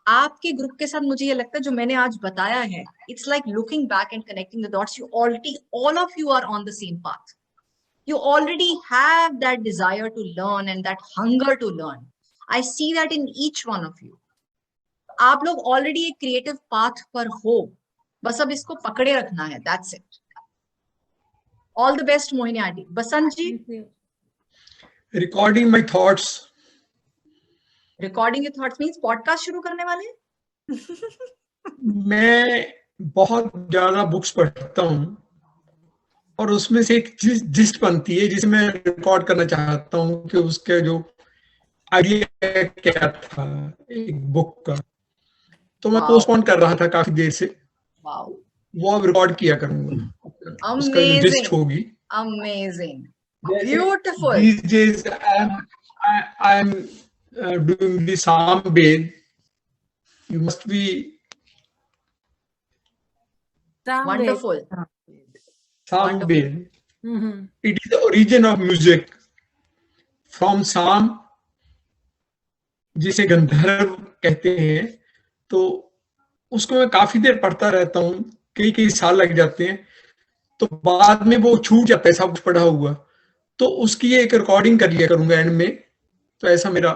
आपके ग्रुप के साथ मुझे ये लगता है जो मैंने आज बताया है, it's like looking back and connecting the dots. You already, all of you are on the same path. You already have that desire to learn and that hunger to learn. I see that in each one of you. आप लोग ऑलरेडी एक क्रिएटिव पाथ पर हो, बस अब इसको पकड़े रखना है। That's it. All the best Mohini aunty. Basant ji? Recording my thoughts. Recording your thoughts means podcast शुरू करने वाले? मैं बहुत ज्यादा बुक्स पढ़ता हूँ और उसमें से एक जिस्ट बनती है जिसे मैं रिकॉर्ड करना चाहता हूँ कि उसके जो आइडिया क्या था एक बुक का, तो मैं पोस्टपोन कर रहा था काफी देर से। वो अब रिकॉर्ड किया करूंगा। उसका जो जिस्ट होगी। Amazing, beautiful. These days I'm doing the Sam Ved. You must be wonderful. Sam Ved. It is the origin of music from Sam, जिसे गंधर्व कहते हैं। तो उसको मैं काफी देर पढ़ता रहता हूँ, कई साल लग जाते हैं, तो बाद में वो छूट जाता है सब कुछ पढ़ा हुआ। तो उसकी एक रिकॉर्डिंग कर लिया करूंगा एंड में। तो ऐसा मेरा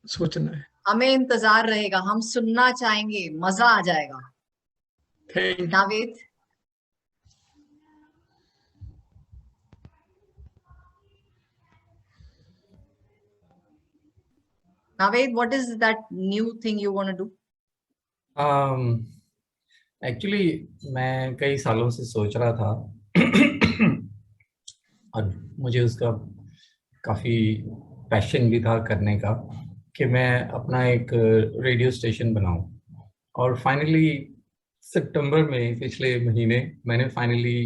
सोचना है। हमें इंतजार रहेगा, हम सुनना चाहेंगे, मजा आ जाएगा। Naved? Naved, what is that new thing you want to do? Actually, मैं कई सालों से सोच रहा था और मुझे उसका काफ़ी पैशन भी था करने का कि मैं अपना एक रेडियो स्टेशन बनाऊं। और फाइनली सितंबर में पिछले महीने मैंने फाइनली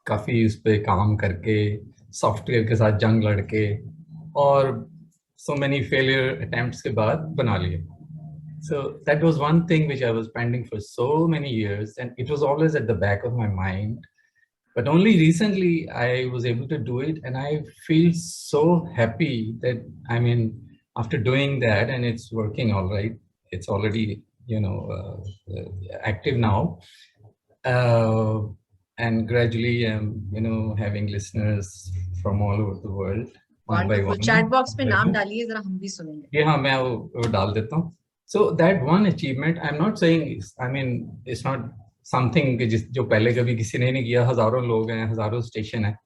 काफ़ी उस पर काम करके सॉफ्टवेयर के साथ जंग लड़के और so many failure attempts के बाद बना लिए। So that was one thing which I was pending for so many years and it was always at the back of my mind, But only recently I was able to do it, and I feel so happy that, I mean, after doing that, and it's working all right. It's already, active now, and gradually I'm, having listeners from all over the world. Wonderful. Chat box में नाम डालिए जरा, हम भी सुनेंगे. ये हाँ, मैं वो डाल देता हूँ. So that one achievement, I'm not saying, I mean, it's not something जो पहले कभी किसी ने नहीं किया. हजारों लोग हैं, हजारों स्टेशन है,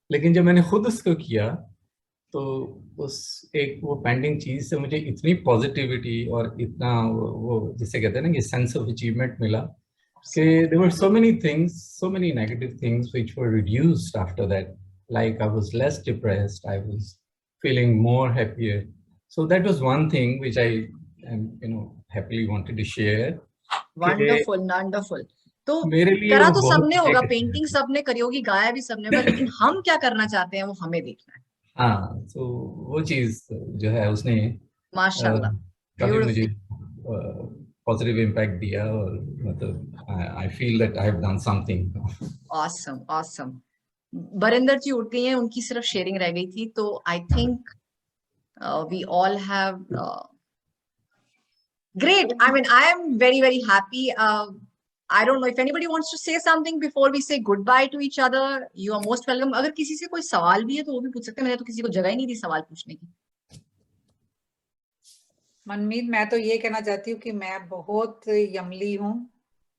लेकिन जब मैंने खुद उसको किया तो वो पेंडिंग चीज से मुझे इतनी पॉजिटिविटी और इतना वो जिसे कहते हैं ना कि सेंस ऑफ अचीवमेंट मिला कि there were so many negative things which were reduced after that. Like I was less depressed, I was feeling more happier. So that was one thing which I happily wanted to share. Wonderful. तो करा तो सबने होगा, पेंटिंग सबने करी होगी, गाया भी सबने होगा, लेकिन हम क्या करना चाहते हैं वो हमें देखना है. हाँ, तो वो चीज जो है उसने माशाल्लाह काफी मुझे पॉजिटिव इम्पैक्ट दिया, और मतलब I feel that I have done something. Awesome. Barinder ji उठ गई हैं, उनकी सिर्फ शेयरिंग रह गई थी. तो I think we all have great. I mean, I am very, very happy. I don't know if anybody wants to say something before we say goodbye to each other. You are most welcome. अगर किसी से कोई सवाल भी है तो वो भी पूछ सकते हैं. मैंने तो किसी को जगह ही नहीं दी सवाल पूछने की. मनमीत, मैं तो ये कहना चाहती हूँ कि मैं बहुत यमली हूँ,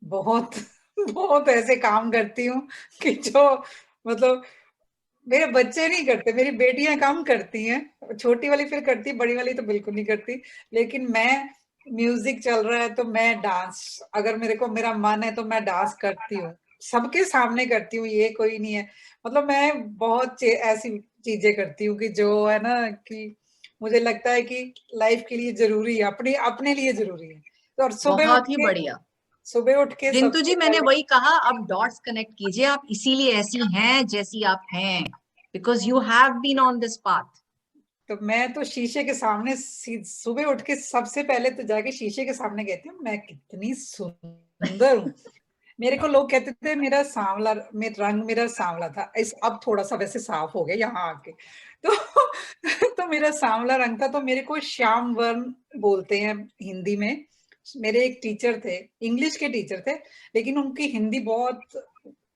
बहुत ऐसे काम करती हूँ कि जो मतलब मेरे बच्चे नहीं करते. मेरी बेटियां काम करती हैं, छोटी वाली फिर करती, बड़ी वाली तो बिल्कुल नहीं करती. लेकिन मैं, म्यूजिक चल रहा है तो मैं डांस, अगर मेरा मन है तो मैं डांस करती हूँ, सबके सामने करती हूँ. ये कोई नहीं है, मतलब मैं बहुत ऐसी चीजें करती हूँ कि जो है ना कि मुझे लगता है कि लाइफ के लिए जरूरी है, अपने लिए जरूरी है. तो और सुबह उठ के रिंतु जी, मैंने वही कहा, अब डॉट्स कनेक्ट कीजिए. आप इसीलिए ऐसी हैं जैसी आप हैं, because you have been on this path. तो मैं तो शीशे के सामने सुबह उठ के सबसे पहले तो जाके शीशे के सामने कहती हूँ मैं कितनी सुंदर हूँ. मेरे को लोग कहते थे मेरा रंग मेरा सांवला था, अब थोड़ा सा वैसे साफ हो गया यहाँ आके. तो मेरा सांवला रंग था, तो मेरे को श्याम वर्ण बोलते हैं हिंदी में. मेरे एक टीचर थे, इंग्लिश के टीचर थे, लेकिन उनकी हिंदी बहुत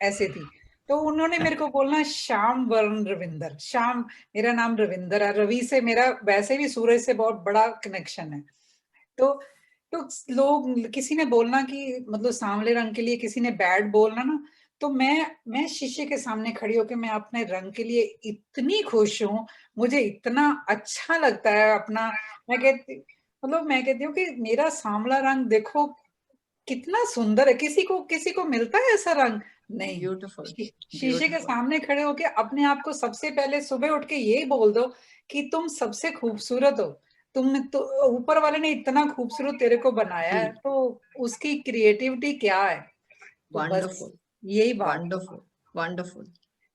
ऐसे थी, तो उन्होंने मेरे को बोलना श्याम वर्ण रविंदर. श्याम, मेरा नाम रविंदर है, रवि से मेरा वैसे भी सूरज से बहुत बड़ा कनेक्शन है. तो लोग, किसी ने बोलना कि मतलब सांवले रंग के लिए किसी ने बैड बोलना ना, तो मैं शीशे के सामने खड़ी होकर मैं अपने रंग के लिए इतनी खुश हूँ, मुझे इतना अच्छा लगता है अपना. मैं कहती हूँ कि मेरा सांवला रंग देखो कितना सुंदर है. किसी को मिलता है ऐसा रंग? नहीं. ब्यूटीफुल. शीशे के सामने खड़े होके अपने आप को सबसे पहले सुबह उठ के यही बोल दो कि तुम सबसे खूबसूरत हो. तुम तो ऊपर वाले ने इतना खूबसूरत तेरे को बनाया है, तो उसकी क्रिएटिविटी क्या है. वंडरफुल. यही बात. वंडरफुल.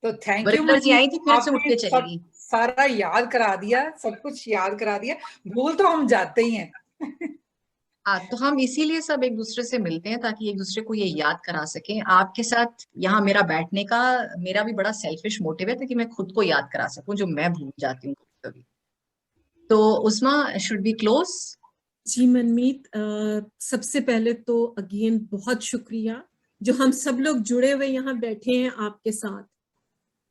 तो थैंक यू. बरिंदर आई थी, फिर से उठ के चलेगी. सारा याद करा दिया, सब कुछ याद करा दिया. भूल तो हम जाते ही हैं. तो हम इसीलिए सब एक दूसरे से मिलते हैं ताकि एक दूसरे को ये याद करा सकें. आपके साथ यहाँ मेरा बैठने का मेरा भी बड़ा सेल्फिश मोटिव है ताकि मैं खुद को याद करा सकूं जो मैं भूल जाती हूँ कभी. तो उस्मा, शुड बी क्लोज? जी मनमीत, सबसे पहले तो अगेन बहुत शुक्रिया जो हम सब लोग जुड़े हुए यहाँ बैठे हैं आपके साथ.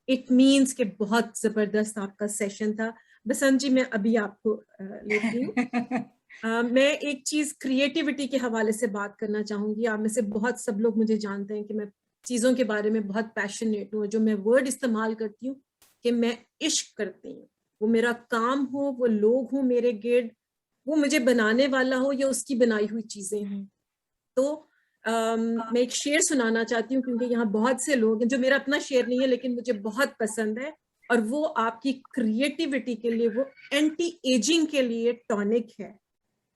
इट मीन्स कि बहुत जबरदस्त आपका सेशन था. बसंत जी, मैं अभी आपको लेती हूँ. मैं एक चीज क्रिएटिविटी के हवाले से बात करना चाहूंगी. आप में से बहुत सब लोग मुझे जानते हैं कि मैं चीजों के बारे में बहुत पैशनेट हूँ. जो मैं वर्ड इस्तेमाल करती हूँ कि मैं इश्क करती हूँ, वो मेरा काम हो, वो लोग हो मेरे गिर्द, वो मुझे बनाने वाला हो या उसकी बनाई हुई चीजें हों. तो मैं एक शेर सुनाना चाहती हूँ क्योंकि यहाँ बहुत से लोग हैं, जो मेरा अपना शेर नहीं है लेकिन मुझे बहुत पसंद है, और वो आपकी क्रिएटिविटी के लिए, वो एंटी एजिंग के लिए टॉनिक है.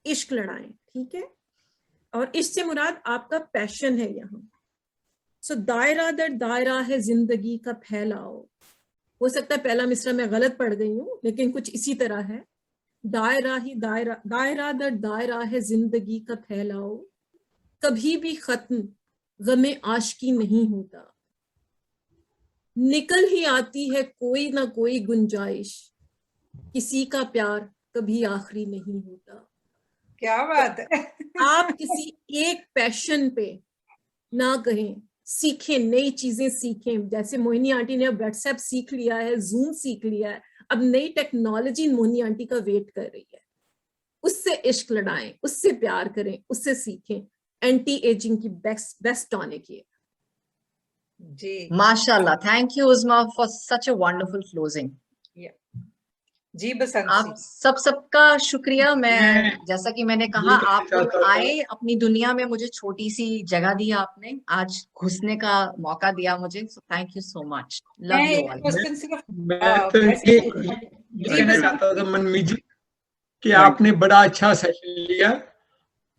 इश्क लड़ाएं, ठीक है? और इससे मुराद आपका पैशन है यहाँ. सो दायरा दर दायरा है जिंदगी का फैलाओ. हो सकता है पहला मिसरा मैं गलत पढ़ गई हूँ, लेकिन कुछ इसी तरह है. दायरा ही दायरा, दायरा दर दायरा है जिंदगी का फैलाओ. कभी भी खत्म गमे आशिकी नहीं होता. निकल ही आती है कोई ना कोई गुंजाइश, किसी का प्यार कभी आखिरी नहीं होता। क्या बात है। आप किसी एक पैशन पे ना कहें, सीखें, नई चीजें सीखें। जैसे मोहिनी आंटी ने अब व्हाट्सएप सीख लिया है, जूम सीख लिया है, अब नई टेक्नोलॉजी मोहिनी आंटी का वेट कर रही है। उससे इश्क लड़ाएं, उससे प्यार करें, उससे सीखें। एंटी एजिंग की बेस्ट टॉनिक है जी। माशाल्लाह, thank you Usma for such a wonderful closing. जी बसंत आप सबका शुक्रिया। मैं जैसा कि मैंने कहा, आप लोग आए, अपनी दुनिया में मुझे छोटी सी जगह दी आपने, आज घुसने का मौका दिया मुझे, so thank you so much. Love you all. मैं तो ये कहना चाहता था मनमीत जी कि आपने बड़ा अच्छा सेशन लिया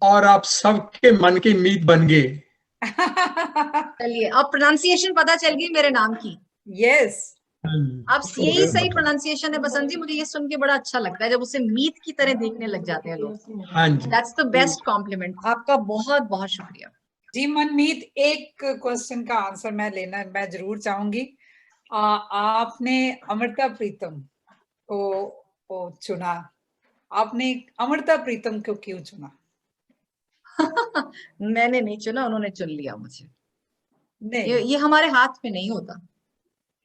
और आप सबके मन की मीत बन गए। चलिए, अब प्रोनाउंसिएशन पता चल गई मेरे नाम की। यस, अब यही सही प्रोनाउंसिएशन है बसंत जी। मुझे ये सुन के बड़ा अच्छा लगता है जब उसे मीत की तरह देखने लग जाते हैं लोग। हाँ जी, दैट्स द बेस्ट कॉम्प्लीमेंट। आपका बहुत बहुत शुक्रिया जी। मनमीत, एक क्वेश्चन का आंसर मैं जरूर चाहूंगी। आपने अमृता प्रीतम को चुना, आपने अमृता प्रीतम को क्यों चुना? मैंने नहीं चुना, उन्होंने चुन लिया मुझे। नहीं, ये हमारे हाथ में नहीं होता।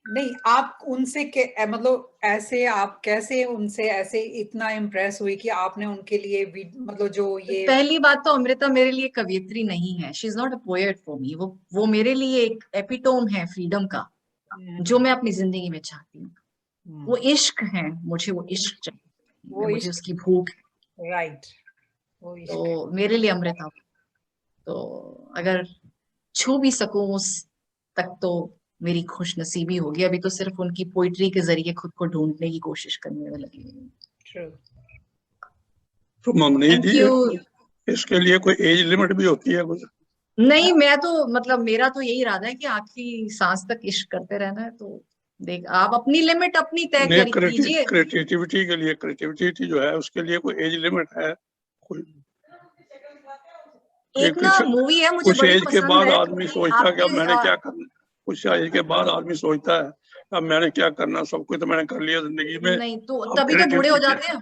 नहीं, आप उनसे मतलब ऐसे आप कैसे उनसे ऐसे इतना इम्प्रेस हुई कि आपने उनके लिए मतलब जो ये। पहली बात तो अमृता मेरे लिए कवियत्री नहीं है। She is not a poet for me. वो मेरे लिए एक एपिटोम है फ्रीडम का, जो मैं अपनी जिंदगी में चाहती हूँ। वो इश्क है, मुझे वो इश्क चाहिए, मुझे उसकी भूख है। राइट, तो मेरे लिए अमृता, तो अगर छू भी सकूं उस तक तो मेरी खुश नसीबी होगी। अभी तो सिर्फ उनकी पोइट्री के जरिए खुद को ढूंढने की कोशिश करने में लगी हूँ। तो ममनी जी, इसके लिए कोई एज लिमिट भी होती है कुछ? नहीं, मैं तो मतलब मेरा तो यही इरादा है कि आखिरी सांस तक इश्क करते रहना है। तो देख, आप अपनी लिमिट अपनी तय कीजिए। क्रिएटिविटी के लिए, क्रिएटिविटी जो है उसके लिए कोई एज लिमिट है? कोई एक ना मूवी है, मुझे कुछ बड़ी एज के पसंद बाद है। आदमी सोचता है कि अब मैंने क्या करना। कुछ एज के बाद आदमी सोचता है अब मैंने क्या करना, सब कुछ तो मैंने कर लिया जिंदगी में। नहीं तो तभी तो बूढ़े हो जाते हैं।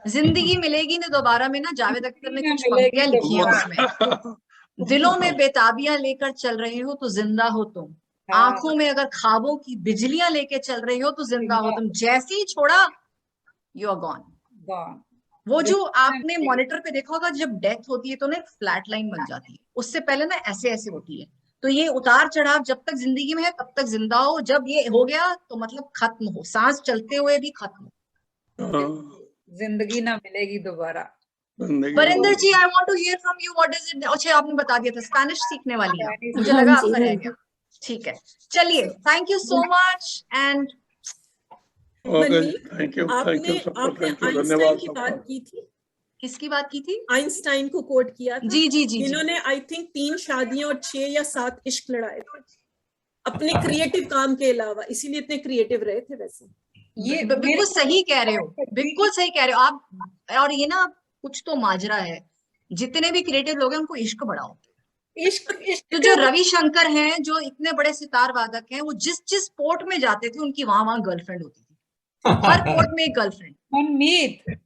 जिंदगी मिलेगी ना दोबारा में ना, जावेद अख्तर ने कुछ पंक्तियां लिखी हैं उसमें। दिलों में बेताबियां लेकर चल रहे हो तो जिंदा हो तुम, आंखों में अगर ख्वाबों की बिजलियां लेके चल रहे हो तो जिंदा हो तुम, जैसे ही छोड़ा यू आर गॉन। वो जो आपने मॉनिटर पे देखा होगा, जब डेथ होती है तो ना फ्लैट लाइन बन जाती है, उससे पहले ना ऐसे ऐसे होती है। तो ये उतार चढ़ाव जब तक जिंदगी में है तब तक जिंदा हो, जब ये हो गया तो मतलब खत्म हो, सांस चलते हुए भी खत्म हो। जिंदगी ना मिलेगी दोबारा। Parinder ji, I want to hear from you, what is it? अच्छा, आपने बता दिया था स्पेनिश सीखने वाली है, मुझे लगा आपका रह गया। ठीक है, चलिए, thank you so much and thank you. आपने आइंस्टाइन की बात की थी। किसकी बात की थी? आइंस्टाइन को कोट किया था। जी जी जी, इन्होंने आई थिंक 3 शादियां और 6 या 7 इश्क लड़ाए थे अपने क्रिएटिव काम के अलावा, इसीलिए इतने क्रिएटिव रहे थे। वैसे ये बिल्कुल सही कह रहे हो, बिल्कुल सही कह रहे हो आप। और ये ना कुछ तो माजरा है, जितने भी क्रिएटिव लोग हैं उनको इश्क बढ़ाओ। इश्क तो जो रविशंकर हैं, जो इतने बड़े सितार वादक हैं, वो जिस जिस पोर्ट में जाते थे उनकी वहां गर्लफ्रेंड होती थी, हर पोर्ट में एक गर्लफ्रेंड। मनमीत,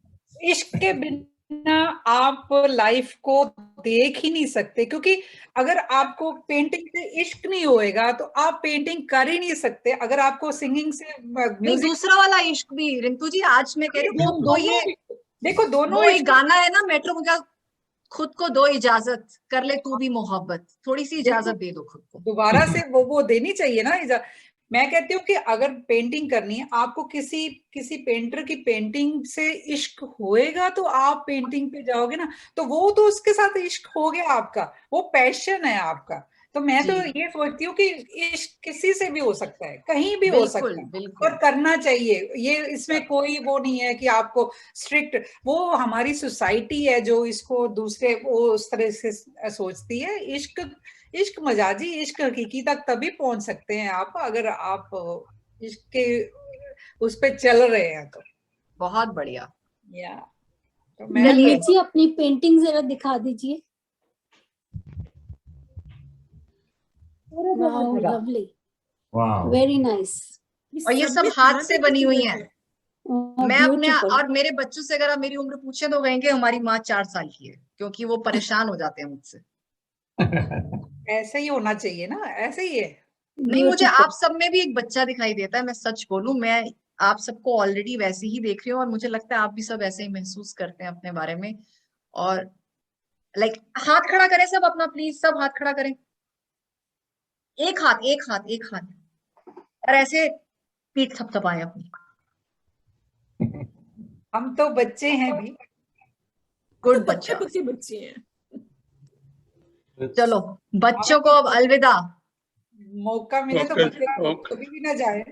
इश्क के बिना आप लाइफ को देख ही नहीं सकते, क्योंकि अगर आपको पेंटिंग से इश्क नहीं होएगा तो आप पेंटिंग कर ही नहीं सकते। अगर आपको सिंगिंग से नहीं, दूसरा वाला इश्क भी रिंकू जी, आज मैं कह रही हूँ, वो ये देखो दोनों वो एक गाना है ना मेट्रो का, खुद को दो इजाजत, कर ले तू भी मोहब्बत, थोड़ी सी इजाजत दे दो खुद को। दोबारा से वो देनी चाहिए ना। मैं कहती हूँ कि अगर पेंटिंग करनी है आपको, किसी पेंटर की पेंटिंग से इश्क होएगा तो आप पेंटिंग पे जाओगे ना, तो वो तो उसके साथ इश्क हो गया आपका, वो पैशन है आपका। तो मैं तो ये सोचती हूँ कि इश्क किसी से भी हो सकता है, कहीं भी हो सकता है, और करना चाहिए। ये इसमें कोई वो नहीं है कि आपको स्ट्रिक्ट, वो हमारी सोसाइटी है जो इसको दूसरे वो उस तरह से सोचती है। इश्क मजाजी, इश्क हकीकी तक तभी पहुंच सकते हैं आप, अगर आप इश्क के उस पे चल रहे हैं तो। बहुत बढ़िया। या तो मनमीत जी, अपनी पेंटिंग जरा दिखा दीजिए। Wow, lovely. वाह, Very nice. और ये सब हाथ से बनी हुई हैं। मैं अपने beautiful. और मेरे बच्चों से अगर आप मेरी उम्र पूछे तो कहेंगे हमारी माँ 4 साल की है, क्योंकि वो परेशान हो जाते हैं मुझसे। ऐसा ही होना चाहिए ना, ऐसे ही है। नहीं, मुझे आप सब में भी एक बच्चा दिखाई देता है। मैं सच बोलूं, मैं आप सबको ऑलरेडी वैसे ही देख रही हूँ और मुझे लगता है आप भी सब ऐसे ही महसूस करते हैं अपने बारे में। और लाइक हाथ खड़ा करें सब अपना, प्लीज सब हाथ खड़ा करें। एक हाथ, एक हाथ, एक हाथ, और ऐसे पीठ थपथपाएं अपनी। हम तो बच्चे हैं भी। गुड बच्चा। पक्के बच्चे हैं। चलो बच्चों को अब अलविदा। मौका मिले तो बच्चे कभी भी ना जाए।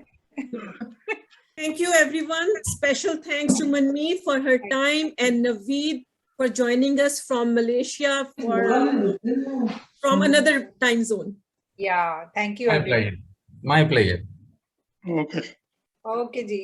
Thank you everyone. Special thanks to Manmeet for her time and Naveed for joining us from Malaysia from another time zone. Yeah, thank you. My pleasure. My pleasure. Okay. Okay ji.